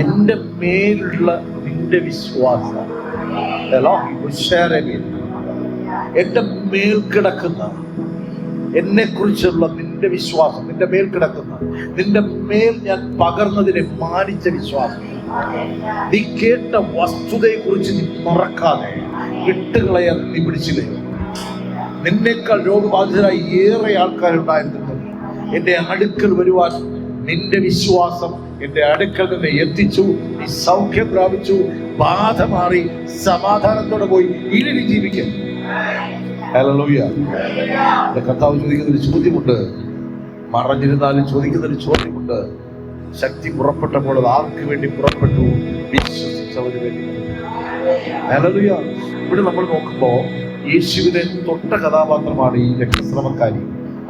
എന്റെ മേലുള്ള നിന്റെ വിശ്വാസം, എന്റെ മേൽ കിടക്കുന്ന, എന്നെ കുറിച്ചുള്ള നിന്റെ വിശ്വാസം, നിന്റെ മേൽ കിടക്കുന്ന, നിന്റെ മേൽ ഞാൻ പകർന്നതിനെ മാനിച്ച വിശ്വാസം. നീ കേട്ട വസ്തുതയെ കുറിച്ച് നീ മറക്കാതെ വിട്ടുകളയാൻ നീ പിടിച്ചില്ലയോ? നിന്നേക്കാൾ രോഗബാധിതരായി ഏറെ ആൾക്കാരുണ്ടായിരുന്നു. എന്റെ അടുക്കൽ വരുവാൻ നിന്റെ വിശ്വാസം എന്റെ അടുക്കൽ നിന്ന് എത്തിച്ചു. നീ സൗഖ്യം പ്രാപിച്ചു, ബാധ മാറി, സമാധാനത്തോടെ പോയി ഇനി നീ ജീവിക്കും. ഹല്ലേലൂയ. കർത്താവ് ചോദിക്കുന്നൊരു ചോദ്യമുണ്ട്, മറഞ്ഞിരുന്നാലും ചോദിക്കുന്നൊരു ചോദ്യമുണ്ട്. ശക്തി പുറപ്പെട്ടപ്പോൾ അത് ആർക്ക് വേണ്ടി പുറപ്പെട്ടു? വിശ്വസിച്ചവന് വേണ്ടി. ഹല്ലേലൂയ. ഇവിടെ നമ്മൾ നോക്കുമ്പോ യേശുവിനെ തൊട്ട കഥാപാത്രമാണ് ഈ രക്തസ്രവക്കാരി.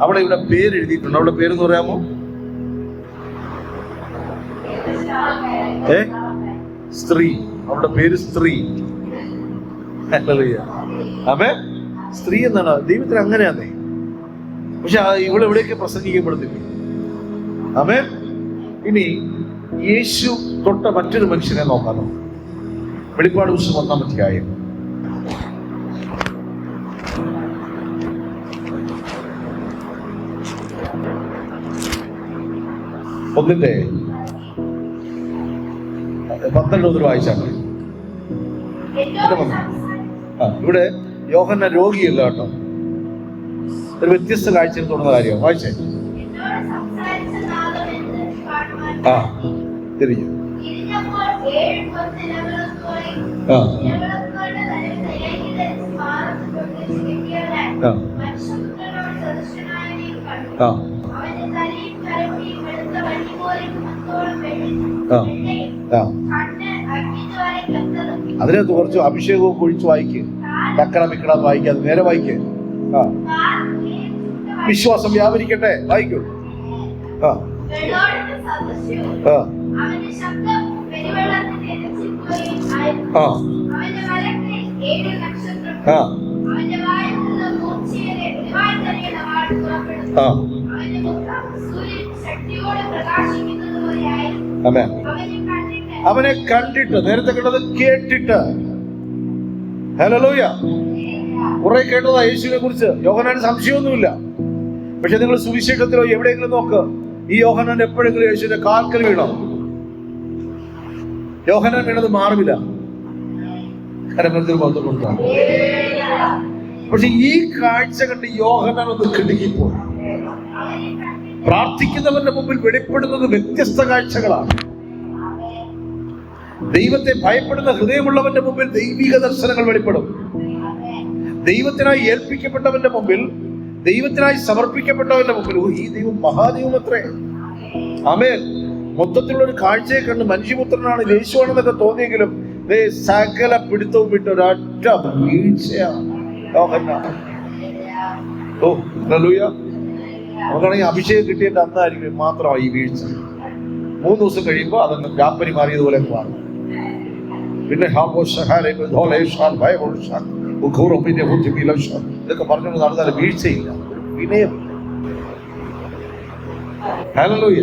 അവളെ ഇവിടെ പേരെഴുതിയിട്ടുണ്ട്. അവളുടെ പേരെന്ന് പറയാമോ? സ്ത്രീ. അവളുടെ പേര് സ്ത്രീ. ആമേൻ. സ്ത്രീ എന്നാണ് ദൈവത്തിന് അങ്ങനെയാന്നേ. പക്ഷെ ഇവിടെ എവിടെയൊക്കെ പ്രസംഗിക്കപ്പെടുന്നില്ല. ആമേൻ. ഇനി യേശു തൊട്ട മറ്റൊരു മനുഷ്യനെ നോക്കാം. വെളിപ്പാട് പുസ്തകം 1-ാം അധ്യായം. ഒന്നിന്റെ 12 വായിച്ചാണ്. ഇവിടെ യോഹന്നാൻ രോഗിയല്ല കേട്ടോ, ഒരു വ്യത്യസ്ത കാഴ്ചയിൽ തുടങ്ങുന്ന കാര്യമാണ്. വായിച്ചേ. ആ തിരിഞ്ഞു. തിരിഞ്ഞപ്പോൾ 7 പൊന്നിലകളത്തോടെ ആ ഇലകളത്തോടെ തലയിലെ സ്മാരകത്തോട് ചിരിക്കുകയായി ആ മനുഷ്യപുത്രനോട് സദൃശനായവനെ കണ്ടു. ആ അവന്റെ തലയും തലമുടിയും വെളുത്ത വടി പോലെ കുമത്തോളം വെള്ളിയും ആ ആ കണ്ണ് അഗ്നിജ്വാല കത്തതും അതിനകത്ത് കുറച്ച് അഭിഷേകവും കുഴിച്ച് വായിക്കുക. തക്കട മിക്കട വായിക്കാതെ നേരെ വായിക്കുക. ആ കാൽ ഉയരം ചുട്ട വിശ്വാസം വ്യാപരിക്കട്ടെ. വായിക്കൂ. ആ വെള്ളോടത്തെ സദൃശ്യവും ആ അവന്റെ ശബ്ദം പെരുവെള്ളത്തിന്റെ രക്ഷിക്കുകയും ആയിരുന്നു. ആ അവന്റെ വലത്തിൽ 7 നക്ഷത്രം, ആ അവന്റെ വായിൽ നിന്ന് മൂർച്ചയേറിയ ഒരുപാട് തന്നെയുള്ള വാൾ പുറപ്പെടുന്നു. ആ അവന്റെ മുഖം സൂര്യൻ ശക്തിയോടെ പ്രകാശിക്കുന്നത് പോലെയായിരുന്നു. ആമേൻ. അവനെ കണ്ടിട്ട്, നേരത്തെ കണ്ടത് കേട്ടിട്ട്. ഹല്ലേലൂയ. കുറെ കേട്ടതാ യേശുവിനെ കുറിച്ച്. യോഹന്നാന് സംശയമൊന്നുമില്ല. പക്ഷെ നിങ്ങൾ സുവിശേഷത്തിലോ എവിടെയെങ്കിലും നോക്ക്, ഈ യോഹന്നാൻ എപ്പോഴെങ്കിലും യേശുവിന്റെ കാൽക്കൽ വീണോ? യോഹന്നാൻ വീണത് മാറുമില്ല. കരമത്തിൽ ബന്ധം കൊടുത്താണ്. പക്ഷെ ഈ കാഴ്ച കണ്ട് യോഹന്നാൻ ഒന്ന് കിടുങ്ങിപ്പോയി. പ്രാർത്ഥിക്കുന്നവന്റെ മുമ്പിൽ വെളിപ്പെടുന്നത് വ്യത്യസ്ത കാഴ്ചകളാണ്. ദൈവത്തെ ഭയപ്പെടുന്ന ഹൃദയമുള്ളവന്റെ മുമ്പിൽ ദൈവിക ദർശനങ്ങൾ വെളിപ്പെടും. ദൈവത്തിനായി ഏൽപ്പിക്കപ്പെട്ടവന്റെ മുമ്പിൽ, ദൈവത്തിനായി സമർപ്പിക്കപ്പെട്ടവന്റെ മുമ്പിൽ, ഈ ദൈവം മഹാദൈവം അത്രേ. ആമേൻ. മൊത്തത്തിലുള്ള ഒരു കാഴ്ചയെ കണ്ട് മനുഷ്യപുത്രനാണ്, യേശുവാണെന്നൊക്കെ തോന്നിയെങ്കിലും സകല പിടുത്തവും വിട്ട് ഒരൊറ്റ വീഴ്ചയാണ്. ഓ ഹല്ലേലൂയ. നമുക്കാണെങ്കിൽ അഭിഷേകം കിട്ടിയിട്ട് അന്നായിരിക്കും മാത്രമാണ് ഈ വീഴ്ച. 3 ദിവസം കഴിയുമ്പോൾ അതങ്ങ് വ്യാപരി മാറിയതുപോലെ മാറും. പിന്നെ ഇതൊക്കെ പറഞ്ഞു നടന്നാൽ വീഴ്ചയില്ല, വിനയം. ഹല്ലേലൂയ.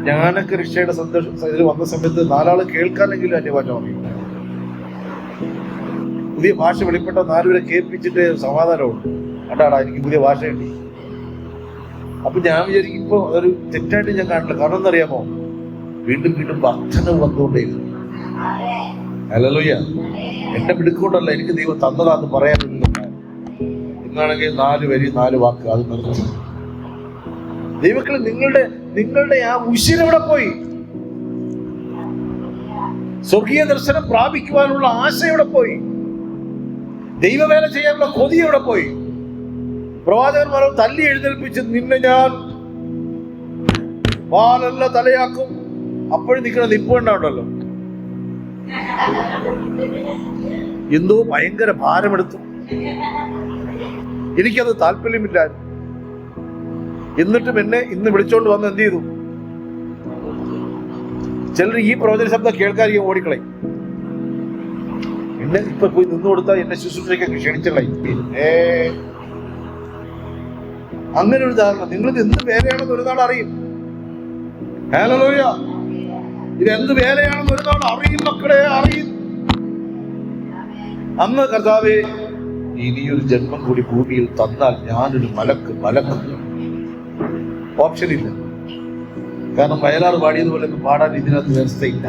ഞാനൊക്കെ രക്ഷയുടെ സന്തോഷം ഇതിൽ വന്ന സമയത്ത് 4 ആള് കേൾക്കാനെങ്കിലും അന്യഭാഷ പറയും. പുതിയ ഭാഷ വെളിപ്പെട്ട 4 പേരെ കേൾപ്പിച്ചിട്ട് സമാധാനമുണ്ട്. കണ്ടാടാ എനിക്ക് പുതിയ ഭാഷ കിട്ടി. അപ്പൊ ഞാൻ വിചാരിക്കും ഇപ്പൊ അതൊരു തെറ്റായിട്ട് ഞാൻ കാണില്ല. കാരണം എന്നറിയാമോ, വീണ്ടും വീണ്ടും വർധന വന്നുകൊണ്ടേയിരുന്നു. ഹല്ലേലൂയ. എന്റെ മിടുക്കൊണ്ടല്ല, എനിക്ക് ദൈവം തന്നതാന്ന് പറയാനൊന്നും. ഇന്നാണെങ്കിൽ 4 വരി 4 വാക്ക് അത് നിർത്തി. ദൈവക്കളെ, നിങ്ങളുടെ ആ ഉശിരെവിടെ പോയി? സ്വർഗീയ ദർശനം പ്രാപിക്കുവാനുള്ള ആശ എവിടെ പോയി? ദൈവവേല ചെയ്യാനുള്ള കൊതി എവിടെ പോയി? പ്രവാചകന്മാരെ തല്ലി എഴുന്നേൽപ്പിച്ച് നിന്നെ ഞാൻ വാലല്ല തലയാക്കും. അപ്പോഴും നിൽക്കുന്ന നിപ്പുണ്ടാവുണ്ടല്ലോ. എന്തോ ഭയങ്കര ഭാരമെടുത്തു. എനിക്കത് താല്പര്യമില്ലായിരുന്നു. എന്നിട്ടും എന്നെ ഇന്ന് വിളിച്ചോണ്ട് വന്ന് എന്ത് ചെയ്തു? ചിലർ ഈ പ്രവചന ശബ്ദം കേൾക്കാതിരിക്കും, ഓടിക്കളയും. എന്നെ ഇപ്പൊ പോയി നിന്ന് കൊടുത്താൽ എന്നെ ശുശ്രൂഷയ്ക്കൊക്കെ ക്ഷണിച്ചളയും. അങ്ങനെ ഒരു ധാരണ. നിങ്ങളിത് എന്ത് വേലയാണെന്ന് ഒരു നാൾ അറിയും. ഹല്ലേലൂയ. ഇത് എന്ത് വേലയാണെന്ന് ഒരു നാൾ അറിയും മക്കളെ, അറിയും. അന്ന് കർത്താവേ, ഇനിയൊരു ജന്മം കൂടി ഭൂമിയിൽ തന്നാൽ ഞാനൊരു മലക്ക് ഓപ്ഷനില്ല. കാരണം വയലാർ പാടിയതുപോലെ ഒന്നും പാടാൻ ഇതിനകത്ത് വ്യവസ്ഥയില്ല.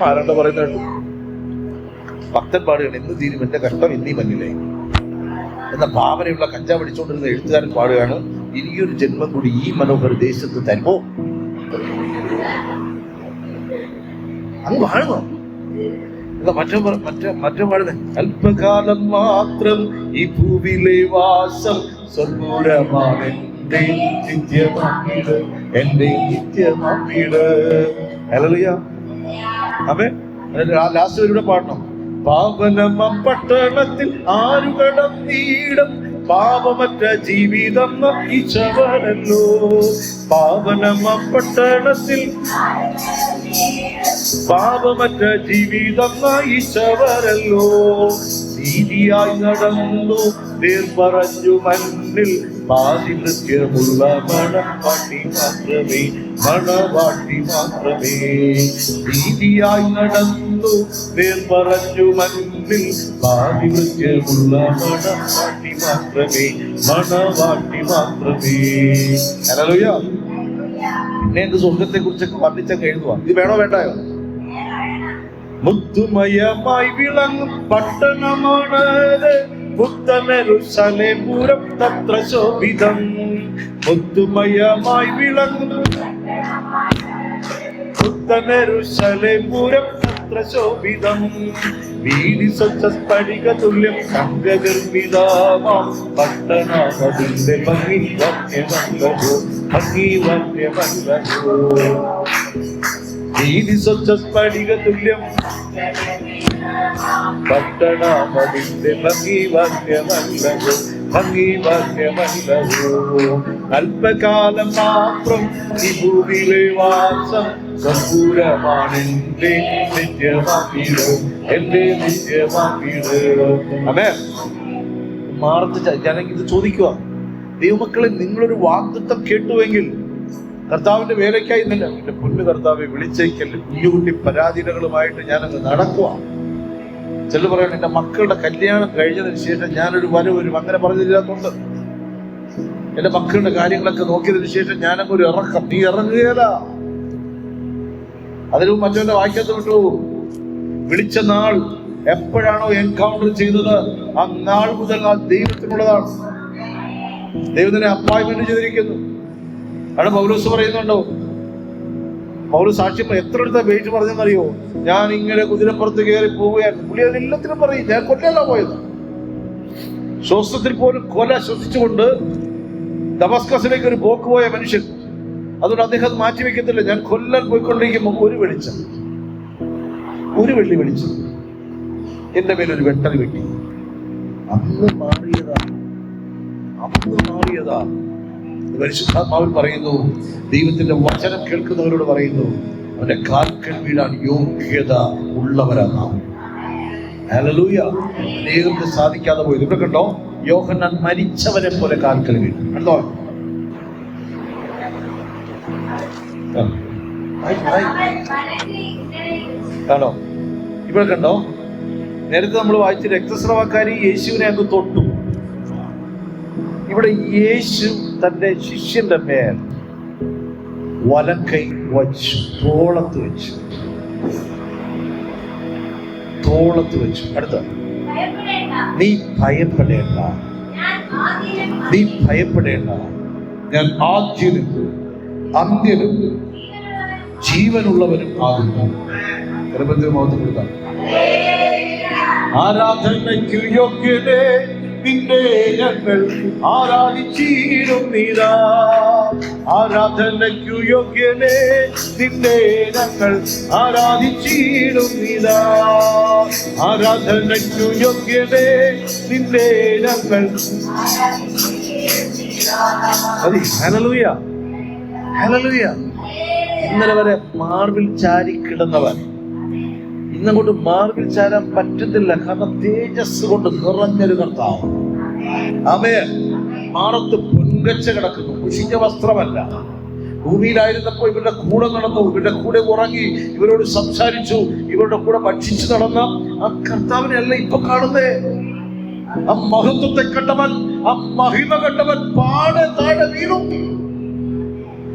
ആരാണ്ട് പറയുന്നുണ്ട്, ഭക്തൻ പാടുകയാണ്, എന്ന് തീരും എന്റെ കഷ്ടം എന്നീ മഞ്ഞിലേ എന്ന ഭാവനയുള്ള കഞ്ചാവ് അടിച്ചുകൊണ്ടിരുന്ന എഴുത്തുകാരൻ പാടുകയാണ്, ഇനിയൊരു ജന്മം കൂടി ഈ മനോഹര ദേശത്ത് തരുമോ? അങ്ങ് വാഴുമോ? മറ്റേ പാടുന്നത്, അല്പകാലം മാത്രം ഈ ഭൂവിലെ വാസം സ്വർഗൂരമാണ് എന്റെ നിത്യമാമീട്. ഹല്ലേലൂയ. ആമേൻ. ലാസ്റ്റ് വരിയുടെ പാടണം. പാവനമ പട്ടണത്തിൽ ആരു കടന്നീടും പാപമറ്റ ജീവിതം നയിച്ചവരല്ലോ. പാവനമ പട്ടണത്തിൽ പാപമറ്റ ജീവിതം നയിച്ചവരല്ലോ. നീതിയായി നടന്നു നേർ പറഞ്ഞു മണ്ണിൽ പാതിനൃത്യമുള്ള മണവാട്ടി മാത്രമേ. നീതിയായി നടന്നു നേർ പറഞ്ഞു മണ്ണിൽ പാതിനൃത്യമുള്ള മണവാട്ടി മാത്രമേ. ഹല്ലേലൂയ. പിന്നെ എന്ത് സ്വർഗത്തെ കുറിച്ചൊക്കെ വർണ്ണിച്ചൊക്കെ എഴുതുക. ഇത് വേണോ വേണ്ടായോ? മുത്തുമയമായി വിളങ്ങും പട്ടണമാണ് പുത്തനെരുശലേപുരം തത്ര ശോഭിതം. മുത്തുമയമായി വിളങ്ങും പുത്തനെരുശലേപുരം തത്ര ശോഭിതം. വീതി സ്വച്ഛ സ്ഫടിക തുല്യം സംഗനിർമ്മിതമാം പട്ടണമതിന്റെ ഭംഗി വന്യമല്ലയോ, ഭംഗി വന്യമല്ലയോ. വീതി സ്വച്ഛ സ്ഫടിക തുല്യം പട്ടണമതിന്റെ ഭംഗി വന്യമല്ലയോ, ഭംഗി വന്യമല്ലയോ. അല്പകാലം മാത്രം ഈ ഭൂമിയിലെ വാസം സമ്പൂരമാണെന്റെ നിത്യമാക്കിട്, എന്റെ നിത്യമാക്കിട്. ആമേൻ. മാർച്ച് ജനം ഇത് ചോദിക്കുക, ദൈവമക്കളെ നിങ്ങളൊരു വാഗ്ദത്തം കേട്ടുവെങ്കിൽ കർത്താവിന്റെ വേലയ്ക്കായി നിന്നെ എന്റെ പൊന്നു കർത്താവെ വിളിച്ചേക്കല്ലേ. കുഞ്ഞുകുട്ടി പരാധീനകളുമായിട്ട് ഞാനങ്ങ് നടക്കുക. ചില പറയണം എന്റെ മക്കളുടെ കല്യാണം കഴിഞ്ഞതിന് ശേഷം ഞാനൊരു വരും അങ്ങനെ പറഞ്ഞില്ലാത്തോണ്ട്. എന്റെ മക്കളുടെ കാര്യങ്ങളൊക്കെ നോക്കിയതിന് ശേഷം ഞാനങ്ങ് ഒരു ഇറക്കം. നീ ഇറങ്ങുകയല്ല. അതിലും മറ്റവന്റെ വാക്യത്തെ വിട്ടു. വിളിച്ച നാൾ എപ്പോഴാണോ എൻകൗണ്ടർ ചെയ്തത് ആ നാൾ മുതൽ ആ ദൈവത്തിനുള്ളതാണ്. ദൈവത്തിനെ അപ്പോയിന്റ്മെന്റ് ചെയ്തിരിക്കുന്നു. അവിടെ പൗലോസ് പറയുന്നുണ്ടോ? പൗലോസ് സാക്ഷ്യം എത്ര അടുത്ത വെയിറ്റ് പറഞ്ഞെന്നറിയോ? ഞാൻ ഇങ്ങനെ കുതിരപ്പുറത്ത് കയറി പോവുകയായിരുന്നു. പുള്ളി അതിനെല്ലാത്തിനും പറയും ഞാൻ കൊല്ലല്ല പോയത്. ശ്വാസത്തിൽ പോലും കൊല ശ്വസിച്ചുകൊണ്ട് ദമസ്കസിലേക്ക് ഒരു പോക്ക് പോയ മനുഷ്യൻ. അതുകൊണ്ട് അദ്ദേഹം അത് മാറ്റിവെക്കത്തില്ല. ഞാൻ കൊല്ലാൻ പോയിക്കൊണ്ടിരിക്കുമ്പോൾ ഒരു വെളിച്ചം, ഒരു വെള്ളി വെളിച്ചം എന്റെ മേലൊരു വെട്ടൽ വെട്ടി. അന്ന് മാറിയതാ. പരിശുദ്ധാത്മാവിൽ പറയുന്നു, ദൈവത്തിന്റെ വചനം കേൾക്കുന്നവരോട് പറയുന്നു, അവന്റെ കാൽക്കൽ വീഴാൻ യോഗ്യത ഉള്ളവരാണ്. ഹല്ലേലൂയ. അനേകർക്ക് സാധിക്കാതെ പോയത്. ഇവിടെ കണ്ടോ, യോഹന്നാൻ മരിച്ചവരെ പോലെ കാൽക്കൽ വീണു. കണ്ടോ? കാണോ? ഇവിടെ കണ്ടോ? നേരത്തെ നമ്മൾ വായിച്ച രക്തസ്രവക്കാരി യേശുവിനെ അങ്ങ് തൊട്ടു. ഇവിടെ യേശു തന്റെ ശിഷ്യന്റെ മേൽ വലക്കൈ വച്ചു, തോളത്ത് വെച്ചു. അടുത്ത, നീ ഭയപ്പെടേണ്ട, ഞാൻ ആദ്യനും അന്ത്യനും ജീവനുള്ളവനും ആകുന്നു. ആരാധനയ്ക്കു യോഗ്യനേ നിന്നെ ഞങ്ങൾ ആരാധിച്ചിടുന്നിതാ. ആരാധനയ്ക്കു യോഗ്യനേ നിന്നെ ഞങ്ങൾ ആരാധിച്ചിടുന്നിതാ. ആരാധനയ്ക്കു യോഗ്യനേ നിന്നെ ഞങ്ങൾ. Hallelujah, hallelujah. ഇന്നലെ വരെ മാർവിൽ ചാരി കിടന്നവൻ ഇന്നങ്ങോട്ട് മാർവിൽ ചാരാൻ പറ്റുന്നില്ല. കാരണം തേജസ് കൊണ്ട് നിറഞ്ഞൊരു കർത്താവ്. ആമേൻ. മാറത്ത് പൊൻകച്ച കിടക്കുന്നു, കുശിഞ്ഞ വസ്ത്രമല്ല. ഭൂമിയിലായിരുന്നപ്പോ ഇവരുടെ കൂടെ നടന്നു, ഇവരുടെ കൂടെ ഉറങ്ങി, ഇവരോട് സംസാരിച്ചു, ഇവരുടെ കൂടെ ഭക്ഷിച്ചു നടന്ന ആ കർത്താവിനെ അല്ല ഇപ്പൊ കാണുന്നേ. ആ മഹത്വത്തെ കണ്ടവൻ, ആ മഹിമ കണ്ടവൻ പാടെ താഴെ വീണു.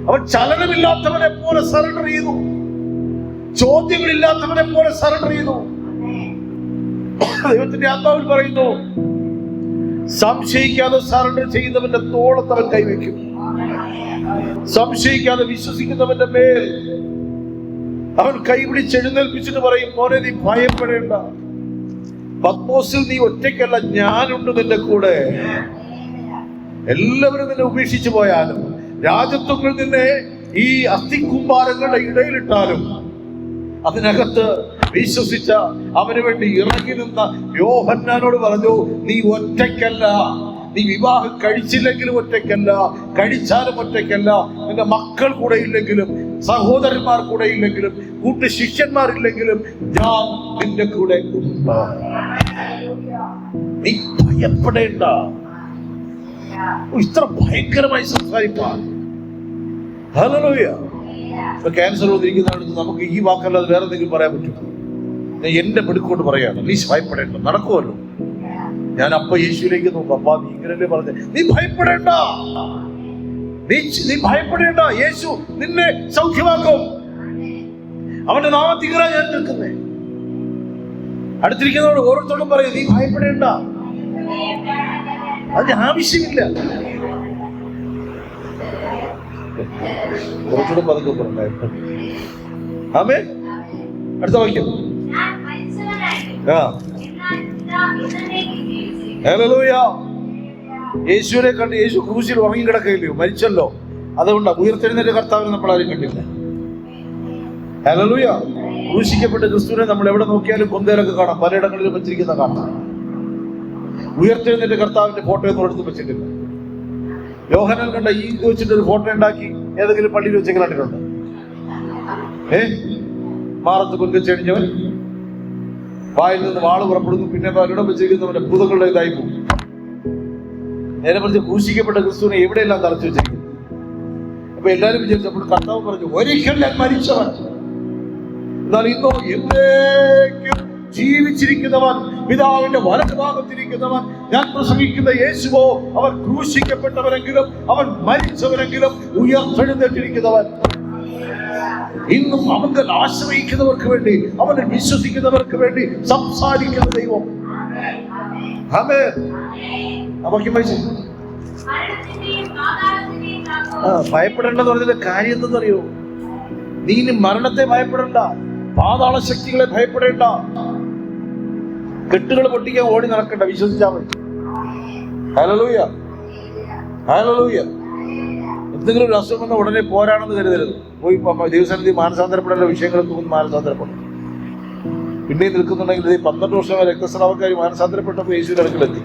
അവൻ ചലനമില്ലാത്തവനെ പോലെ സറണ്ടർ ചെയ്തു, ചോദ്യങ്ങളില്ലാത്തവനെ പോലെ സറണ്ടർ ചെയ്തു. ദൈവത്തിന്റെ ആത്മാവിൽ പറയുന്നു, സംശയിക്കാതെ സറണ്ടർ ചെയ്യുന്നവന്റെ തോളത്ത് അവൻ കൈവയ്ക്കും. സംശയിക്കാതെ വിശ്വസിക്കുന്നവന്റെ മേൽ അവൻ കൈപിടിച്ചെഴുന്നേൽപ്പിച്ചിട്ട് പറയും, മോനെ നീ ഭയപ്പെടേണ്ട. പത്മോസിൽ നീ ഒറ്റയ്ക്കല്ല, ഞാനുണ്ട് നിന്റെ കൂടെ. എല്ലാവരും നിന്നെ ഉപേക്ഷിച്ചു പോയാലും, രാജത്വങ്ങൾ നിന്നെ ഈ അസ്ഥിക്കുമ്പാരങ്ങളുടെ ഇടയിലിട്ടാലും, അതിനകത്ത് വിശ്വസിച്ച അവന് വേണ്ടി ഇറങ്ങി നിന്ന യോഹന്നാനോട് പറഞ്ഞു, നീ ഒറ്റയ്ക്കല്ല. നീ വിവാഹം കഴിച്ചില്ലെങ്കിലും ഒറ്റയ്ക്കല്ല, കഴിച്ചാലും ഒറ്റയ്ക്കല്ല. നിന്റെ മക്കൾ കൂടെ ഇല്ലെങ്കിലും, സഹോദരന്മാർ കൂടെ ഇല്ലെങ്കിലും, കൂട്ടു ശിഷ്യന്മാരില്ലെങ്കിലും ഞാൻ നിന്റെ കൂടെ ഉണ്ട്. നീ ഭയപ്പെടേണ്ട. ഇത്ര ഭയങ്കരമായി സംസാരിപ്പാൻ. ഹല്ലേലൂയ. ഇപ്പൊ ക്യാൻസർ വന്നിരിക്കുന്നതാണ്, നമുക്ക് ഈ വാക്കല്ലാതെ വേറെ എന്തെങ്കിലും പറയാൻ പറ്റും? ഞാൻ എന്റെ മിടുക്കോട്ട് പറയാണ്, നീ ഭയപ്പെടേണ്ട. നടക്കുമല്ലോ. ഞാൻ അപ്പ യേശുവിലേക്ക് നോക്കും, അപ്പാ നീ ഇങ്ങനല്ലേ പറഞ്ഞ, നീ ഭയപ്പെടേണ്ട, നീ ഭയപ്പെടേണ്ട. യേശു നിന്നെ സൗഖ്യമാക്കും. അവന്റെ നാമത്തികര ഞാൻ നിൽക്കുന്നേ. അടുത്തിരിക്കുന്നവരോട് ഓരോരുത്തരോടും പറയും, നീ ഭയപ്പെടേണ്ട. അതിന് ആവശ്യമില്ല. കുറച്ചുകൂടെ പതുക്കെ പറഞ്ഞായിരുന്നു. ആമേൻ. അടുത്ത വാക്യം. ഹല്ലേലൂയ. യേശുവിനെ കണ്ട്, യേശു ക്രൂശിൽ ഉറങ്ങിക്കിടക്കയില്ലയോ, മരിച്ചല്ലോ. അതുകൊണ്ടാ ഉയർത്തെഴുന്നേറ്റ കർത്താവിനെ നമ്മൾ ആരും കണ്ടില്ല. ഹല്ലേലൂയ. ക്രൂശിക്കപ്പെട്ട ക്രിസ്തുവിനെ നമ്മൾ എവിടെ നോക്കിയാലും കൊന്തയിലൊക്കെ കാണാം, പലയിടങ്ങളിലും വെച്ചിരിക്കുന്ന കാണാം. ഉയർത്തെഴുന്നേറ്റ കർത്താവിന്റെ ഫോട്ടോ ഒന്നും എടുത്ത് വെച്ചിട്ടില്ല. യോഹന്നാൻ കണ്ട ഈ വെച്ചിട്ട് ഒരു ഫോട്ടോ ഉണ്ടാക്കി ഏതെങ്കിലും പള്ളിയിൽ വെച്ച് കണ്ടിട്ടുണ്ടോ? മാറത്ത് കൊഞ്ചടിഞ്ഞവൻ, വായിൽ നിന്ന് വാള് പുറപ്പെടുന്നു, പിന്നെ പലയിടം വെച്ചിരിക്കുന്നവന്റെ ഭൂതങ്ങളുടെ ഇതായി പോകും. നേരെ മറിച്ച് ക്രൂശിക്കപ്പെട്ട ക്രിസ്തുവിനെ എവിടെയെല്ലാം തറച്ചു വെച്ചിരിക്കുന്നു. അപ്പൊ എല്ലാവരും വിചാരിച്ചപ്പോൾ കർത്താവ് പറഞ്ഞു, ഒരിക്കൽ ഞാൻ മരിച്ചവൻ, എന്നാൽ ഇന്നോ എന്നേക്കും ജീവിച്ചിരിക്കുന്നവൻ, പിതാവിന്റെ വലതുഭാഗത്തിരിക്കുന്നവൻ, ഞാൻ പ്രസംഗിക്കുന്ന യേശുവോ, അവൻ ക്രൂശിക്കപ്പെട്ടവരെങ്കിലും അവൻ മരിച്ചവരെങ്കിലും ഉയർത്തെഴുന്നേറ്റിരിക്കുന്നവൻ. ഇന്നും അവങ്കൽ ആശ്രയിക്കുന്നവർക്ക് വേണ്ടി, അവനെ വിശ്വസിക്കുന്നവർക്ക് വേണ്ടി സംസാരിക്കുന്ന ദൈവം. ആമേൻ. ഭയപ്പെടേണ്ടെന്ന് പറഞ്ഞതിന്റെ കാര്യം എന്തെന്നറിയോ? നീ ഇനി മരണത്തെ ഭയപ്പെടേണ്ട, പാതാള ശക്തികളെ ഭയപ്പെടേണ്ട, കെട്ടുകൾ പൊട്ടിക്കാൻ ഓടി നടക്കണ്ട, വിശ്വസിച്ചാൽ മതി. Hallelujah, hallelujah. എന്തെങ്കിലും ഒരു അസുഖം വന്ന ഉടനെ പോരാണെന്ന് കരുതരുത്. പോയി ദൈവസന്നിധി മാനസാന്തരപ്പെടേണ്ട വിഷയങ്ങളൊക്കെ മാനസാന്തരപ്പെടും. പിന്നെ നിൽക്കുന്നുണ്ടെങ്കിൽ 12 വർഷം രക്തസ്രാവക്കാർ മാനസാന്തരപ്പെട്ടപ്പോൾ യേശുവിന്റെ അടുക്കലെത്തി.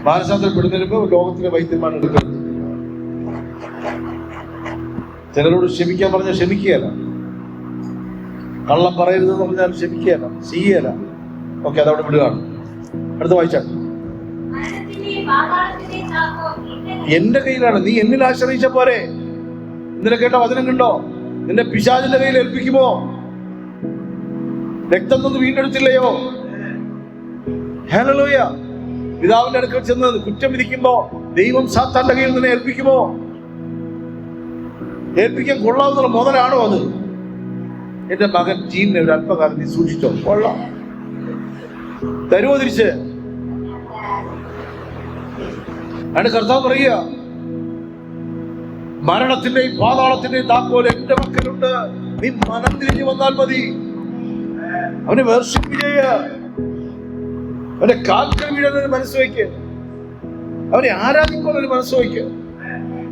മാനസാന്തരപ്പെടുന്നതിന് ലോകത്തിലെ വൈദ്യന്മാരുടെ അടുക്കലെത്തി. ചിലരോട് ക്ഷമിക്കാൻ പറഞ്ഞാൽ ക്ഷമിക്കുകയല്ല, കള്ളം പറയരുതെന്ന് പറഞ്ഞാൽ ക്ഷമിക്കുകയല്ല, ചെയ്യല. ഓക്കെ, അതവിടെ വിടുകയാണ്. അടുത്ത വായിച്ചാൽ, എന്റെ കയ്യിലാണ്, നീ എന്നിൽ ആശ്രയിച്ച പോരെ. ഇന്നലെ കേട്ട വചനം കണ്ടോ? നിന്റെ പിശാചിന്റെ കയ്യിൽ ഏൽപ്പിക്കുമോ? രക്തം തന്ന് വീണ്ടെടുത്തില്ലയോ? ഹല്ലേലൂയ. പിതാവിന്റെ അടുക്കൽ ചെന്ന് കുറ്റം വിധിക്കുമ്പോ ദൈവം സാത്താന്റെ കയ്യിൽ നിന്നെ ഏൽപ്പിക്കുമോ? ഏൽപ്പിക്കാൻ കൊള്ളാവുന്ന മുതലാണോ അത്? എന്റെ മകൻ ജീവനെ ഒരു അല്പകാലം നീ സൂക്ഷിച്ചോ, കൊള്ളാം, തരുമോ തിരിച്ച്? ആണ് കർത്താവ് പറയുക, മരണത്തിന്റെയും പാതാളത്തിന്റെയും താക്കോൽ എന്റെ മക്കളുണ്ട്, നീ മനം തിരിഞ്ഞു വന്നാൽ മതി. അവനെ വർഷിപ്പ് ചെയ്യുക, അവന്റെ കാൽക്കൽ വീഴുന്നതിന് മനസ്സ് വയ്ക്ക്, അവനെ ആരാധിക്കാൻ ഒരു മനസ്സ് വയ്ക്ക്,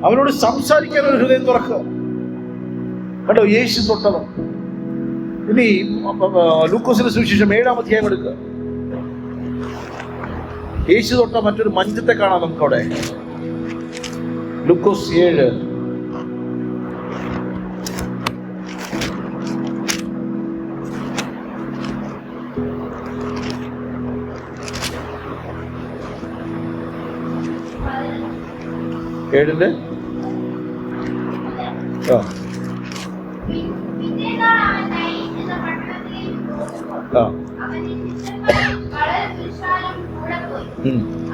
അവനോട് സംസാരിക്കാൻ ഒരു ഹൃദയം തുറക്കുക. കണ്ടോ, യേശു തൊട്ടവൻ. ഇനി ലൂക്കോസിന്റെ സുവിശേഷം 7-ാം അധ്യായം എടുക്കുക. യേശു തൊട്ട മറ്റൊരു മഞ്ചത്തെ കാണാം നമുക്കവിടെ. ലൂക്കോസ് 7. ഏഴിന്റെ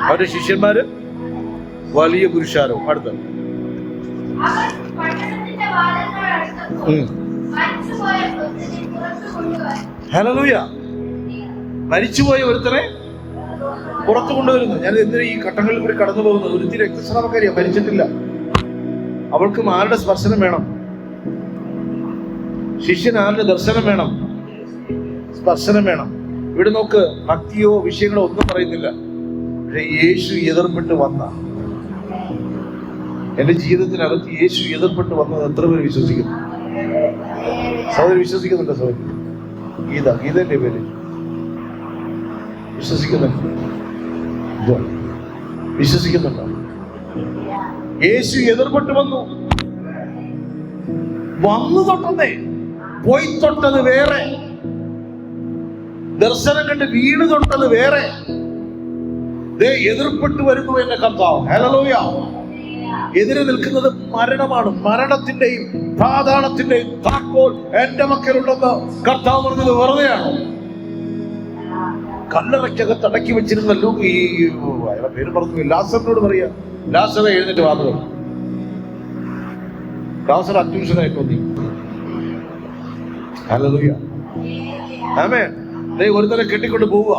അവരുടെ ശിഷ്യന്മാര് വലിയ പുരുഷാരവും. അടുത്ത ഹല്ലേലൂയ. മരിച്ചുപോയ ഒരുത്തനെ പുറത്തു കൊണ്ടുവരുന്നു. ഞാൻ എന്തിനാ ഈ ഘട്ടങ്ങളിൽ കൂടി കടന്നു പോകുന്നത്? ഒരുത്തി രക്തസ്രാവക്കാരിയാ, മരിച്ചിട്ടില്ല. അവൾക്കും ആരുടെ സ്പർശനം വേണം? ശിഷ്യന് ആരുടെ ദർശനം വേണം? സ്പർശനം വേണം. ഇവിടെ നോക്ക്, ഭക്തിയോ വിഷയങ്ങളോ ഒന്നും പറയുന്നില്ല. പക്ഷെ യേശു എതിർപ്പെട്ട് വന്ന, എന്റെ ജീവിതത്തിനകത്ത് യേശു എതിർപ്പെട്ട് വന്നത് എത്ര പേര് വിശ്വസിക്കുന്നു? സഹോദരി വിശ്വസിക്കുന്നുണ്ടോ? സഹോദരി ഗീതന്റെ പേര് വിശ്വസിക്കുന്നുണ്ടോ? വിശ്വസിക്കുന്നുണ്ടോ? യേശു എതിർപ്പെട്ട് വന്നു തൊട്ടതേ, പോയി തൊട്ടത് വേറെ, ദർശനം കണ്ട് വീണ് തൊട്ടത് വേറെ. എതിർപ്പെട്ട് വരുന്നു എന്റെ കർത്താവ്. ഹല്ലേലൂയ. എതിരെ നിൽക്കുന്നത് മരണമാണ്. മരണത്തിന്റെയും പാതാളത്തിന്റെയും താക്കോൽ എന്റെ മക്കളുണ്ടെന്ന് കർത്താവ് പറഞ്ഞത് വെറുതെയാണോ? കല്ലറയ്ക്കകത്ത് അടക്കി വെച്ചിരുന്ന ഈ പേര് പറഞ്ഞു, ലാസറിനോട് പറയാ, ലാസറെ എഴുന്നേറ്റ് വാങ്ങുക. ലാസർ അത്യുഷനായിട്ട് വന്നി. ഹല്ലേലൂയ. ആമേൻ. ഒരുത്തനെ കെട്ടിക്കൊണ്ട് പോവുക.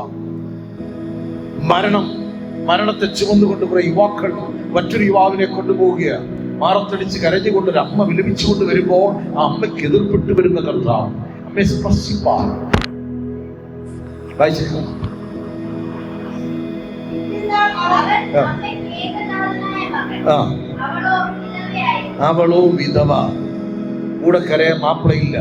മരണത്തെ ചുമന്നുകൊണ്ട് കുറെ യുവാക്കൾ മറ്റൊരു യുവാവിനെ കൊണ്ടുപോവുകയാണ്. മാറത്തടിച്ച് കരഞ്ഞുകൊണ്ട് ഒരു അമ്മ വിലപിച്ചുകൊണ്ട് വരുമ്പോൾ ആ അമ്മയ്ക്ക് എതിർപ്പെട്ട് വരുന്ന കർത്താവ് അമ്മയെ സ്പർശിപ്പാൻ അവളോ വിധവ, കൂടെ കരയാൻ മാപ്പിളയില്ല.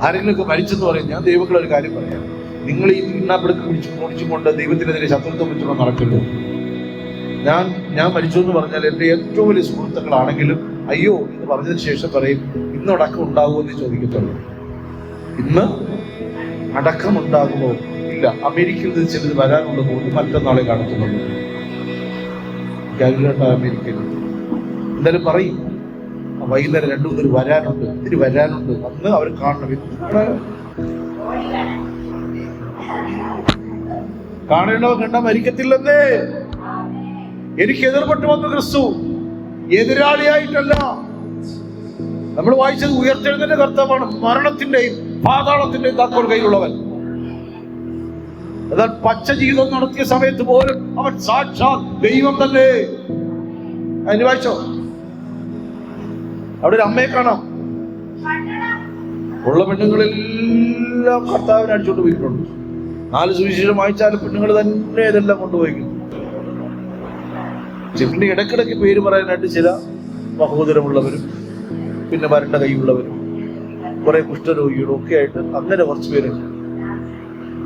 ആരെങ്കിലുമൊക്കെ മരിച്ചെന്ന് പറയും. ഞാൻ ദൈവങ്ങളെ ഒരു കാര്യം പറയാം, നിങ്ങൾ ഈ തിണ്ണാപ്പിടുക്ക് കുടിച്ചുകൊണ്ട് ദൈവത്തിനെതിരെ ശത്രുത്വം വെച്ചുകൊണ്ട് നടക്കല്ലോ. ഞാൻ മരിച്ചു എന്ന് പറഞ്ഞാൽ എൻ്റെ ഏറ്റവും വലിയ സുഹൃത്തുക്കളാണെങ്കിലും അയ്യോ എന്ന് പറഞ്ഞതിന് ശേഷം പറയും, ഇന്ന് അടക്കം ഉണ്ടാകുമോ എന്ന് ചോദിക്കത്തുള്ളൂ. ഇന്ന് അടക്കം ഉണ്ടാകുമോ? ഇല്ല. അമേരിക്കയിൽ നിന്ന് ചിലത് വരാനുള്ള പോലും മറ്റന്നാളെ കാണത്തുള്ളൂ. അമേരിക്കയിൽ എന്തായാലും പറയും വൈകുന്നേരം 2 മുതൽ വരാനുണ്ട്, ഇതിന് വരാനുണ്ട്, അന്ന് അവർ കാണണം. കാണേണ്ടവ കണ്ടാ മരിക്കത്തില്ലെന്നേ. എനിക്ക് എതിർപ്പെട്ട് വന്നു ക്രിസ്തു, എതിരാളിയായിട്ടല്ല. നമ്മൾ വായിച്ചത് ഉയർത്തെഴുന്നേറ്റ കർത്താവാണ്, മരണത്തിന്റെയും പാതാളത്തിന്റെയും താക്കോൽ കയ്യിലുള്ളവൻ. എന്നാൽ പച്ച ജീവിതം നടത്തിയ സമയത്ത് പോലും അവൻ സാക്ഷാൽ ദൈവം തന്നെ. അതിന് വായിച്ചോ, അവിടെ ഒരു അമ്മയെ കാണാം. ഉള്ള പെണ്ണുങ്ങളെല്ലാം കർത്താവിനെ അടിച്ചോണ്ട് പോയിട്ടുണ്ട്. 4 സുവിശേഷം വായിച്ചാലും പെണ്ണുങ്ങൾ തന്നെ ഇതെല്ലാം കൊണ്ടുപോയിക്കുന്നു. ചിലരുടെ ഇടക്കിടയ്ക്ക് പേര് പറയാനായിട്ട് ചില ബഹോദരമുള്ളവരും പിന്നെ വരണ്ട കൈയുള്ളവരും കുറെ കുഷ്ഠരോഗികളും ഒക്കെ ആയിട്ട് അങ്ങനെ കുറച്ച് പേരുണ്ട്.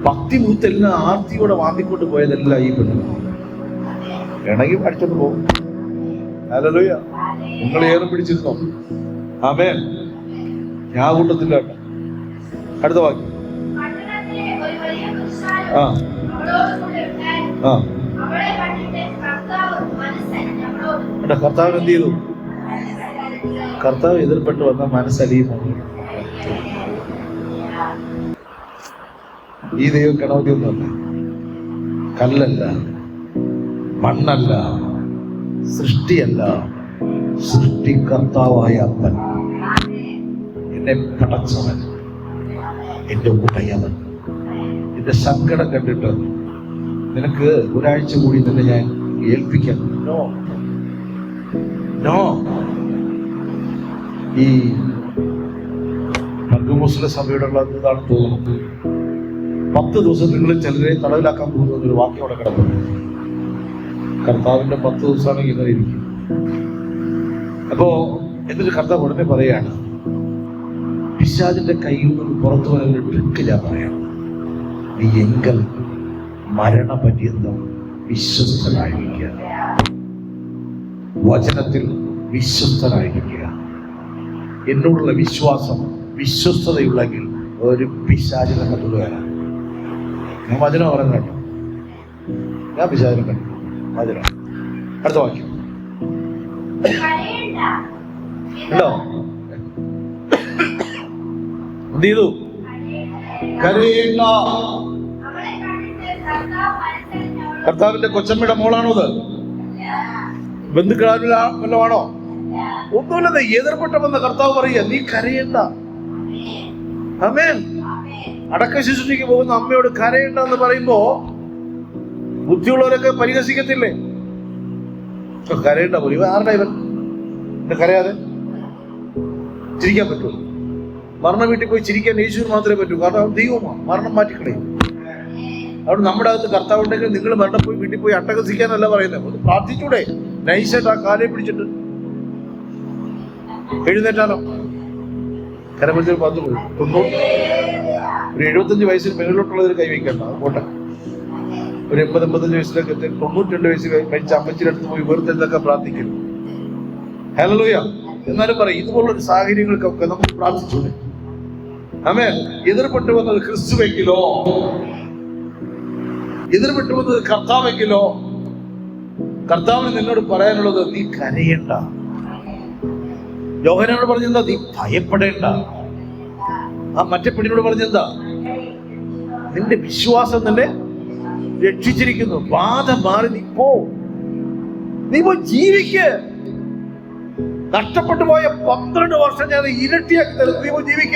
ഭക്തി മൂത്തെല്ലാം ആർത്തിയോടെ വാങ്ങിക്കൊണ്ട് പോയതല്ല ഈ പെണ്ണുങ്ങൾ. വേണമെങ്കിൽ അടിച്ചോണ്ട് പോകും. ഹല്ലേലൂയ. നിങ്ങൾ ഏറെ പിടിച്ചിരുന്നോ? ആമേൻ. ഞാൻ കൂട്ടത്തില്ല. അടുത്ത വാക്യം. കർത്താവ് എന്ത് ചെയ്തു? കർത്താവ് എതിർപ്പെട്ട് വന്ന മനസ്സലിയുമോ? ഈ ദൈവം കണവതിയൊന്നുമല്ല, കല്ലല്ല, മണ്ണല്ല, സൃഷ്ടിയല്ല, സൃഷ്ടികർത്താവായ അപ്പൻ, എന്നെ പടച്ചവൻ, എന്റെ ഉടയവൻ. എന്റെ സങ്കടം കണ്ടിട്ട് നിനക്ക് ഒരാഴ്ച കൂടി തന്നെ ഞാൻ ഏൽപ്പിക്കാം. No no. ഈ മുസ്ലിം സഭയുടെ ഇതാണ് തോന്നുന്നത്. 10 ദിവസം നിങ്ങൾ ചിലരെ തടവിലാക്കാൻ പോകുന്ന ഒരു വാക്യം അവിടെ കിടക്കുന്നു. കർത്താവിന്റെ 10 ദിവസമാണെങ്കിൽ ഇങ്ങനെ ഇരിക്കും. അപ്പോ എന്നിട്ട് കർത്താവ് ഉടനെ പറയാണ്, പിശാചിന്റെ കയ്യിൽ നിന്ന് പുറത്തു വരുന്ന ട്രിക്ക് ഞാൻ പറയാം. നീ എങ്കിൽ മരണപര്യന്തം വിശ്വസ്തനായിരിക്കുക, വചനത്തിൽ വിശ്വസ്തനായിരിക്കുക. എന്നോടുള്ള വിശ്വാസം വിശ്വസ്തതയുള്ളെങ്കിൽ ഒരു പിശാചിനെ കണ്ടുകൊണ്ടുവരാം. ഞാൻ വചനം പറഞ്ഞു കേട്ടോ, ഞാൻ പിശാചിനെ കണ്ടു. വചനം. അടുത്ത വാക്യം ഉണ്ടോ? എന്ത് ചെയ്തു? കരയേണ്ട. കർത്താവിന്റെ കൊച്ചമ്മയുടെ മോളാണോ അത്? ബന്ധുക്കളാരില്ല വല്ലതാണോ? ഒന്നുമില്ലെന്ന്. എതിർപ്പെട്ട് വന്ന കർത്താവ് പറയുക, നീ കരയേണ്ട. ആമേൻ. അടക്ക ശുശ്രൂഷയ്ക്ക് പോകുന്ന അമ്മയോട് കരയേണ്ട എന്ന് പറയുമ്പോ ബുദ്ധിയുള്ളവരൊക്കെ പരിഹസിക്കത്തില്ലേ? കരയേണ്ട പോലും. ഇവ ആരുടെ ഇവൻ കരയാതെ ചിരിക്കാൻ പറ്റുമോ? മരണ വീട്ടിൽ പോയി ചിരിക്കാൻ യേശുവിന് മാത്രമേ പറ്റൂ. കാരണം അവൻ ദൈവമാണ്, മരണം മാറ്റിക്കളയും. അവിടെ നമ്മുടെ അകത്ത് കർത്താവ് ഉണ്ടെങ്കിൽ നിങ്ങൾ മരണം പോയി വീട്ടിൽ പോയി അട്ടഹസിക്കാനല്ല പറയുന്നത്. ഒന്ന് പ്രാർത്ഥിച്ചൂടെ? നൈസായിട്ട് ആ കാലെ പിടിച്ചിട്ട് എഴുന്നേറ്റാലോ? കരമഞ്ചൽ 90 ഒരു 75 വയസ്സിന് മുകളിലോട്ടുള്ളതിൽ കൈവയ്ക്കണ്ട. അതുകൊണ്ട് ഒരു 80-85 വയസ്സിലേക്ക് എത്തി 92 വയസ്സിൽ മരിച്ച അമ്മച്ചിയുടെ അടുത്ത് പോയി വെറുതെ പ്രാർത്ഥിക്കുന്നു. ഹല്ലേലൂയ. എന്നാലും പറയും, ഇതുപോലുള്ള സാഹചര്യങ്ങൾക്കൊക്കെ നമുക്ക് പ്രാർത്ഥിച്ചൂടെ? ആമേൻ. എതിർപ്പെട്ടു വന്നത് ക്രിസ്തുവെങ്കിലോ, എതിർപ്പെട്ടു വന്നത് കർത്താവെങ്കിലോ, കർത്താവിന് നിന്നോട് പറയാനുള്ളത് നീ കരയേണ്ട. യോഹന്നാനോട് പറഞ്ഞെന്താ? നീ ഭയപ്പെടേണ്ട. ആ മറ്റേ പെണ്ണിനോട് പറഞ്ഞെന്താ? നിന്റെ വിശ്വാസം നിന്നെ രക്ഷിച്ചിരിക്കുന്നു. ബാധ മാറി നീ പോ ജീവിക്ക. നഷ്ടപ്പെട്ടു പോയ 12 വർഷം ഞാൻ ഇരട്ടിയാക്കി തരും. നീ ജീവിക്ക.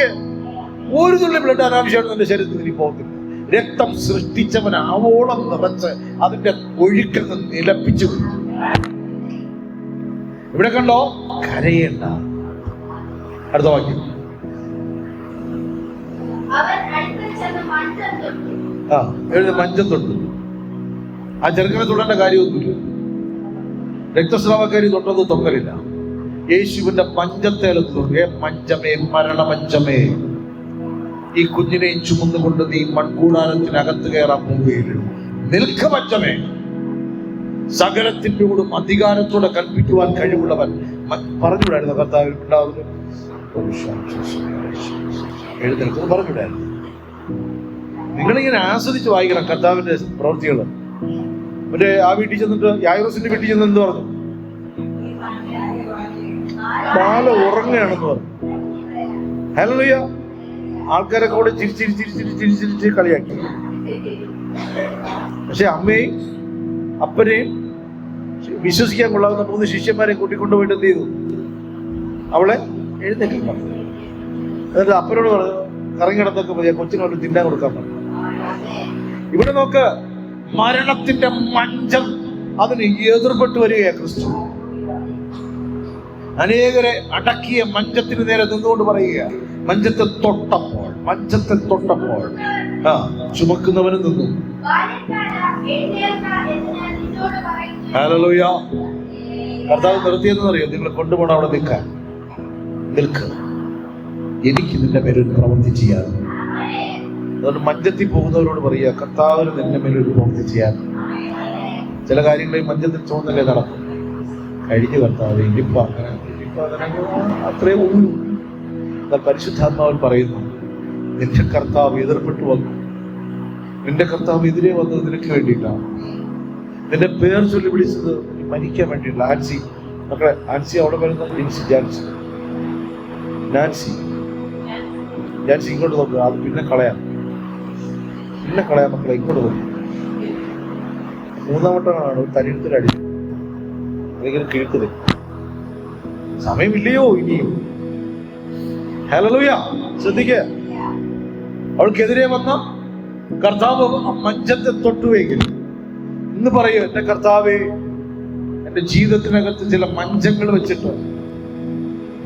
ഒരു തുള്ളി ബ്ലഡ് അനാവശ്യമായിട്ട് നിന്റെ ശരീരത്തിൽ നീ പോകത്തില്ല. രക്തം സൃഷ്ടിച്ചവൻ ആവോളം നിറച്ച് അതിന്റെ ഒഴുക്കങ്ങ് നിലപ്പിച്ചു. ഇവിടെ കണ്ടോ, കരയേണ്ട. അടുത്ത വാക്യം. മഞ്ചം തൊട്ടു. ആ ചെറുക്കനെ തൊടേണ്ട കാര്യമൊന്നുമില്ല. രക്തസ്രാവക്കാരി തൊട്ടത് തൊക്കലില്ല. യേശുവിന്റെ മഞ്ചത്തേൽ തൊട്ടു. മഞ്ചമേ, മരണമഞ്ചമേ, ഈ കുഞ്ഞിനെയും ചുമന്നുകൊണ്ട് നീ മൺകൂടാരത്തിനകത്ത് കയറാൻ പോവുകയില്ല. നിൽക്ക മഞ്ചമേ. സകലത്തിനോടും അധികാരത്തോടെ കൽപ്പിക്കുവാൻ കഴിവുള്ളവൻ. പറഞ്ഞുവിടായിരുന്നു കർത്താവിൽ ഉണ്ടാവുന്നത്. എഴുന്നേൽക്കുന്നത് പറഞ്ഞുവിടായിരുന്നു. നിങ്ങളിങ്ങനെ ആസ്വദിച്ച് വായിക്കണം കർത്താവിന്റെ പ്രവൃത്തികൾ. മറ്റേ ആ വീട്ടിൽ ചെന്നിട്ട്, യായിറോസിന്റെ വീട്ടിൽ ചെന്ന് എന്ത് പറഞ്ഞു? ബാല ഉറങ്ങുകയാണെന്ന് പറഞ്ഞു. ഹല്ലേലൂയ. ആൾക്കാരൊക്കെ കൂടെ ചിരിച്ചിരിച്ച് കളിയാക്കി. പക്ഷെ അമ്മയും അപ്പനെയും വിശ്വസിക്കാൻ കൊള്ളാവുന്ന 3 ശിഷ്യന്മാരെ കൂട്ടിക്കൊണ്ടുപോയിട്ട് എന്ത് ചെയ്തു? അവളെ എഴുന്നേറ്റ് പറഞ്ഞു. എന്നിട്ട് അപ്പനോട് പറഞ്ഞു, കറങ്ങിടത്തൊക്കെ മതി, കൊച്ചിനോട് തിന്നാൻ കൊടുക്കാൻ പറഞ്ഞു. ഇവിടെ നോക്ക്, മരണത്തിന്റെ മഞ്ചം അതിന് എതിർപ്പെട്ട് വരികയാണ് ക്രിസ്തു. അനേകരെ അടക്കിയ മഞ്ചത്തിന് നേരെ നിന്നുകൊണ്ട് പറയുക, മഞ്ചത്തെ തൊട്ടപ്പോൾ ചുമക്കുന്നവന് നിന്നു. ഹല്ലേലൂയ. കർത്താവ് നിർത്തിയെന്നറിയോ? നിങ്ങളെ കൊണ്ടുപോകണം അവിടെ നിൽക്കുക. എനിക്ക് നിന്റെ മേലൊരു പ്രവൃത്തി ചെയ്യാൻ. അതുകൊണ്ട് മഞ്ചത്തിൽ പോകുന്നവരോട് പറയുക, കർത്താവിന് നിന്റെ മേലൊരു പ്രവൃത്തി ചെയ്യാൻ. ചില കാര്യങ്ങളിൽ മഞ്ചത്തിൽ ചോന്നല്ലേ നടക്കും. കഴിഞ്ഞു കർത്താവ്, ഇനിയിപ്പോ അങ്ങനെ അത്രേ ഉള്ളൂ. എന്നാൽ പരിശുദ്ധാത്മാവൻ പറയുന്നു, നിന്റെ കർത്താവ് എതിർപ്പെട്ടു വന്നു. നിന്റെ കർത്താവ് എതിരെ വന്നത് നിനക്ക് വേണ്ടിയിട്ടാണ്. നിന്റെ പേർ ചൊല്ലി വിളിച്ചത് മരിക്കാൻ വേണ്ടിയില്ല. മക്കളെ, ആൻസി അവിടെ വരുന്ന നാൻസി ഇങ്ങോട്ട് നോക്കുക. അത് പിന്നെ കളയാം മക്കളെ, ഇങ്ങോട്ട് നോക്കുക. 3-ാം വട്ടമാണ് തരിടത്തിലടി അല്ലെങ്കിൽ കിഴക്കുന്നത്. സമയമില്ലയോ ഇനിയും? ഹല്ലേലൂയ. ശ്രദ്ധിക്കുക, അവൾക്കെതിരെ വന്ന കർത്താവ് മഞ്ചത്തെ തൊട്ടുവെങ്കിൽ ഇന്ന് പറയൂ, എന്റെ കർത്താവേ, എന്റെ ജീവിതത്തിനകത്ത് ചില മഞ്ചങ്ങൾ വെച്ചിട്ട്,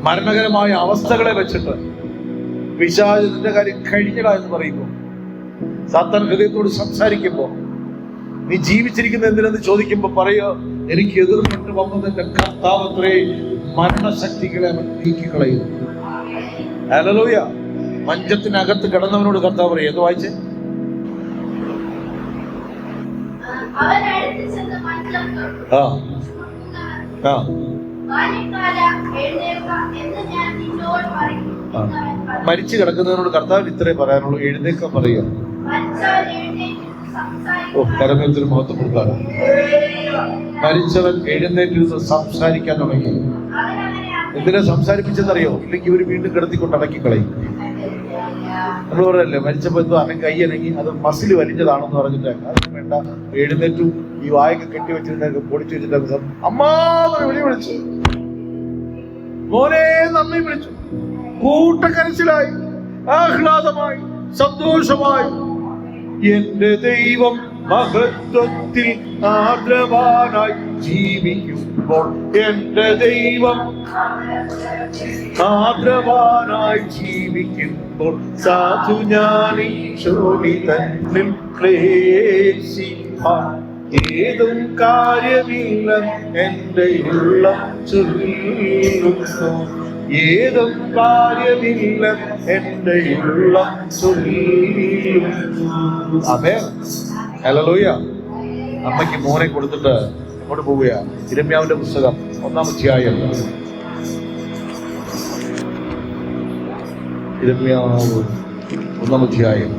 മരണകരമായ അവസ്ഥകളെ വെച്ചിട്ട് പിശാചിന്റെ കാര്യം കഴിഞ്ഞടാ എന്ന് പറയുമ്പോൾ, സാത്താൻ ഹൃദയത്തോട് സംസാരിക്കുമ്പോ, നീ ജീവിച്ചിരിക്കുന്ന എന്തിനെന്ന് ചോദിക്കുമ്പോ പറയോ, എനിക്ക് എതിർപ്പെട്ട് വന്നത് എന്റെ കർത്താവത്രേ, മരണശക്തികളെ അവൻ നീക്കിക്കളയുന്നു. ഹല്ലേലൂയ. മഞ്ചത്തിനകത്ത് കിടന്നവനോട് കർത്താവ് പറയും, എന്ന് വായിച്ചേ. മരിച്ചു കിടക്കുന്നവനോട് കർത്താവിന് ഇത്രേ പറയാനുള്ളൂ, എഴുന്നേക്കാൻ പറയുക. കരമേലൊരു മഹത്വം കൊടുക്കാറ്. മരിച്ചവൻ എഴുന്നേറ്റിരുന്ന് സംസാരിക്കാൻ തുടങ്ങി. എന്തിനാ സംസാരിപ്പിച്ചെന്നറിയോ? ഇല്ലെങ്കിൽ ഇവര് വീണ്ടും കിടത്തിക്കൊണ്ട് അടക്കിക്കളയും. നമ്മൾ പറയല്ലേ, മരിച്ചപ്പോ എന്തോ കൈ അനങ്ങി, അത് മസിൽ വലിഞ്ഞതാണെന്ന് പറഞ്ഞിട്ട് അത് വേണ്ട, എഴുന്നേറ്റു ഈ വായൊക്കെ കെട്ടിവെച്ചിരുന്നൊക്കെ പൊടിച്ചു വെച്ചിട്ട് അമ്മാന്ന് വിളിച്ചു, മോനെ നമ്മെ വിളിച്ചു. കൂട്ടക്കരച്ചിലായി, ആഹ്ലാദമായി, സന്തോഷമായി. എന്റെ ദൈവം മഹത്വത്തിൽ ആർദ്രവാനായി ജീവിക്കുമ്പോൾ, എന്റെ ദൈവം ആർദ്രവാനായി ജീവിക്കുമ്പോൾ, സാധു ഞാനീ ശോണി തന്നിൽ ക്ലേശിപ്പാൻ ഏതും കാര്യമില്ല എന്റെ ഉള്ളം ചൊല്ലുന്നു. ഏതും കാര്യമില്ല എന്റെ ഉള്ളം ചൊല്ലുന്നു. ആമേൻ. ഹല്ലേലൂയ. അമ്മയ്ക്ക് മോനെ കൊടുത്തിട്ട് അങ്ങോട്ട് പോവുകയാണ്. യിരെമ്യാവിന്റെ പുസ്തകം 1-ാം അധ്യായം. യിരെമ്യാവ് 1-ാം അധ്യായം.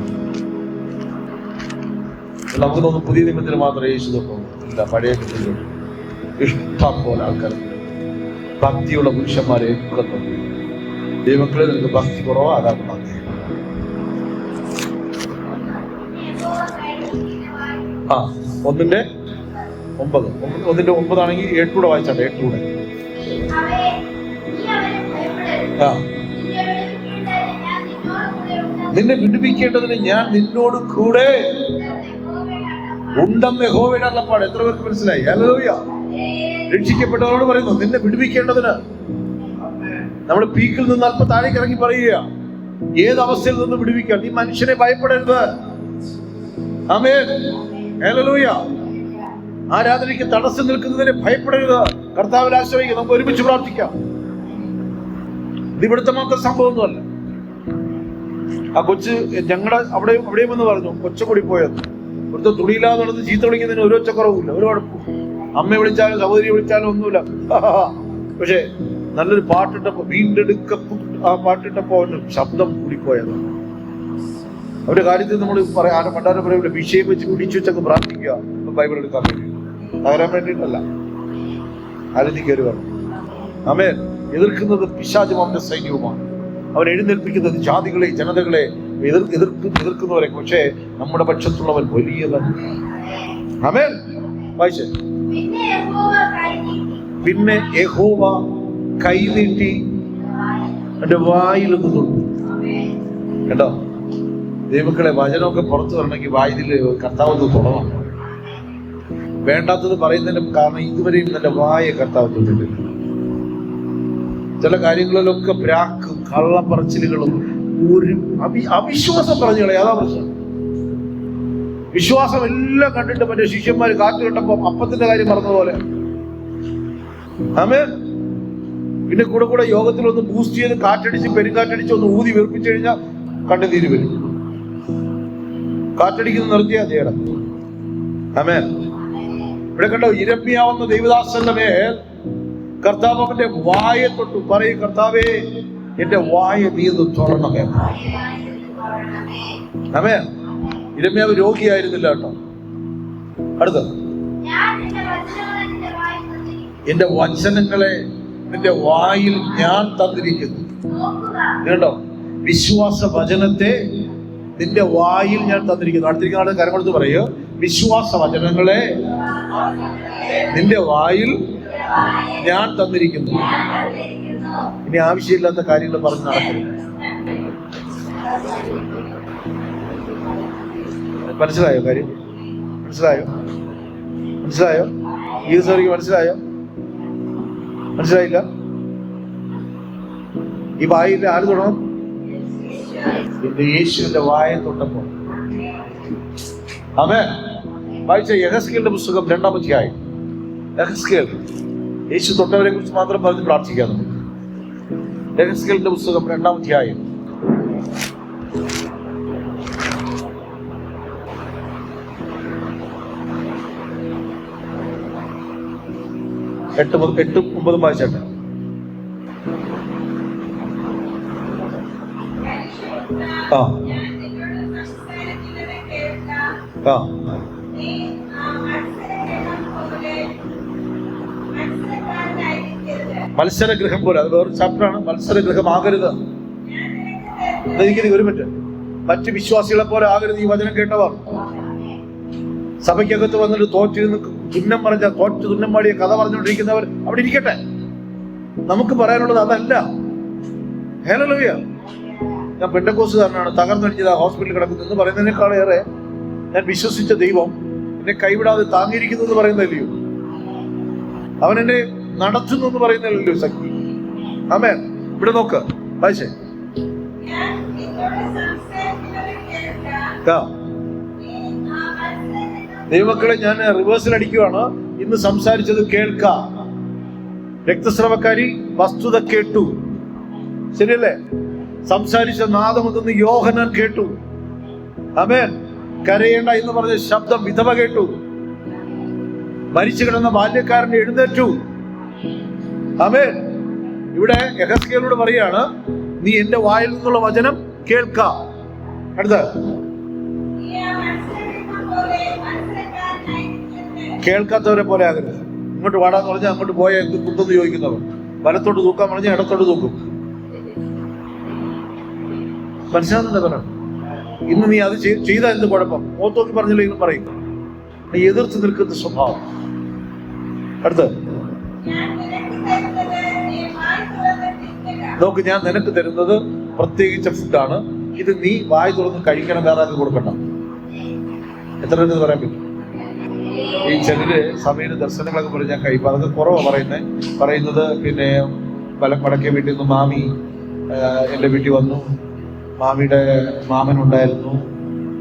നമുക്ക് തോന്നുന്നു പുതിയ നിയമത്തിൽ മാത്രമേ യേശു തൊട്ടുള്ളൂ. ഇല്ല, പഴയ നിയമത്തിലും ഇഷ്ടം പോലെ ആൾക്കാർ, ഭക്തിയുള്ള പുരുഷന്മാരെ ഒക്കെ തൊട്ടു. ദൈവങ്ങളെ നിനക്ക് ഭക്തി കുറവാ, അതാണ് ഭക്തി. 1-ന്റെ 9. 1-ന്റെ 9 ആണെങ്കിൽ 8 വായിച്ചാട്ടെ. 8 നിന്നെ വിടുവിക്കേണ്ടതിന് ഞാൻ നിന്നോട് കൂടെ ഉണ്ടെന്ന് യഹോവയുടെ അരുളപ്പാട്. എത്ര പേർക്ക് മനസ്സിലായി? ഹല്ലേലൂയ. രക്ഷിക്കപ്പെട്ടവരോട് പറയുന്നു നിന്നെ വിടുവിക്കേണ്ടതിന്. നമ്മൾ പീക്കിൽ നിന്ന് അല്പം താഴേക്ക് ഇറങ്ങി പറയുക, ഏത് അവസ്ഥയിൽ നിന്ന് വിടുവിക്കാൻ? നീ മനുഷ്യനെ ഭയപ്പെടരുത്. ആമേൻ. ഹല്ലേലൂയ. ആരാധനയ്ക്ക് തടസ്സം നിൽക്കുന്നതിനെ ഭയപ്പെടരുത്. കർത്താവിൽ ആശ്രയിക്കുക. നമുക്ക് ഒരുമിച്ച് പ്രാർത്ഥിക്കാം. ഇത് ഇവിടുത്തെ മാത്രം സംഭവമൊന്നുമല്ല. ആ കൊച്ച് ഞങ്ങളുടെ അവിടെയും എന്ന് പറഞ്ഞു, കൊച്ചുകൂടി പോയത് ഇവിടുത്തെ തുണിയില്ലാതെ നടന്ന് ചീത്ത വിളിക്കുന്നതിന് ഒരു ഒച്ചക്കുറവില്ല, ഒരു കുഴപ്പം. അമ്മ വിളിച്ചാലും സഹോദരി വിളിച്ചാലും ഒന്നുമില്ല. പക്ഷെ നല്ലൊരു പാട്ടിട്ടപ്പോ, വീണ്ടെടുക്കപ്പോ ആ പാട്ടിട്ടപ്പോ ശബ്ദം കൂടിപ്പോയത്. അവരുടെ കാര്യത്തിൽ നമ്മൾ പറയാൻ പണ്ടാരം പറയൂല, വിഷയം വെച്ച് പിടിച്ചു വെച്ചൊക്കെ പ്രാർത്ഥിക്കുക. ബൈബിൾ എടുക്കാൻ വേണ്ടി, തകരാൻ വേണ്ടിയിട്ടല്ല. ആരെങ്കിലും കയറി പറഞ്ഞു. ആമേൻ. എതിർക്കുന്നത് പിശാചും അവന്റെ സൈന്യവുമാണ്. അവൻ എഴുന്നേൽപ്പിക്കുന്നത് ജാതികളെ, ജനതകളെ എതിർക്കുന്നവരെ. പക്ഷേ നമ്മുടെ പക്ഷത്തുള്ളവൻ വലിയവൻ. ആമേൻ. വായിച്ചേ. പിന്നെ യഹോവ കൈനീട്ടി എന്റെ വായിലൊന്ന് തൊട്ടു. കേട്ടോ ദൈവക്കളെ, വചനമൊക്കെ പുറത്തു വരണമെങ്കിൽ വായില് കർത്താവ് തുടങ്ങണം. വേണ്ടാത്തത് പറയുന്നതിന് കാരണം ഇതുവരെയും എന്റെ വായ കർത്താവ് തൊട്ടിട്ടില്ല. ചില കാര്യങ്ങളിലൊക്കെ പ്രാക്കും കള്ളം പറച്ചിലുകളും ഒരു അവിശ്വാസം പറഞ്ഞു കളയാ. അതാ പ്രശ്നം. വിശ്വാസം എല്ലാം കണ്ടിട്ട് മറ്റേ ശിഷ്യന്മാര് കാറ്റ് കണ്ടപ്പോ അപ്പത്തിന്റെ കാര്യം പറഞ്ഞതുപോലെ. ആമേൻ. പിന്നെ കൂടെ യോഗത്തിലൊന്ന് ബൂസ്റ്റ് ചെയ്ത് കാറ്റടിച്ച് പെരുങ്കാറ്റടിച്ച് ഒന്ന് ഊതി വീർപ്പിച്ചു കഴിഞ്ഞാൽ കണ്ണുനീര് വരും. കാറ്റടിക്കുന്ന നിർത്തിയാ ചെയ്യണം. ആമേൻ. ഇവിടെ കണ്ടോ, യിരെമ്യാവെന്ന ദൈവദാസന്റെ മേൽ കർത്താവ് അവന്റെ വായെ തൊട്ടു. പറയും, കർത്താവേ എന്റെ വായ നീ ഒന്ന് തുറന്നമേ. ആമേൻ. യിരെമ്യാവ് രോഗിയായിരുന്നില്ല കേട്ടോ. അടുത്ത, എന്റെ വചനങ്ങളെ നിന്റെ വായിൽ ഞാൻ തന്നിരിക്കുന്നു. കേട്ടോ, വിശ്വാസ വചനത്തെ നിന്റെ വായിൽ ഞാൻ തന്നിരിക്കുന്നു. അടുത്തിരിക്കുന്ന ആളുടെ കരം കൊടുത്ത് പറയൂ, വിശ്വാസ വചനങ്ങളെ നിന്റെ വായിൽ ഞാൻ തന്നിരിക്കുന്നു. ഇനി ആവശ്യമില്ലാത്ത കാര്യങ്ങൾ പറഞ്ഞ് നടക്കരുത്. മനസ്സിലായോ കാര്യം? മനസ്സിലായോ? ഈ സാറിക്ക് മനസ്സിലായോ? മനസ്സിലായില്ല? ഈ വായിൽ ആര് തൊടണം? എന്റെ യേശുവിന്റെ വായ തൊട്ടപ്പോ. ആമേൻ. വായിച്ച യെഹെസ്കേലിന്റെ പുസ്തകം 2-ാം അധ്യായം. യെഹെസ്കേൽ യേശു തൊട്ടവരെ കുറിച്ച് മാത്രം പറഞ്ഞ് പ്രാർത്ഥിക്കാം നമുക്ക്. യെഹെസ്കേലിന്റെ പുസ്തകം 2-ാം അധ്യായം. എട്ടും 9 വായിച്ചേട്ടെ. ആ ആ മത്സരഗൃഹം പോലെ, അത് വേറൊരു ചാപ്റ്ററാണ്. മത്സരഗൃഹം ആകരുത്. ഒരു മിനിറ്റ്. മറ്റു വിശ്വാസികളെ പോലെ ആകരുത് ഈ വചനം കേട്ടവർ. സഭയ്ക്കകത്ത് വന്നിട്ട് തോറ്റിരുന്ന് തുന്നം പാടിയ കഥ പറഞ്ഞുകൊണ്ടിരിക്കുന്നവർ അവിടെ ഇരിക്കട്ടെ. നമുക്ക് പറയാനുള്ളത് അതല്ല. ഹല്ലേലൂയ. ഞാൻ പെന്തക്കോസ്തുകാരനാണ്, തകർന്നടിച്ചത് ഹോസ്പിറ്റലിൽ കിടക്കുന്നു എന്ന് പറയുന്നതിനേക്കാളേറെ ഞാൻ വിശ്വസിച്ച ദൈവം എന്നെ കൈവിടാതെ താങ്ങിയിരിക്കുന്നു എന്ന് പറയുന്നതല്ലയോ, അവൻ എന്നെ നടത്തുന്നു എന്ന് പറയുന്നതല്ലയോ ശക്തി. ആമേൻ. ഇവിടെ നോക്ക്, വായിച്ചേ. ദൈവമക്കളെ, ഞാൻ റിവേഴ്സിൽ അടിക്കുവാണ്. ഇന്ന് സംസാരിച്ചത് കേൾക്കാം. രക്തസ്രവക്കാരി വസ്തുത കേട്ടു, ശരിയല്ലേ? സംസാരിച്ച നാദമെന്ന് യോഹന്നാൻ കേട്ടു. ആമേൻ. കരയേണ്ട എന്ന് പറഞ്ഞ ശബ്ദം വിധവ കേട്ടു. മരിച്ചു കിടന്ന ബാല്യക്കാരൻ എഴുന്നേറ്റു. ആമേൻ. ഇവിടെ യെഹെസ്കേലോട് പറയാണ്, നീ എന്റെ വായിൽ നിന്നുള്ള വചനം കേൾക്കാം. അടുത്ത, കേൾക്കാത്തവരെ പോലെ ആകരുത്. ഇങ്ങോട്ട് വാടാന്ന് പറഞ്ഞാൽ അങ്ങോട്ട് പോയ എന്ത് കുന്തെന്ന് ചോദിക്കുന്നവർ, വലത്തോട്ട് തൂക്കാൻ പറഞ്ഞാൽ ഇടത്തോട്ട് തൂക്കും. മനസ്സിലാകുന്നുണ്ട് പറ. ഇന്ന് നീ അത് ചെയ്താൽ എന്ത് കുഴപ്പം? ഓത്തോക്കി പറഞ്ഞില്ലെങ്കിലും പറയും. നീ എതിർത്ത് നിൽക്കുന്ന സ്വഭാവം. അടുത്ത് നോക്ക്, ഞാൻ നിനക്ക് തരുന്നത് പ്രത്യേകിച്ച ഫുഡാണ്. ഇത് നീ വായി തുറന്ന് കഴിക്കണം, വേറെ ആർക്ക് കൊടുക്കണ്ട. എത്ര പേർക്ക് പറയാൻ പറ്റും? ഈ ചിലര് സമീന ദർശനങ്ങളൊക്കെ പറഞ്ഞ് ഞാൻ കഴിക്കും, അതൊക്കെ കുറവാണ് പറയുന്നത്. പിന്നെ വടക്കേ വീട്ടിൽ നിന്ന് മാമി എൻ്റെ വീട്ടിൽ വന്നു, മാമിയുടെ മാമനുണ്ടായിരുന്നു,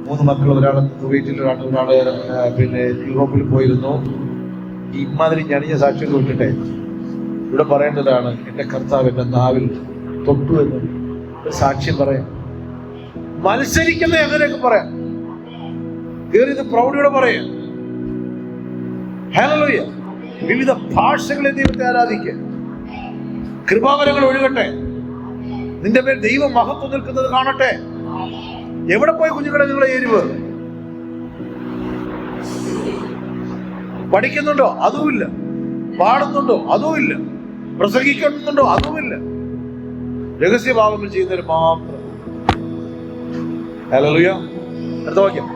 3 മക്കൾ, ഒരാൾ കുവൈറ്റിലാണ്, ഒരാൾ പിന്നെ യൂറോപ്പിൽ പോയിരുന്നു. ഈ ഇമാതിരി ഞണിഞ്ഞ സാക്ഷിയൊക്കെ വിട്ടിട്ടെ ഇവിടെ പറയേണ്ടതാണ്, എൻ്റെ കർത്താവ് എൻ്റെ നാവിൽ തൊട്ടു എന്ന് ഒരു സാക്ഷ്യം പറയാം. മത്സരിക്കുന്ന അങ്ങനെയൊക്കെ പറയാം, കേറിയത് പ്രൗഢിയോടെ പറയാം. ഹല്ലേലൂയ. വിവിധ ഭാഷകളെ ദൈവത്തെ ആരാധിക്കുക. കൃപാവരങ്ങൾ ഒഴുകട്ടെ, നിന്റെ പേര് ദൈവം മഹത്വം നിൽക്കുന്നത് കാണട്ടെ. എവിടെ പോയി കുഞ്ഞുങ്ങളെ നിങ്ങളെ എരിവ്? പഠിക്കുന്നുണ്ടോ? അതുമില്ല. പാടുന്നുണ്ടോ? അതുമില്ല. പ്രസംഗിക്കുന്നുണ്ടോ? അതുമില്ല. രഹസ്യഭാവങ്ങൾ ചെയ്യുന്നവർ മാത്രം. ഹല്ലേലൂയ. അടുത്ത വാക്യം.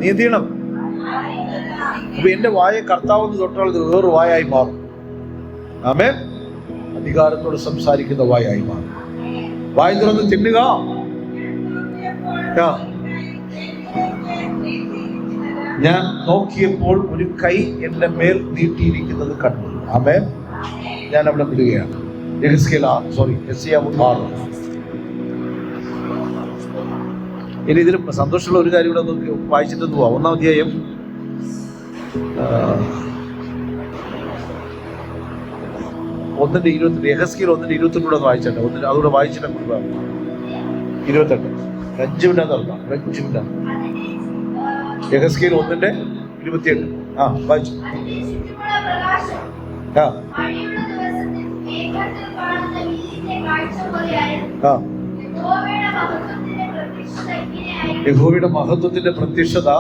നീ എന്ത് ചെയ്യണം? അപ്പൊ എന്റെ വായ കർത്താവെന്ന് തൊട്ടാൽ ഇത് വേറൊരു വായായി മാറും. ആമേൻ. അധികാരത്തോട് സംസാരിക്കുന്ന വായായി മാറും. വായ തുറന്ന് തിന്നുക. ഞാൻ നോക്കിയപ്പോൾ ഒരു കൈ എന്റെ മേൽ നീട്ടിയിരിക്കുന്നത് കണ്ടു. ആമേൻ. ഞാൻ അവിടെ വിടുകയാണ്. ഇനി ഇതിൽ സന്തോഷമുള്ള ഒരു കാര്യം കൂടെ നോക്കി വായിച്ചിട്ടൊന്ന് പോവാം. 1-ാം അധ്യായം 1:28. യെഹെസ്കേൽ 1:28 കൂടെ ഒന്ന് വായിച്ചിട്ട് അതുകൂടെ വായിച്ചിട്ട് 28 5 മിനിറ്റ് തുറക്കാം. 5 മിനിറ്റ്. യെഹെസ്കേൽ 1:28. വായിച്ചു. യഹോവയുടെ മഹത്വത്തിന്റെ പ്രത്യക്ഷത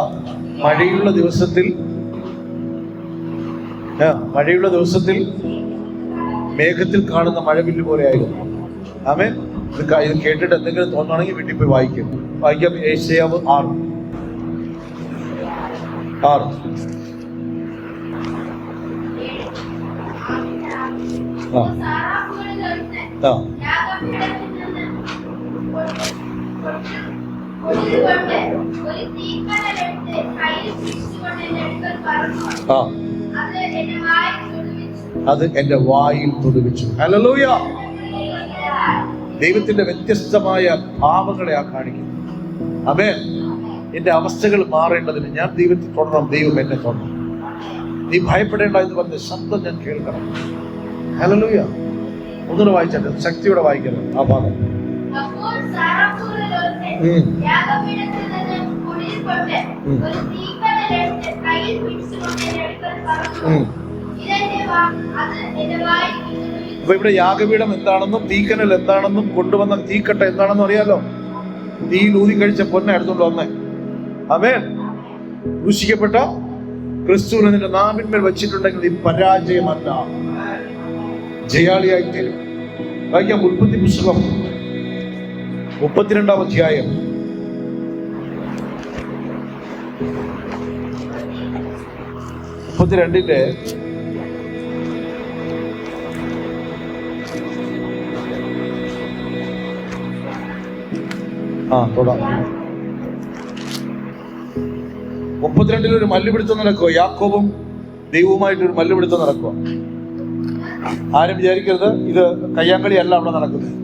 മഴയുള്ള ദിവസത്തിൽ മേഘത്തിൽ കാണുന്ന മഴവില്ല് പോലെ ആയിരുന്നു. ആമേൻ. ഇത് കേട്ടിട്ട് എന്തെങ്കിലും തോന്നുകയാണെങ്കിൽ വീട്ടിൽ പോയി വായിക്കാം. യെശയ്യാവ് 6. അത് എന്റെ വായിൽ തൊടുവിച്ചു. ഹല്ലേലൂയ. ദൈവത്തിന്റെ വ്യത്യസ്തമായ ഭാവങ്ങളെ കാണിക്കുന്നു. ആമേൻ. എന്റെ അവസ്ഥകൾ മാറേണ്ടതിന് ഞാൻ ദൈവത്തെ തൊടണം, ദൈവം എന്നെ തൊടണം. നീ ഭയപ്പെടേണ്ട എന്ന് പറഞ്ഞ ശബ്ദം ഞാൻ കേൾക്കണം. ഹല്ലേലൂയ. ഒന്നുകൂടെ വായിച്ചാൽ ശക്തിയോടെ വായിക്കണം ആ ഭാഗം. അപ്പൊ ഇവിടെ യാഗപീഠം എന്താണെന്നും തീക്കനൽ എന്താണെന്നും കൊണ്ടുവന്ന തീക്കട്ട എന്താണെന്നും അറിയാലോ. തീയിൽ ഊതി കഴിച്ച പൊന്നെ എടുത്തോണ്ട് വന്നേ. ആമേൻ. ക്രൂശിക്കപ്പെട്ട ക്രിസ്തുവിനെ നിന്റെ നാവിന്മേൽ വെച്ചിട്ടുണ്ടെങ്കിൽ നീ പരാജയമല്ല, ജയാളിയായി തീരും. വായിക്കാം. ഉൽപ്പത്തി പുസ്തകം 32-ാം അധ്യായം 32-ന്റെ തൊടാം. 32-ൽ ഒരു മല്ലുപിടുത്തം നടക്കുക. യാക്കോബും ദൈവവുമായിട്ടൊരു മല്ലുപിടുത്തം നടക്കുക. ആരും വിചാരിക്കരുത് ഇത് കയ്യാങ്കളി അല്ല അവിടെ നടക്കുന്നത്.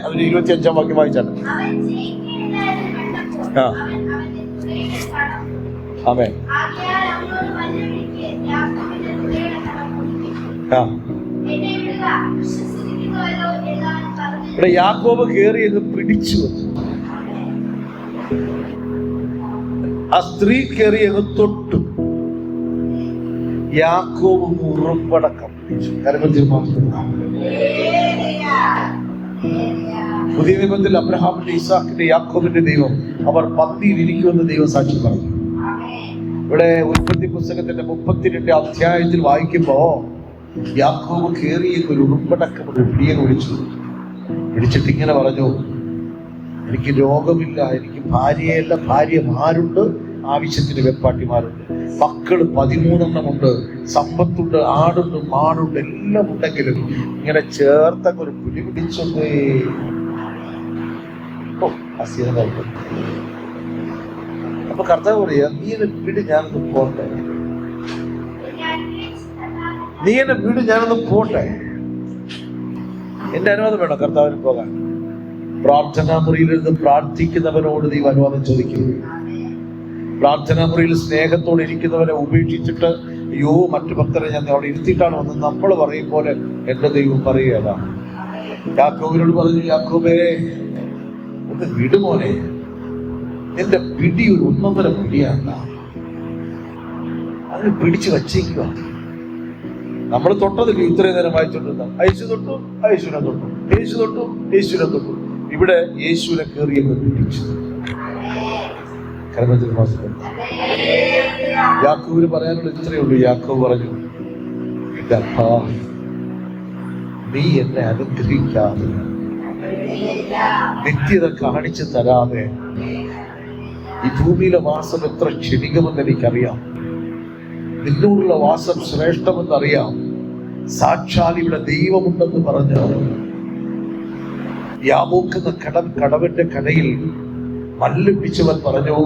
അതിന് 25-ാം വാക്യം വായിച്ചാണ്. ആമേൻ. ഇവിടെ യാക്കോബ് കേറി എന്ന് പിടിച്ചു. ആ സ്ത്രീ കയറി എന്ന് തൊട്ടു. യാക്കോബ് ഉറുമ്പടക്കം പിടിച്ചു. പുതിയ നിയമത്തിൽ അബ്രഹാമിന്റെ, ഇസാക്കിന്റെ, യാക്കോബിന്റെ ദൈവം അവർ പന്തിയിൽ ഇരിക്കുമെന്ന് ദൈവം സാക്ഷി പറഞ്ഞു. ഇവിടെ ഉൽപ്പത്തി പുസ്തകത്തിന്റെ 32-ാം അധ്യായത്തിൽ വായിക്കുമ്പോ യാക്കോബ് കേറി ഒരു ഉറുമ്പടക്കം ഒരു പിടിയെ പിടിച്ചിട്ട് ഇങ്ങനെ പറഞ്ഞു, എനിക്ക് രോഗമില്ല, എനിക്ക് ഭാര്യയല്ല, ഭാര്യമാരുണ്ട്, ആവശ്യത്തിന് വെപ്പാട്ടിമാരുണ്ട്, മക്കള് 13 ഉണ്ട്, സമ്പത്തുണ്ട്, ആടുണ്ട്, മാടുണ്ട്, എല്ലാം ഉണ്ടെങ്കിലും ഇങ്ങനെ ചേർത്തൊക്കെ ഒരു പിടി പിടിച്ചൊന്നേ. അപ്പൊ കർത്താവ് പറയാ, നീ എന്നെ വീട് ഞാനൊന്ന് പോട്ടെ, നീ എന്നെ വീട് ഞാനൊന്ന് പോട്ടെ. എന്റെ അനുവാദം വേണം കർത്താവിന് പോകാൻ. പ്രാർത്ഥനാ മുറിയിലിരുന്ന് പ്രാർത്ഥിക്കുന്നവനോട് നീ അനുവാദം ചോദിക്കുന്നു. പ്രാർത്ഥനാ മുറിയിൽ സ്നേഹത്തോടെ ഇരിക്കുന്നവനെ ഉപേക്ഷിച്ചിട്ട് അയ്യോ മറ്റു ഭക്തരെ ഞാൻ അവിടെ ഇരുത്തിയിട്ടാണ് വന്ന് നമ്മൾ പറയും പോലെ എന്റെ ദൈവം പറയുകയല്ല. യാക്കോബിനോട് പറഞ്ഞു, യാക്കോബേ ഒന്ന് വിടുമോനെ, നിന്റെ പിടി ഒരു 1.5 പിടിയാണ്, അതിന് പിടിച്ചു വച്ചേക്കുക. നമ്മൾ തൊട്ടതില്ല ഇത്രയും നേരം വായിച്ചോണ്ടിരുന്ന യേശു തൊട്ടു, യേശുവിനെ തൊട്ടു, യേശു തൊട്ടു, യേശുവിനെ തൊട്ടു. ഇവിടെ യേശുവിനെ കയറിയപ്പോൾ പിടിച്ചു. യാക്കോബിന് പറയാനുള്ള ഇത്രയേ ഉള്ളൂ. യാക്കോബ് പറഞ്ഞു, നീ എന്നെ അനുഗ്രഹിക്കാതെ, നിത്യത കാണിച്ചു തരാതെ ഈ ഭൂമിയിലെ വാസം എത്ര ക്ഷണികമെന്ന് എനിക്കറിയാം, നിന്നോടുള്ള വാസം ശ്രേഷ്ഠമെന്നറിയാം. സാക്ഷാൽ ഇവിടെ ദൈവമുണ്ടെന്ന് പറഞ്ഞു യാബോക്കുന്ന കടവിന്റെ കടയിൽ മല്ലപ്പിച്ചവൻ പറഞ്ഞു,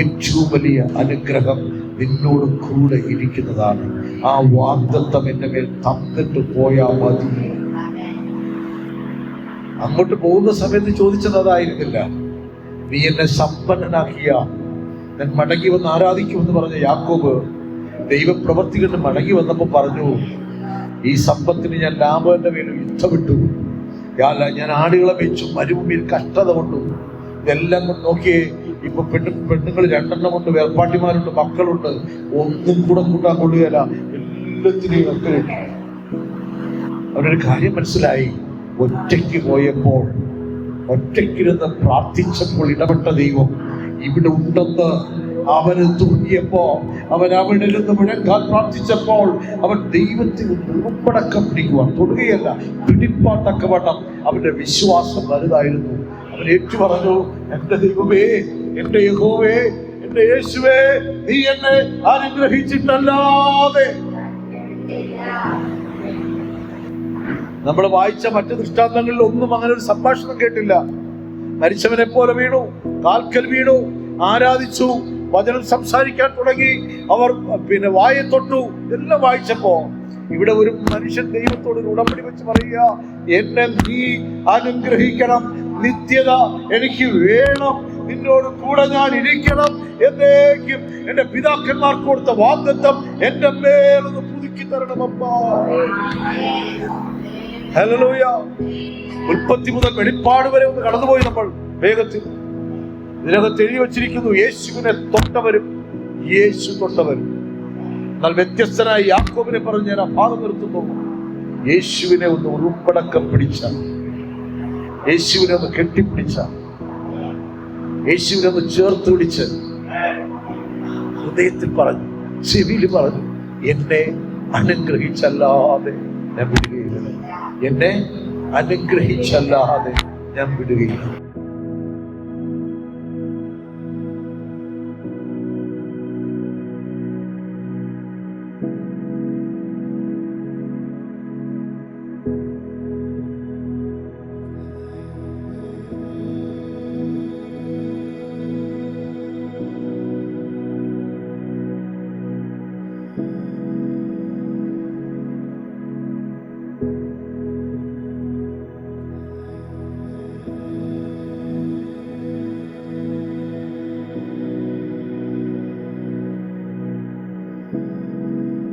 ഏറ്റവും വലിയ അനുഗ്രഹം നിന്നോട് കൂടെ ഇരിക്കുന്നതാണ്. ആ വാഗ്ദത്തം എന്റെ മേൽ തന്നിട്ട് പോയാ മതി. അങ്ങോട്ട് പോകുന്ന സമയത്ത് ചോദിച്ചത് അതായിരുന്നില്ല. നീ എന്നെ സമ്പന്നനാക്കിയ ഞാൻ മടങ്ങി വന്ന് ആരാധിക്കുമെന്ന് പറഞ്ഞ യാക്കോബ് ദൈവപ്രവൃത്തി കൊണ്ട് മടങ്ങി വന്നപ്പോ പറഞ്ഞു, ഈ സമ്പത്തിന് ഞാൻ ലാഭന്റെ മേൽ യുദ്ധമിട്ടു, ഞാൻ ആടുകളെ വെച്ചു, മരുഭൂമിയിൽ കഷ്ടത കൊണ്ടു, ഇതെല്ലാം കൊണ്ട് നോക്കിയേ ഇപ്പൊ പെണ്ണുങ്ങൾ 2 ഉണ്ട്, വേർപ്പാട്ടിമാരുണ്ട്, മക്കളുണ്ട്, ഒന്നും കൂടെ കൂട്ടാൻ കൊള്ളുകയല്ല, എല്ലാത്തിനെയും ഒക്കെ. അവരൊരു കാര്യം മനസ്സിലായി, ഒറ്റയ്ക്ക് പോയപ്പോൾ, ഒറ്റയ്ക്കിരുന്ന് പ്രാർത്ഥിച്ചപ്പോൾ ഇടപെട്ട ദൈവം ഇവിടെ ഉണ്ടെന്ന് അവന് തോന്നിയപ്പോ, അവൻ അവിടെ നിന്ന് മുഴങ്ങാൻ പ്രാർത്ഥിച്ചപ്പോൾ അവൻ ദൈവത്തിന് ഉൾപ്പടക്കം പിടിക്കുവാൻ തൊടുകയല്ല, പിടിപ്പാട്ടക്കവണ്ണം അവന്റെ വിശ്വാസം വലുതായിരുന്നു. അവൻ ഏറ്റു പറഞ്ഞു, എന്റെ ദൈവമേ, എന്റെ യഹോവേ, എന്റെ യേശുവേ, നീ എന്നെ അനുഗ്രഹിച്ചിട്ടല്ലാതെ. നമ്മൾ വായിച്ച മറ്റു ദൃഷ്ടാന്തങ്ങളിൽ ഒന്നും അങ്ങനെ ഒരു സംഭാഷണം കേട്ടില്ല. മരിച്ചവനെ പോലെ വീണു, കാൽക്കൽ വീണു, ആരാധിച്ചു, വചനം സംസാരിക്കാൻ തുടങ്ങി, അവർ വായെ തൊട്ടു. എല്ലാം വായിച്ചപ്പോ ഇവിടെ ഒരു മനുഷ്യൻ ദൈവത്തോട് ഉടമ്പടി വെച്ച് പറയുക, എന്നെ നീ അനുഗ്രഹിക്കണം, നിത്യത എനിക്ക് വേണം, നിന്നോട് കൂടെ ഞാൻ ഇരിക്കണം, എന്നേക്കും എന്റെ പിതാക്കന്മാർക്ക് കൊടുത്ത വാഗ്ദത്തം എന്റെ മേലൊന്ന് പുതുക്കി തരണമപ്പാ. ഹല്ലേലൂയ. ഉൽപ്പത്തി മുതൽ വെളിപ്പാട് വരെ ഒന്ന് കടന്നുപോയി നമ്മൾ വേഗത്തിൽ. ഇതിനകത്ത് എഴുതി വച്ചിരിക്കുന്നു, യേശുവിനെ തൊട്ടവരും യേശു തൊട്ടവരും. എന്നാൽ വ്യത്യസ്തനായ യാക്കോബിനെ പറഞ്ഞ് ഞാൻ ആ ഭാഗം നിർത്തുന്നു. യേശുവിനെ ഒന്ന് ഉൾപ്പടക്കം പിടിച്ച, യേശുവിനെ ഒന്ന് കെട്ടിപ്പിടിച്ച, യേശുവിനെ ഒന്ന് ചേർത്ത് പിടിച്ച് ഹൃദയത്തിൽ പറഞ്ഞു, ചെവിയിൽ പറഞ്ഞു, എന്നെ അനുഗ്രഹിച്ചല്ലാതെ ഞാൻ വിടുകയില്ല, എന്നെ അനുഗ്രഹിച്ചല്ലാതെ ഞാൻ വിടുകയില്ല.